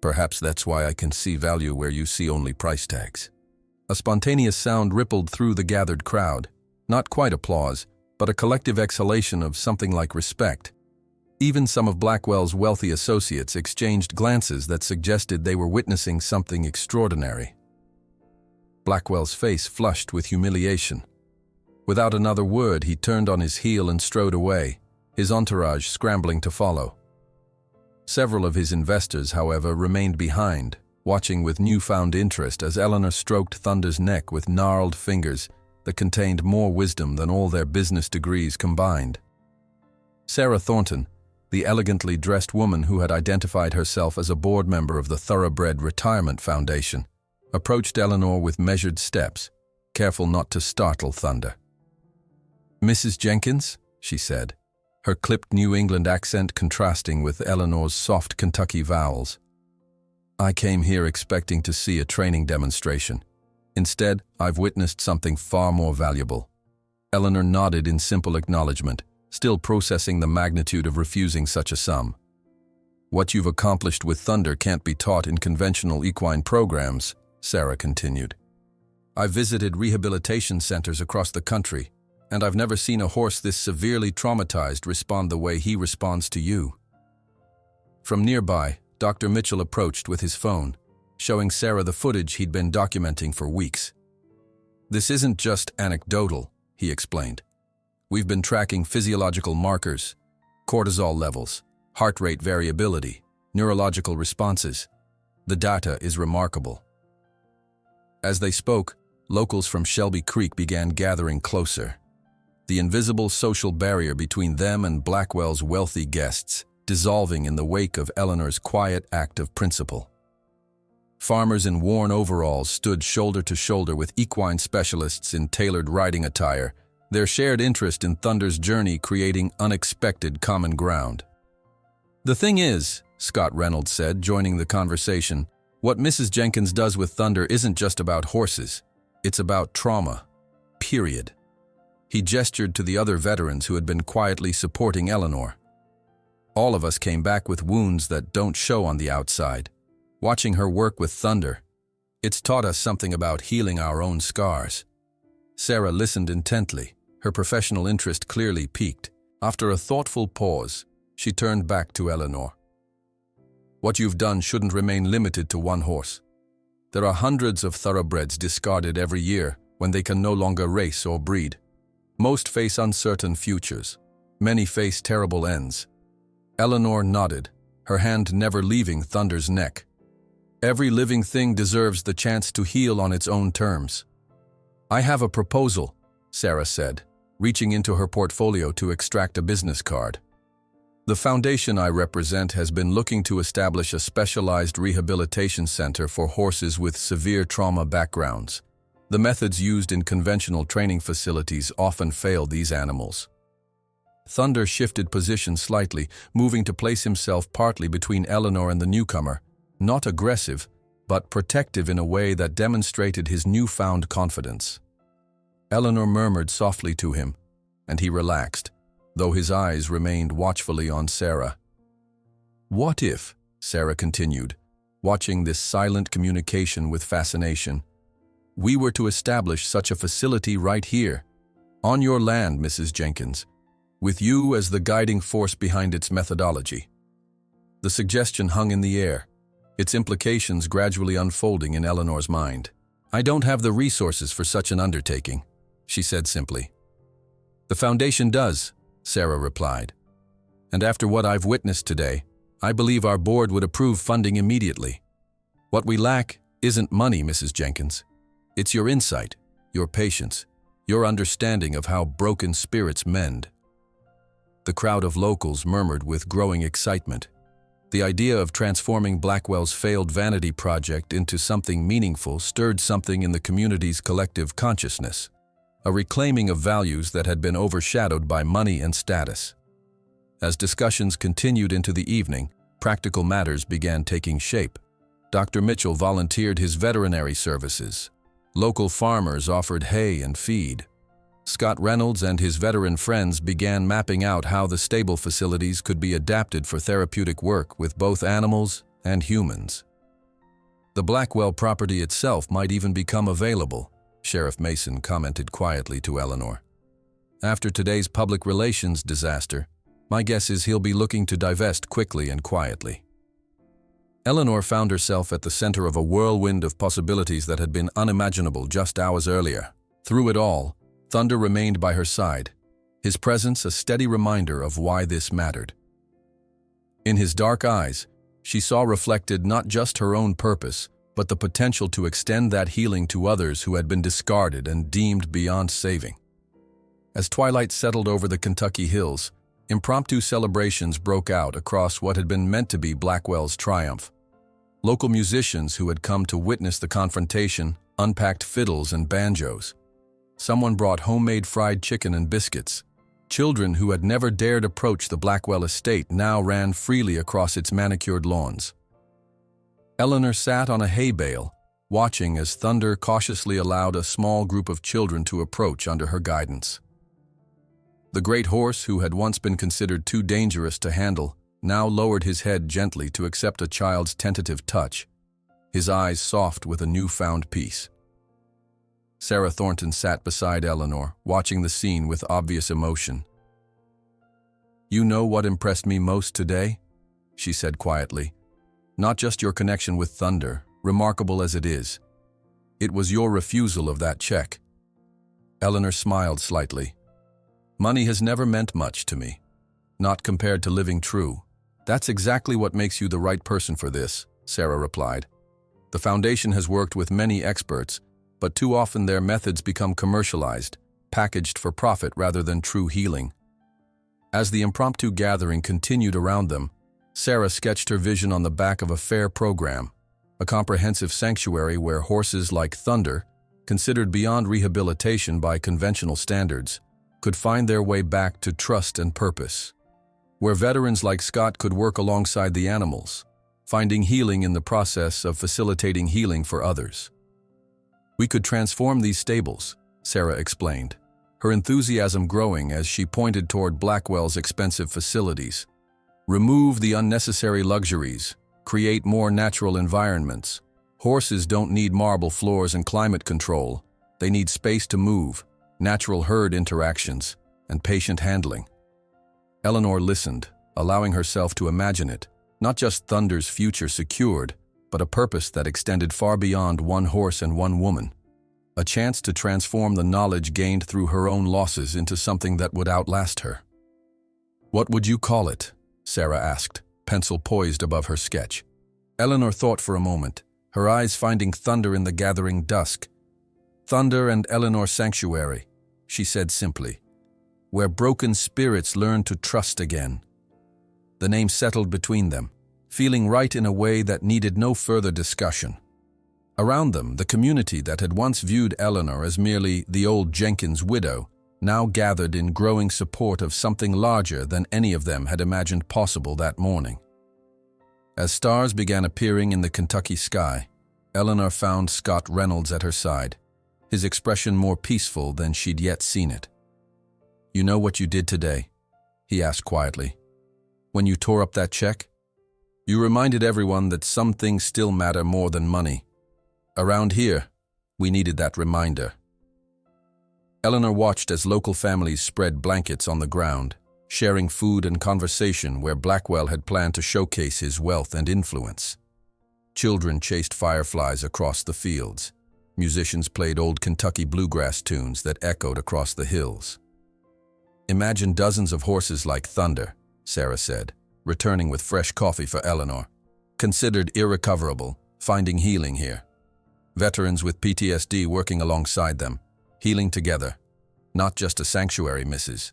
"Perhaps that's why I can see value where you see only price tags." A spontaneous sound rippled through the gathered crowd, not quite applause, but a collective exhalation of something like respect. Even some of Blackwell's wealthy associates exchanged glances that suggested they were witnessing something extraordinary. Blackwell's face flushed with humiliation. Without another word, he turned on his heel and strode away, his entourage scrambling to follow. Several of his investors, however, remained behind, watching with newfound interest as Eleanor stroked Thunder's neck with gnarled fingers that contained more wisdom than all their business degrees combined. Sarah Thornton, the elegantly dressed woman who had identified herself as a board member of the Thoroughbred Retirement Foundation, approached Eleanor with measured steps, careful not to startle Thunder. "Mrs. Jenkins," she said, her clipped New England accent contrasting with Eleanor's soft Kentucky vowels. "I came here expecting to see a training demonstration. Instead, I've witnessed something far more valuable." Eleanor nodded in simple acknowledgement, still processing the magnitude of refusing such a sum. "What you've accomplished with Thunder can't be taught in conventional equine programs," Sarah continued. "I've visited rehabilitation centers across the country, and I've never seen a horse this severely traumatized respond the way he responds to you." From nearby, Dr. Mitchell approached with his phone, showing Sarah the footage he'd been documenting for weeks. "This isn't just anecdotal," he explained. "We've been tracking physiological markers, cortisol levels, heart rate variability, neurological responses. The data is remarkable." As they spoke, locals from Shelby Creek began gathering closer. The invisible social barrier between them and Blackwell's wealthy guests dissolving in the wake of Eleanor's quiet act of principle. Farmers in worn overalls stood shoulder to shoulder with equine specialists in tailored riding attire, their shared interest in Thunder's journey creating unexpected common ground. "The thing is," Scott Reynolds said, joining the conversation, "what Mrs. Jenkins does with Thunder isn't just about horses. It's about trauma. Period." He gestured to the other veterans who had been quietly supporting Eleanor. "All of us came back with wounds that don't show on the outside. Watching her work with Thunder, it's taught us something about healing our own scars." Sarah listened intently, her professional interest clearly piqued. After a thoughtful pause, she turned back to Eleanor. "What you've done shouldn't remain limited to one horse. There are hundreds of thoroughbreds discarded every year when they can no longer race or breed. Most face uncertain futures. Many face terrible ends." Eleanor nodded, her hand never leaving Thunder's neck. "Every living thing deserves the chance to heal on its own terms." "I have a proposal," Sarah said, reaching into her portfolio to extract a business card. "The foundation I represent has been looking to establish a specialized rehabilitation center for horses with severe trauma backgrounds. The methods used in conventional training facilities often fail these animals." Thunder shifted position slightly, moving to place himself partly between Eleanor and the newcomer, not aggressive, but protective in a way that demonstrated his newfound confidence. Eleanor murmured softly to him, and he relaxed, though his eyes remained watchfully on Sarah. "What if," Sarah continued, watching this silent communication with fascination, "we were to establish such a facility right here, on your land, Mrs. Jenkins, with you as the guiding force behind its methodology?" The suggestion hung in the air, its implications gradually unfolding in Eleanor's mind. "I don't have the resources for such an undertaking," she said simply. "The foundation does," Sarah replied. "And after what I've witnessed today, I believe our board would approve funding immediately. What we lack isn't money, Mrs. Jenkins. It's your insight, your patience, your understanding of how broken spirits mend." The crowd of locals murmured with growing excitement. The idea of transforming Blackwell's failed vanity project into something meaningful stirred something in the community's collective consciousness, a reclaiming of values that had been overshadowed by money and status. As discussions continued into the evening, practical matters began taking shape. Dr. Mitchell volunteered his veterinary services. Local farmers offered hay and feed. Scott Reynolds and his veteran friends began mapping out how the stable facilities could be adapted for therapeutic work with both animals and humans. The Blackwell property itself might even become available, Sheriff Mason commented quietly to Eleanor. "After today's public relations disaster, my guess is he'll be looking to divest quickly and quietly." Eleanor found herself at the center of a whirlwind of possibilities that had been unimaginable just hours earlier. Through it all, Thunder remained by her side, his presence a steady reminder of why this mattered. In his dark eyes, she saw reflected not just her own purpose, but the potential to extend that healing to others who had been discarded and deemed beyond saving. As twilight settled over the Kentucky hills, impromptu celebrations broke out across what had been meant to be Blackwell's triumph. Local musicians who had come to witness the confrontation unpacked fiddles and banjos. Someone brought homemade fried chicken and biscuits. Children who had never dared approach the Blackwell estate now ran freely across its manicured lawns. Eleanor sat on a hay bale, watching as Thunder cautiously allowed a small group of children to approach under her guidance. The great horse, who had once been considered too dangerous to handle, now lowered his head gently to accept a child's tentative touch, his eyes soft with a newfound peace. Sarah Thornton sat beside Eleanor, watching the scene with obvious emotion. "You know what impressed me most today?" she said quietly. "Not just your connection with Thunder, remarkable as it is. It was your refusal of that check." Eleanor smiled slightly. "Money has never meant much to me. Not compared to living true. That's exactly what makes you the right person for this," Sarah replied. "The foundation has worked with many experts, but too often their methods become commercialized, packaged for profit rather than true healing." As the impromptu gathering continued around them, Sarah sketched her vision on the back of a fair program, a comprehensive sanctuary where horses like Thunder, considered beyond rehabilitation by conventional standards, could find their way back to trust and purpose. Where veterans like Scott could work alongside the animals, finding healing in the process of facilitating healing for others. "We could transform these stables," Sarah explained, her enthusiasm growing as she pointed toward Blackwell's expensive facilities. "Remove the unnecessary luxuries, create more natural environments. Horses don't need marble floors and climate control. They need space to move, natural herd interactions, and patient handling." Eleanor listened, allowing herself to imagine it, not just Thunder's future secured, but a purpose that extended far beyond one horse and one woman. A chance to transform the knowledge gained through her own losses into something that would outlast her. "What would you call it?" Sarah asked, pencil poised above her sketch. Eleanor thought for a moment, her eyes finding Thunder in the gathering dusk. "Thunder and Eleanor Sanctuary," she said simply, "where broken spirits learn to trust again." The name settled between them, feeling right in a way that needed no further discussion. Around them, the community that had once viewed Eleanor as merely the old Jenkins widow now gathered in growing support of something larger than any of them had imagined possible that morning. As stars began appearing in the Kentucky sky, Eleanor found Scott Reynolds at her side, his expression more peaceful than she'd yet seen it. "You know what you did today?" he asked quietly. "When you tore up that check? You reminded everyone that some things still matter more than money. Around here, we needed that reminder." Eleanor watched as local families spread blankets on the ground, sharing food and conversation where Blackwell had planned to showcase his wealth and influence. Children chased fireflies across the fields. Musicians played old Kentucky bluegrass tunes that echoed across the hills. "Imagine dozens of horses like Thunder," Sarah said, returning with fresh coffee for Eleanor. "Considered irrecoverable, finding healing here. Veterans with PTSD working alongside them, healing together. Not just a sanctuary, Mrs.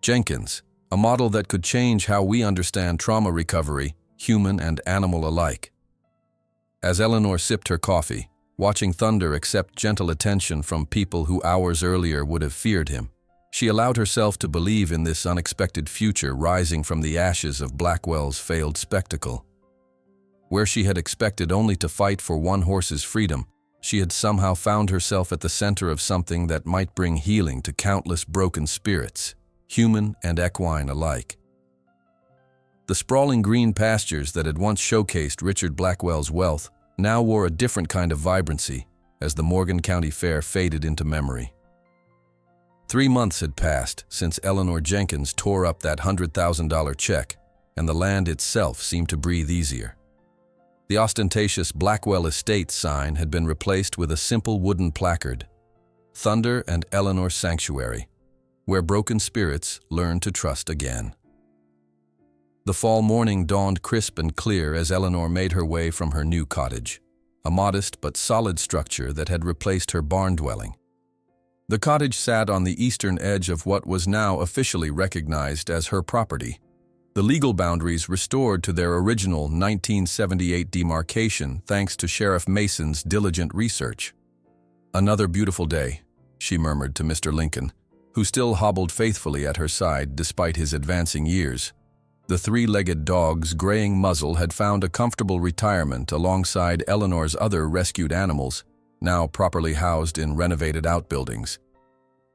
Jenkins, a model that could change how we understand trauma recovery, human and animal alike." As Eleanor sipped her coffee, watching Thunder accept gentle attention from people who hours earlier would have feared him, she allowed herself to believe in this unexpected future rising from the ashes of Blackwell's failed spectacle. Where she had expected only to fight for one horse's freedom, she had somehow found herself at the center of something that might bring healing to countless broken spirits, human and equine alike. The sprawling green pastures that had once showcased Richard Blackwell's wealth now wore a different kind of vibrancy as the Morgan County Fair faded into memory. 3 months had passed since Eleanor Jenkins tore up that $100,000 check, and the land itself seemed to breathe easier. The ostentatious Blackwell Estate sign had been replaced with a simple wooden placard, "Thunder and Eleanor Sanctuary, where broken spirits learn to trust again." The fall morning dawned crisp and clear as Eleanor made her way from her new cottage, a modest but solid structure that had replaced her barn dwelling. The cottage sat on the eastern edge of what was now officially recognized as her property, the legal boundaries restored to their original 1978 demarcation thanks to Sheriff Mason's diligent research. "Another beautiful day," she murmured to Mr. Lincoln, who still hobbled faithfully at her side despite his advancing years. The three-legged dog's graying muzzle had found a comfortable retirement alongside Eleanor's other rescued animals, now properly housed in renovated outbuildings.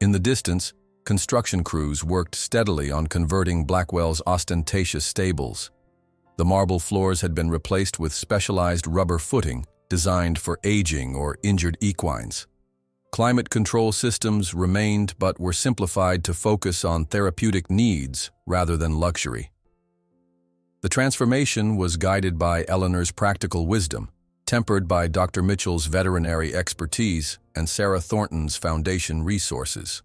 In the distance, construction crews worked steadily on converting Blackwell's ostentatious stables. The marble floors had been replaced with specialized rubber footing designed for aging or injured equines. Climate control systems remained but were simplified to focus on therapeutic needs rather than luxury. The transformation was guided by Eleanor's practical wisdom, tempered by Dr. Mitchell's veterinary expertise and Sarah Thornton's foundation resources.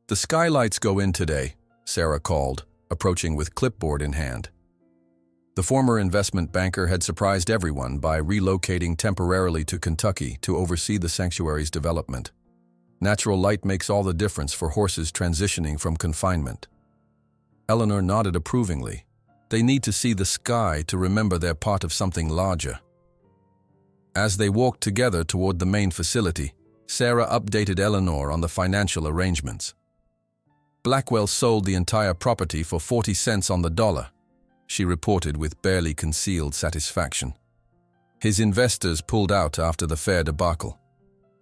"The skylights go in today," Sarah called, approaching with clipboard in hand. The former investment banker had surprised everyone by relocating temporarily to Kentucky to oversee the sanctuary's development. Natural light makes all the difference for horses transitioning from confinement. Eleanor nodded approvingly. They need to see the sky to remember they're part of something larger. As they walked together toward the main facility, Sarah updated Eleanor on the financial arrangements. "Blackwell sold the entire property for 40 cents on the dollar," she reported with barely concealed satisfaction. "His investors pulled out after the fair debacle.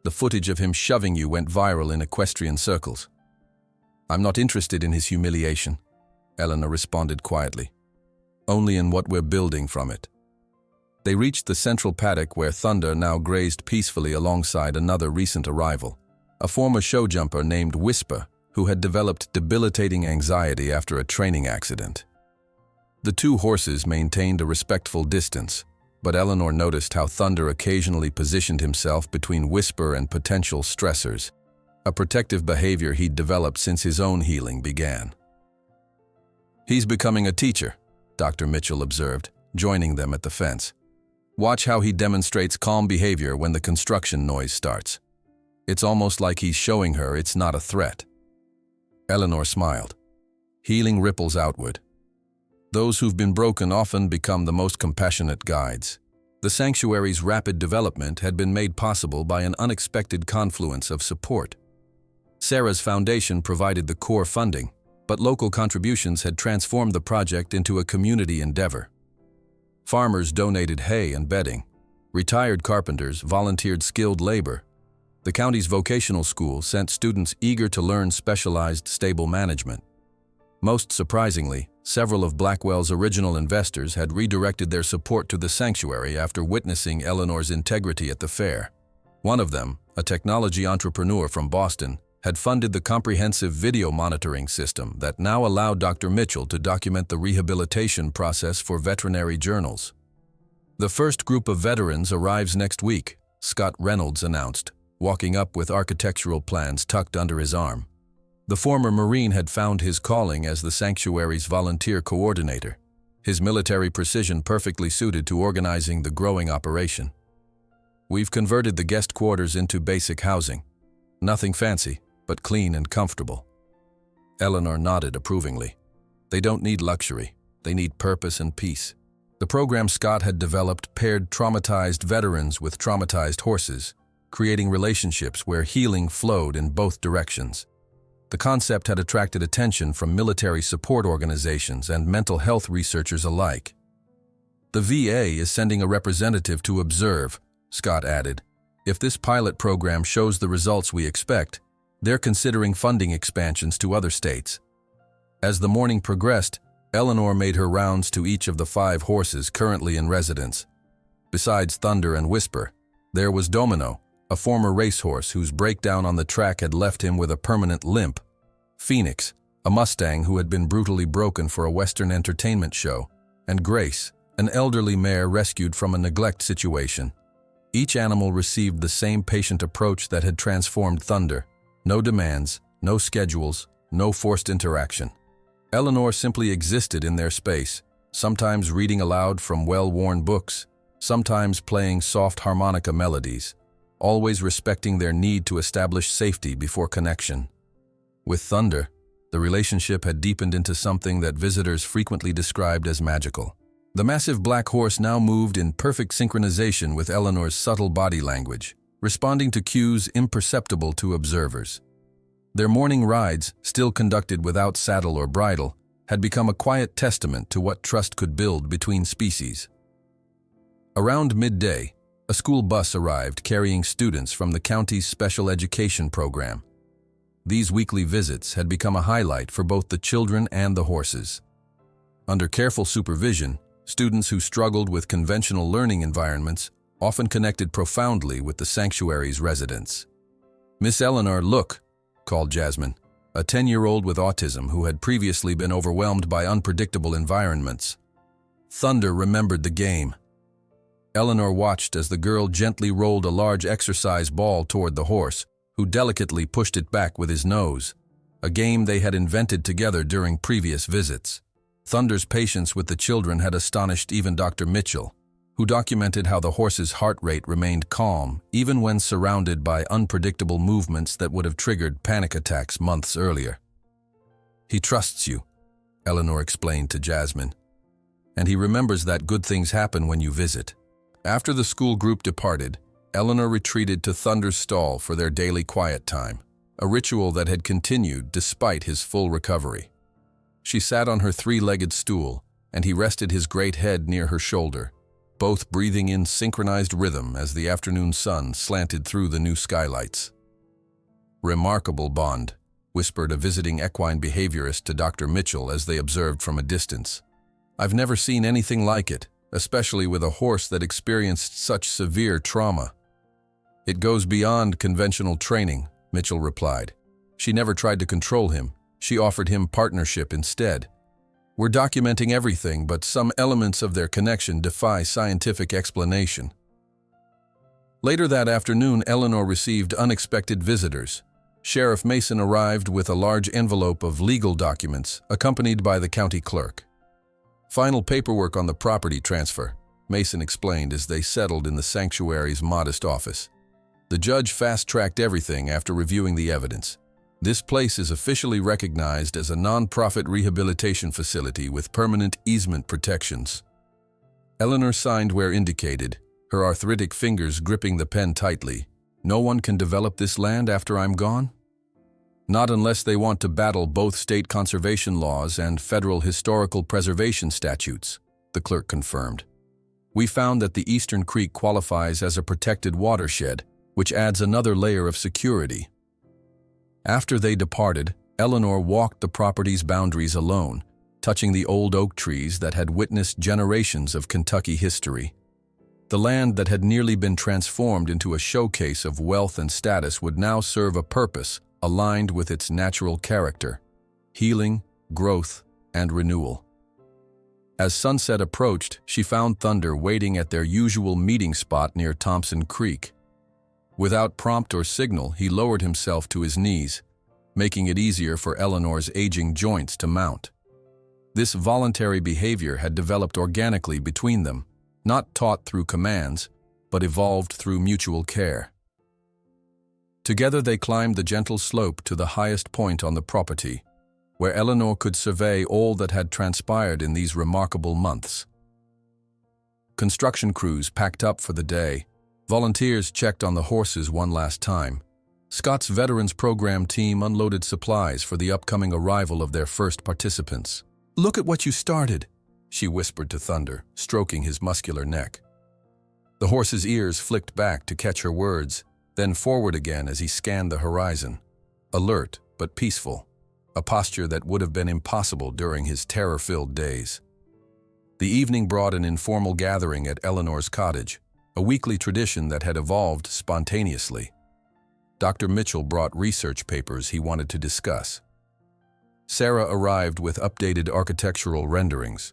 The footage of him shoving you went viral in equestrian circles." "I'm not interested in his humiliation," Eleanor responded quietly. "Only in what we're building from it." They reached the central paddock where Thunder now grazed peacefully alongside another recent arrival, a former show jumper named Whisper, who had developed debilitating anxiety after a training accident. The two horses maintained a respectful distance, but Eleanor noticed how Thunder occasionally positioned himself between Whisper and potential stressors, a protective behavior he'd developed since his own healing began. "He's becoming a teacher," Dr. Mitchell observed, joining them at the fence. "Watch how he demonstrates calm behavior when the construction noise starts. It's almost like he's showing her it's not a threat." Eleanor smiled. Healing ripples outward. Those who've been broken often become the most compassionate guides. The sanctuary's rapid development had been made possible by an unexpected confluence of support. Sarah's foundation provided the core funding, but local contributions had transformed the project into a community endeavor. Farmers donated hay and bedding. Retired carpenters volunteered skilled labor. The county's vocational school sent students eager to learn specialized stable management. Most surprisingly, several of Blackwell's original investors had redirected their support to the sanctuary after witnessing Eleanor's integrity at the fair. One of them, a technology entrepreneur from Boston, had funded the comprehensive video monitoring system that now allowed Dr. Mitchell to document the rehabilitation process for veterinary journals. "The first group of veterans arrives next week," Scott Reynolds announced, walking up with architectural plans tucked under his arm. The former Marine had found his calling as the sanctuary's volunteer coordinator, his military precision perfectly suited to organizing the growing operation. "We've converted the guest quarters into basic housing. Nothing fancy, but clean and comfortable." Eleanor nodded approvingly. They don't need luxury, they need purpose and peace. The program Scott had developed paired traumatized veterans with traumatized horses, creating relationships where healing flowed in both directions. The concept had attracted attention from military support organizations and mental health researchers alike. "The VA is sending a representative to observe," Scott added. "If this pilot program shows the results we expect, they're considering funding expansions to other states." As the morning progressed, Eleanor made her rounds to each of the 5 horses currently in residence. Besides Thunder and Whisper, there was Domino, a former racehorse whose breakdown on the track had left him with a permanent limp; Phoenix, a Mustang who had been brutally broken for a Western entertainment show; and Grace, an elderly mare rescued from a neglect situation. Each animal received the same patient approach that had transformed Thunder. No demands, no schedules, no forced interaction. Eleanor simply existed in their space, sometimes reading aloud from well-worn books, sometimes playing soft harmonica melodies, always respecting their need to establish safety before connection. With Thunder, The relationship had deepened into something that visitors frequently described as magical. The massive black horse now moved in perfect synchronization with Eleanor's subtle body language, responding to cues imperceptible to observers. Their morning rides, still conducted without saddle or bridle, had become a quiet testament to what trust could build between species. Around midday, a school bus arrived carrying students from the county's special education program. These weekly visits had become a highlight for both the children and the horses. Under careful supervision, students who struggled with conventional learning environments often connected profoundly with the sanctuary's residents. "Miss Eleanor, look," called Jasmine, a 10-year-old with autism who had previously been overwhelmed by unpredictable environments. Thunder remembered the game. Eleanor watched as the girl gently rolled a large exercise ball toward the horse, who delicately pushed it back with his nose, a game they had invented together during previous visits. Thunder's patience with the children had astonished even Dr. Mitchell, who documented how the horse's heart rate remained calm even when surrounded by unpredictable movements that would have triggered panic attacks months earlier. "He trusts you," Eleanor explained to Jasmine, "and he remembers that good things happen when you visit." After the school group departed, Eleanor retreated to Thunder's stall for their daily quiet time, a ritual that had continued despite his full recovery. She sat on her three-legged stool, and he rested his great head near her shoulder, both breathing in synchronized rhythm as the afternoon sun slanted through the new skylights. "Remarkable bond," whispered a visiting equine behaviorist to Dr. Mitchell as they observed from a distance. "I've never seen anything like it, especially with a horse that experienced such severe trauma." "It goes beyond conventional training," Mitchell replied. "She never tried to control him. She offered him partnership instead. We're documenting everything, but some elements of their connection defy scientific explanation." Later that afternoon, Eleanor received unexpected visitors. Sheriff Mason arrived with a large envelope of legal documents, accompanied by the county clerk. "Final paperwork on the property transfer," Mason explained as they settled in the sanctuary's modest office. "The judge fast-tracked everything after reviewing the evidence. This place is officially recognized as a non-profit rehabilitation facility with permanent easement protections." Eleanor signed where indicated, her arthritic fingers gripping the pen tightly. "No one can develop this land after I'm gone?" "Not unless they want to battle both state conservation laws and federal historical preservation statutes," the clerk confirmed. "We found that the Eastern Creek qualifies as a protected watershed, which adds another layer of security." After they departed, Eleanor walked the property's boundaries alone, touching the old oak trees that had witnessed generations of Kentucky history. The land that had nearly been transformed into a showcase of wealth and status would now serve a purpose aligned with its natural character: healing, growth, and renewal. As sunset approached, she found Thunder waiting at their usual meeting spot near Thompson Creek. Without prompt or signal, he lowered himself to his knees, making it easier for Eleanor's aging joints to mount. This voluntary behavior had developed organically between them, not taught through commands, but evolved through mutual care. Together they climbed the gentle slope to the highest point on the property, where Eleanor could survey all that had transpired in these remarkable months. Construction crews packed up for the day. Volunteers checked on the horses one last time. Scott's Veterans Program team unloaded supplies for the upcoming arrival of their first participants. "Look at what you started," she whispered to Thunder, stroking his muscular neck. The horse's ears flicked back to catch her words, then forward again as he scanned the horizon. Alert but peaceful, a posture that would have been impossible during his terror-filled days. The evening brought an informal gathering at Eleanor's cottage, a weekly tradition that had evolved spontaneously. Dr. Mitchell brought research papers he wanted to discuss. Sarah arrived with updated architectural renderings.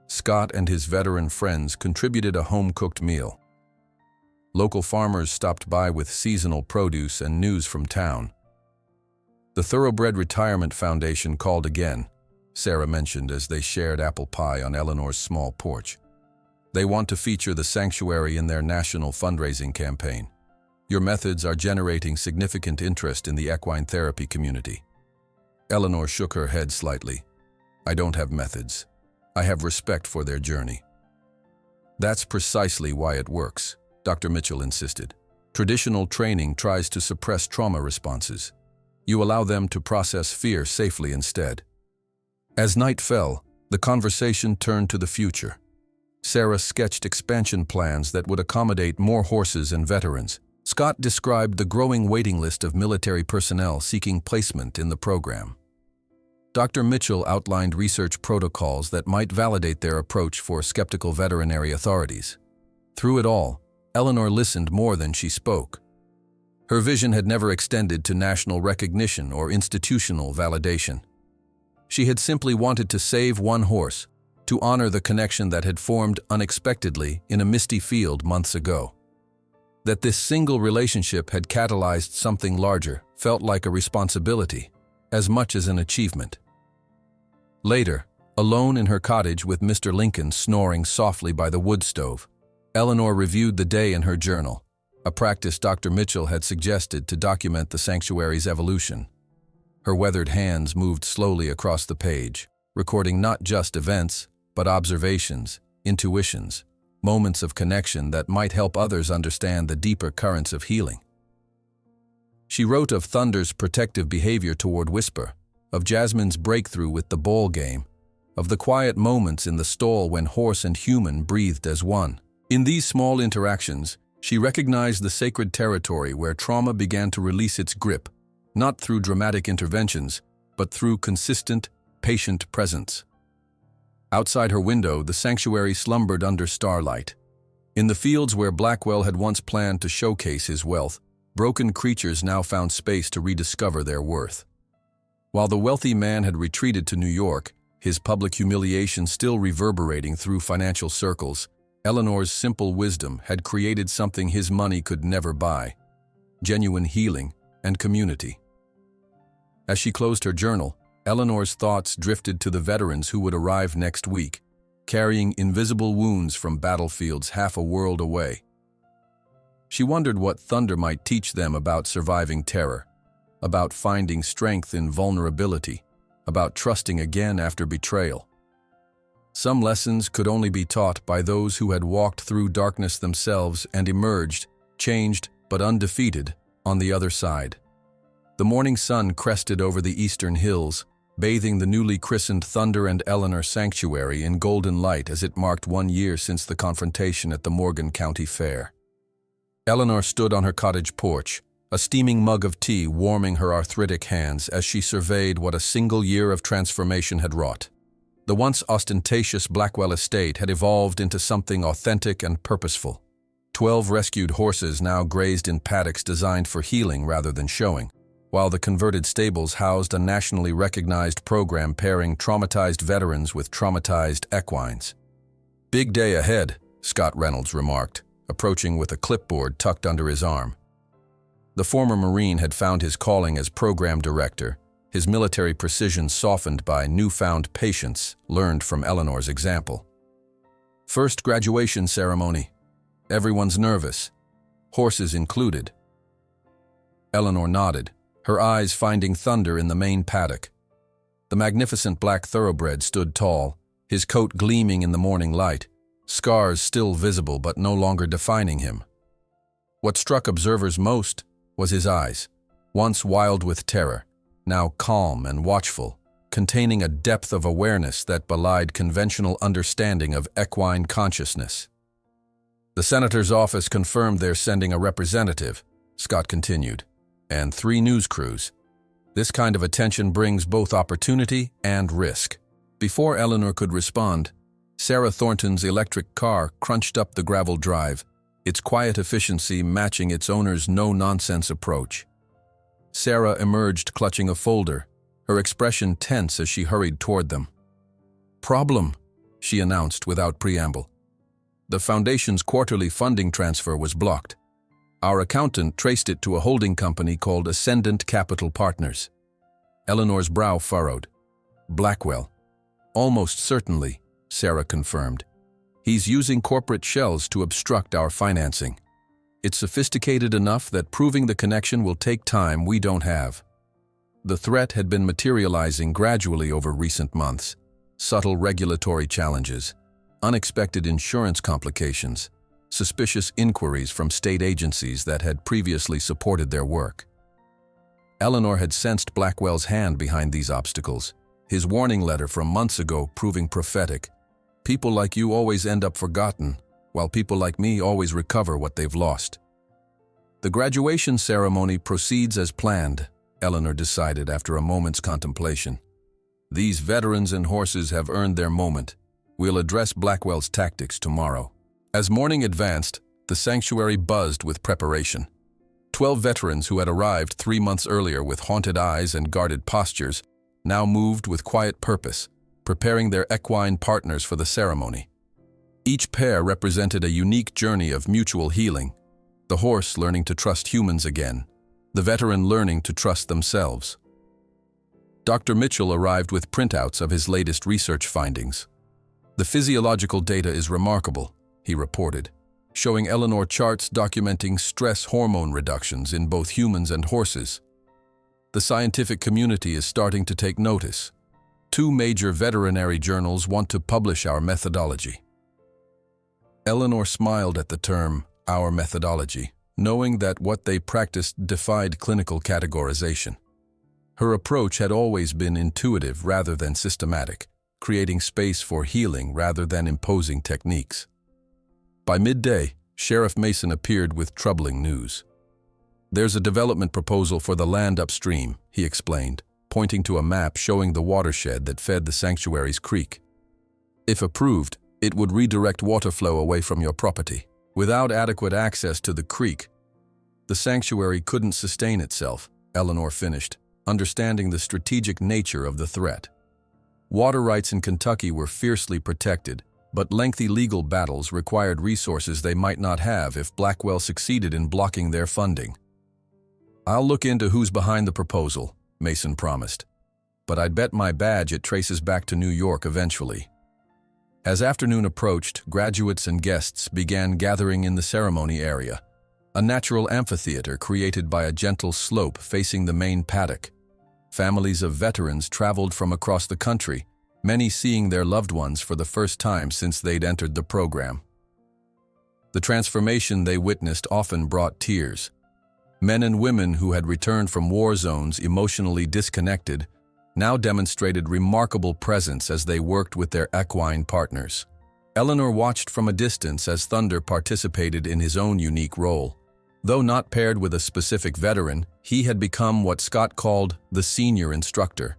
Scott and his veteran friends contributed a home-cooked meal. Local farmers stopped by with seasonal produce and news from town. The Thoroughbred Retirement Foundation called again, Sarah mentioned as they shared apple pie on Eleanor's small porch. They want to feature the sanctuary in their national fundraising campaign. Your methods are generating significant interest in the equine therapy community. Eleanor shook her head slightly. I don't have methods. I have respect for their journey. That's precisely why it works, Dr. Mitchell insisted. Traditional training tries to suppress trauma responses. You allow them to process fear safely instead. As night fell, the conversation turned to the future. Sarah sketched expansion plans that would accommodate more horses and veterans. Scott described the growing waiting list of military personnel seeking placement in the program. Dr. Mitchell outlined research protocols that might validate their approach for skeptical veterinary authorities. Through it all, Eleanor listened more than she spoke. Her vision had never extended to national recognition or institutional validation. She had simply wanted to save one horse, to honor the connection that had formed unexpectedly in a misty field months ago. That this single relationship had catalyzed something larger felt like a responsibility, as much as an achievement. Later, alone in her cottage with Mr. Lincoln snoring softly by the wood stove, Eleanor reviewed the day in her journal, a practice Dr. Mitchell had suggested to document the sanctuary's evolution. Her weathered hands moved slowly across the page, recording not just events, but observations, intuitions, moments of connection that might help others understand the deeper currents of healing. She wrote of Thunder's protective behavior toward Whisper, of Jasmine's breakthrough with the ball game, of the quiet moments in the stall when horse and human breathed as one. In these small interactions, she recognized the sacred territory where trauma began to release its grip, not through dramatic interventions, but through consistent, patient presence. Outside her window, the sanctuary slumbered under starlight. In the fields where Blackwell had once planned to showcase his wealth, broken creatures now found space to rediscover their worth. While the wealthy man had retreated to New York, his public humiliation still reverberating through financial circles, Eleanor's simple wisdom had created something his money could never buy: genuine healing and community. As she closed her journal, Eleanor's thoughts drifted to the veterans who would arrive next week, carrying invisible wounds from battlefields half a world away. She wondered what Thunder might teach them about surviving terror, about finding strength in vulnerability, about trusting again after betrayal. Some lessons could only be taught by those who had walked through darkness themselves and emerged, changed but undefeated, on the other side. The morning sun crested over the eastern hills, bathing the newly christened Thunder and Eleanor Sanctuary in golden light as it marked 1 year since the confrontation at the Morgan County Fair. Eleanor stood on her cottage porch, a steaming mug of tea warming her arthritic hands as she surveyed what a single year of transformation had wrought. The once ostentatious Blackwell estate had evolved into something authentic and purposeful. 12 rescued horses now grazed in paddocks designed for healing rather than showing, while the converted stables housed a nationally recognized program pairing traumatized veterans with traumatized equines. "Big day ahead," Scott Reynolds remarked, approaching with a clipboard tucked under his arm. The former Marine had found his calling as program director, his military precision softened by newfound patience learned from Eleanor's example. First graduation ceremony. Everyone's nervous, horses included. Eleanor nodded, her eyes finding Thunder in the main paddock. The magnificent black thoroughbred stood tall, his coat gleaming in the morning light, scars still visible but no longer defining him. What struck observers most was his eyes, once wild with terror, now calm and watchful, containing a depth of awareness that belied conventional understanding of equine consciousness. "The senator's office confirmed they're sending a representative," Scott continued, "and 3 news crews. This kind of attention brings both opportunity and risk." Before Eleanor could respond, Sarah Thornton's electric car crunched up the gravel drive, its quiet efficiency matching its owner's no-nonsense approach. Sarah emerged clutching a folder, her expression tense as she hurried toward them. "Problem," she announced without preamble. "The Foundation's quarterly funding transfer was blocked. Our accountant traced it to a holding company called Ascendant Capital Partners." Eleanor's brow furrowed. "Blackwell." "Almost certainly," Sarah confirmed. "He's using corporate shells to obstruct our financing. It's sophisticated enough that proving the connection will take time we don't have." The threat had been materializing gradually over recent months. Subtle regulatory challenges, unexpected insurance complications, suspicious inquiries from state agencies that had previously supported their work. Eleanor had sensed Blackwell's hand behind these obstacles, his warning letter from months ago proving prophetic. People like you always end up forgotten, while people like me always recover what they've lost. The graduation ceremony proceeds as planned, Eleanor decided after a moment's contemplation. These veterans and horses have earned their moment. We'll address Blackwell's tactics tomorrow. As morning advanced, the sanctuary buzzed with preparation. 12 veterans who had arrived 3 months earlier with haunted eyes and guarded postures now moved with quiet purpose, preparing their equine partners for the ceremony. Each pair represented a unique journey of mutual healing, the horse learning to trust humans again, the veteran learning to trust themselves. Dr. Mitchell arrived with printouts of his latest research findings. The physiological data is remarkable, he reported, showing Eleanor charts documenting stress hormone reductions in both humans and horses. The scientific community is starting to take notice. 2 major veterinary journals want to publish our methodology. Eleanor smiled at the term, our methodology, knowing that what they practiced defied clinical categorization. Her approach had always been intuitive rather than systematic, creating space for healing rather than imposing techniques. By midday, Sheriff Mason appeared with troubling news. There's a development proposal for the land upstream, he explained, pointing to a map showing the watershed that fed the sanctuary's creek. If approved, it would redirect water flow away from your property. Without adequate access to the creek, the sanctuary couldn't sustain itself, Eleanor finished, understanding the strategic nature of the threat. Water rights in Kentucky were fiercely protected, but lengthy legal battles required resources they might not have if Blackwell succeeded in blocking their funding. I'll look into who's behind the proposal, Mason promised, but I'd bet my badge it traces back to New York eventually. As afternoon approached, graduates and guests began gathering in the ceremony area, a natural amphitheater created by a gentle slope facing the main paddock. Families of veterans traveled from across the country, many seeing their loved ones for the first time since they'd entered the program. The transformation they witnessed often brought tears. Men and women who had returned from war zones emotionally disconnected now demonstrated remarkable presence as they worked with their equine partners. Eleanor watched from a distance as Thunder participated in his own unique role. Though not paired with a specific veteran, he had become what Scott called the senior instructor,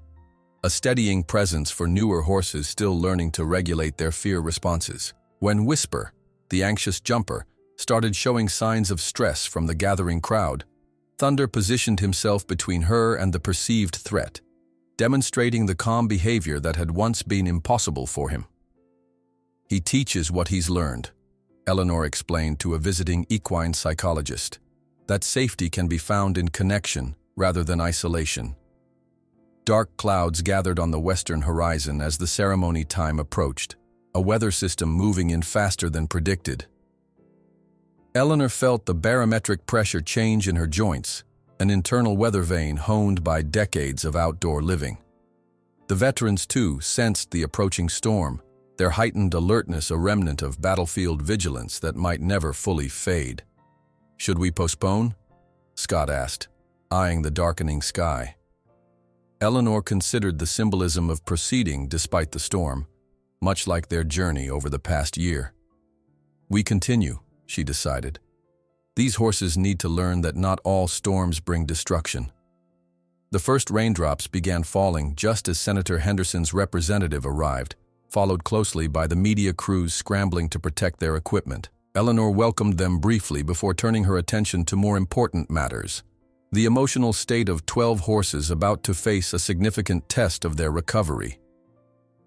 a steadying presence for newer horses still learning to regulate their fear responses. When Whisper, the anxious jumper, started showing signs of stress from the gathering crowd, Thunder positioned himself between her and the perceived threat, demonstrating the calm behavior that had once been impossible for him. He teaches what he's learned, Eleanor explained to a visiting equine psychologist, that safety can be found in connection rather than isolation. Dark clouds gathered on the western horizon as the ceremony time approached, a weather system moving in faster than predicted. Eleanor felt the barometric pressure change in her joints, an internal weather vane honed by decades of outdoor living. The veterans, too, sensed the approaching storm, their heightened alertness a remnant of battlefield vigilance that might never fully fade. "Should we postpone?" Scott asked, eyeing the darkening sky. Eleanor considered the symbolism of proceeding despite the storm, much like their journey over the past year. "We continue," she decided. These horses need to learn that not all storms bring destruction. The first raindrops began falling just as Senator Henderson's representative arrived, followed closely by the media crews scrambling to protect their equipment. Eleanor welcomed them briefly before turning her attention to more important matters: the emotional state of 12 horses about to face a significant test of their recovery.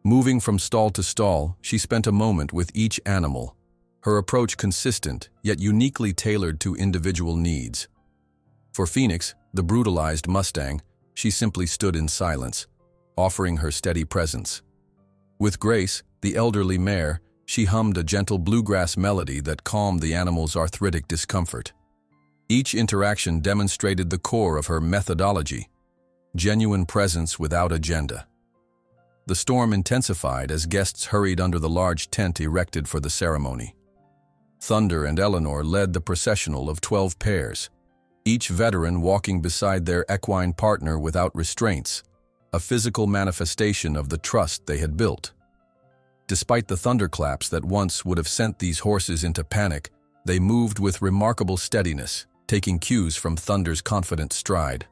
Moving from stall to stall, she spent a moment with each animal, her approach consistent yet uniquely tailored to individual needs. For Phoenix, the brutalized Mustang, she simply stood in silence, offering her steady presence. With Grace, the elderly mare, she hummed a gentle bluegrass melody that calmed the animal's arthritic discomfort. Each interaction demonstrated the core of her methodology: genuine presence without agenda. The storm intensified as guests hurried under the large tent erected for the ceremony. Thunder and Eleanor led the processional of 12 pairs, each veteran walking beside their equine partner without restraints, a physical manifestation of the trust they had built. Despite the thunderclaps that once would have sent these horses into panic, they moved with remarkable steadiness, taking cues from Thunder's confident stride.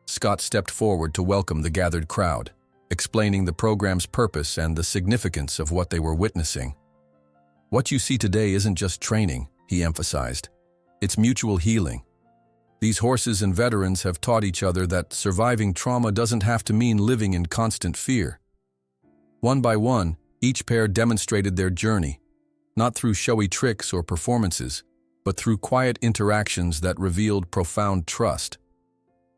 Scott stepped forward to welcome the gathered crowd, explaining the program's purpose and the significance of what they were witnessing. "What you see today isn't just training," he emphasized. "It's mutual healing. These horses and veterans have taught each other that surviving trauma doesn't have to mean living in constant fear." One by one, each pair demonstrated their journey, not through showy tricks or performances, but through quiet interactions that revealed profound trust.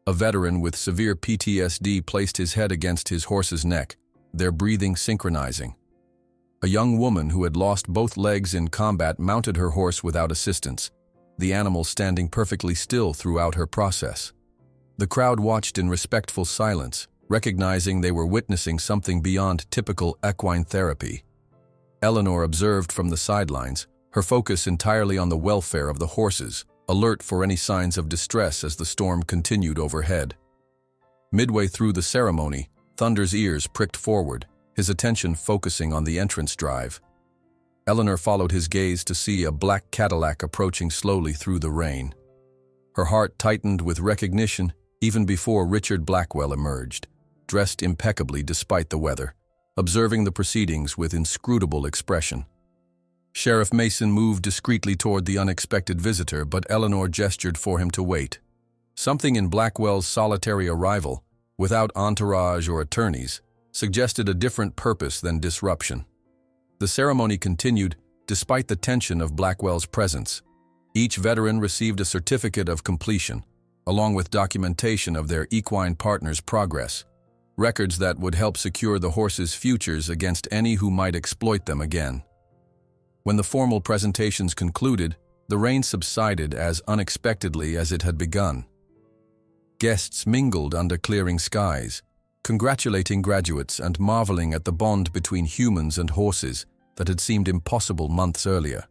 A veteran with severe PTSD placed his head against his horse's neck, their breathing synchronizing. A young woman who had lost both legs in combat mounted her horse without assistance, the animal standing perfectly still throughout her process. The crowd watched in respectful silence, recognizing they were witnessing something beyond typical equine therapy. Eleanor observed from the sidelines, her focus entirely on the welfare of the horses, alert for any signs of distress as the storm continued overhead. Midway through the ceremony, Thunder's ears pricked forward, his attention focusing on the entrance drive. Eleanor followed his gaze to see a black Cadillac approaching slowly through the rain. Her heart tightened with recognition even before Richard Blackwell emerged, dressed impeccably despite the weather, observing the proceedings with inscrutable expression. Sheriff Mason moved discreetly toward the unexpected visitor, but Eleanor gestured for him to wait. Something in Blackwell's solitary arrival, without entourage or attorneys, suggested a different purpose than disruption. The ceremony continued, despite the tension of Blackwell's presence. Each veteran received a certificate of completion, along with documentation of their equine partner's progress, records that would help secure the horses' futures against any who might exploit them again. When the formal presentations concluded, the rain subsided as unexpectedly as it had begun. Guests mingled under clearing skies, congratulating graduates and marveling at the bond between humans and horses that had seemed impossible months earlier.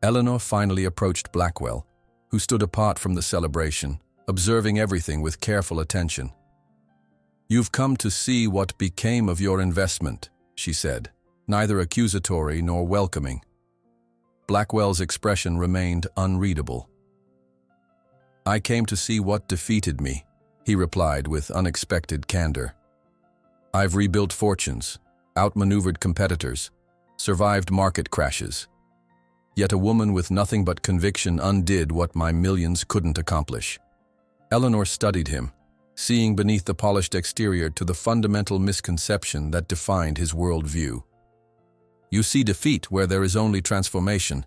Eleanor finally approached Blackwell, who stood apart from the celebration, observing everything with careful attention. "You've come to see what became of your investment," she said, neither accusatory nor welcoming. Blackwell's expression remained unreadable. "I came to see what defeated me," he replied with unexpected candor. "I've rebuilt fortunes, outmaneuvered competitors, survived market crashes. Yet a woman with nothing but conviction undid what my millions couldn't accomplish." Eleanor studied him, seeing beneath the polished exterior to the fundamental misconception that defined his worldview. "You see defeat where there is only transformation.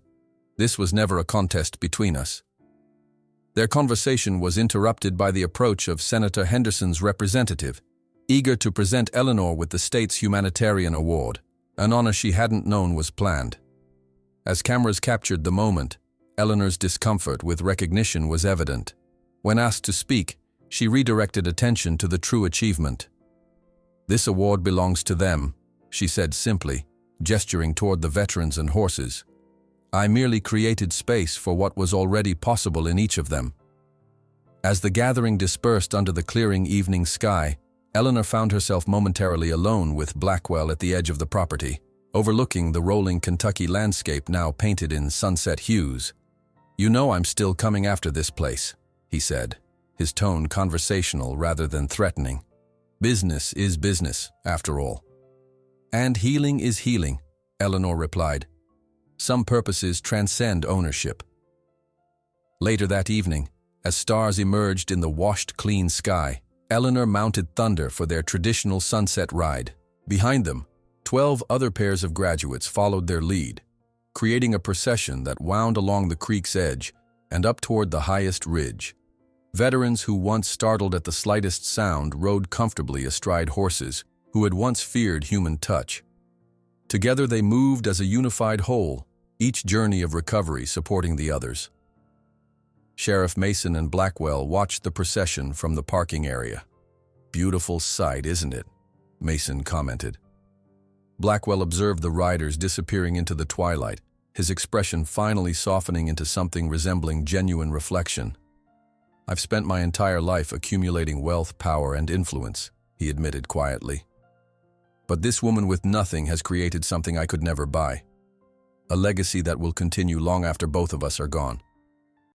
This was never a contest between us." Their conversation was interrupted by the approach of Senator Henderson's representative, eager to present Eleanor with the state's humanitarian award, an honor she hadn't known was planned. As cameras captured the moment, Eleanor's discomfort with recognition was evident. When asked to speak, she redirected attention to the true achievement. "This award belongs to them," she said simply, gesturing toward the veterans and horses. "I merely created space for what was already possible in each of them." As the gathering dispersed under the clearing evening sky, Eleanor found herself momentarily alone with Blackwell at the edge of the property, overlooking the rolling Kentucky landscape now painted in sunset hues. "You know I'm still coming after this place," he said, his tone conversational rather than threatening. "Business is business, after all." "And healing is healing," Eleanor replied. "Some purposes transcend ownership." Later that evening, as stars emerged in the washed clean sky, Eleanor mounted Thunder for their traditional sunset ride. Behind them, 12 other pairs of graduates followed their lead, creating a procession that wound along the creek's edge and up toward the highest ridge. Veterans who once startled at the slightest sound rode comfortably astride horses who had once feared human touch. Together they moved as a unified whole, each journey of recovery supporting the others. Sheriff Mason and Blackwell watched the procession from the parking area. "Beautiful sight, isn't it?" Mason commented. Blackwell observed the riders disappearing into the twilight, his expression finally softening into something resembling genuine reflection. "I've spent my entire life accumulating wealth, power, and influence," he admitted quietly. "But this woman with nothing has created something I could never buy. A legacy that will continue long after both of us are gone."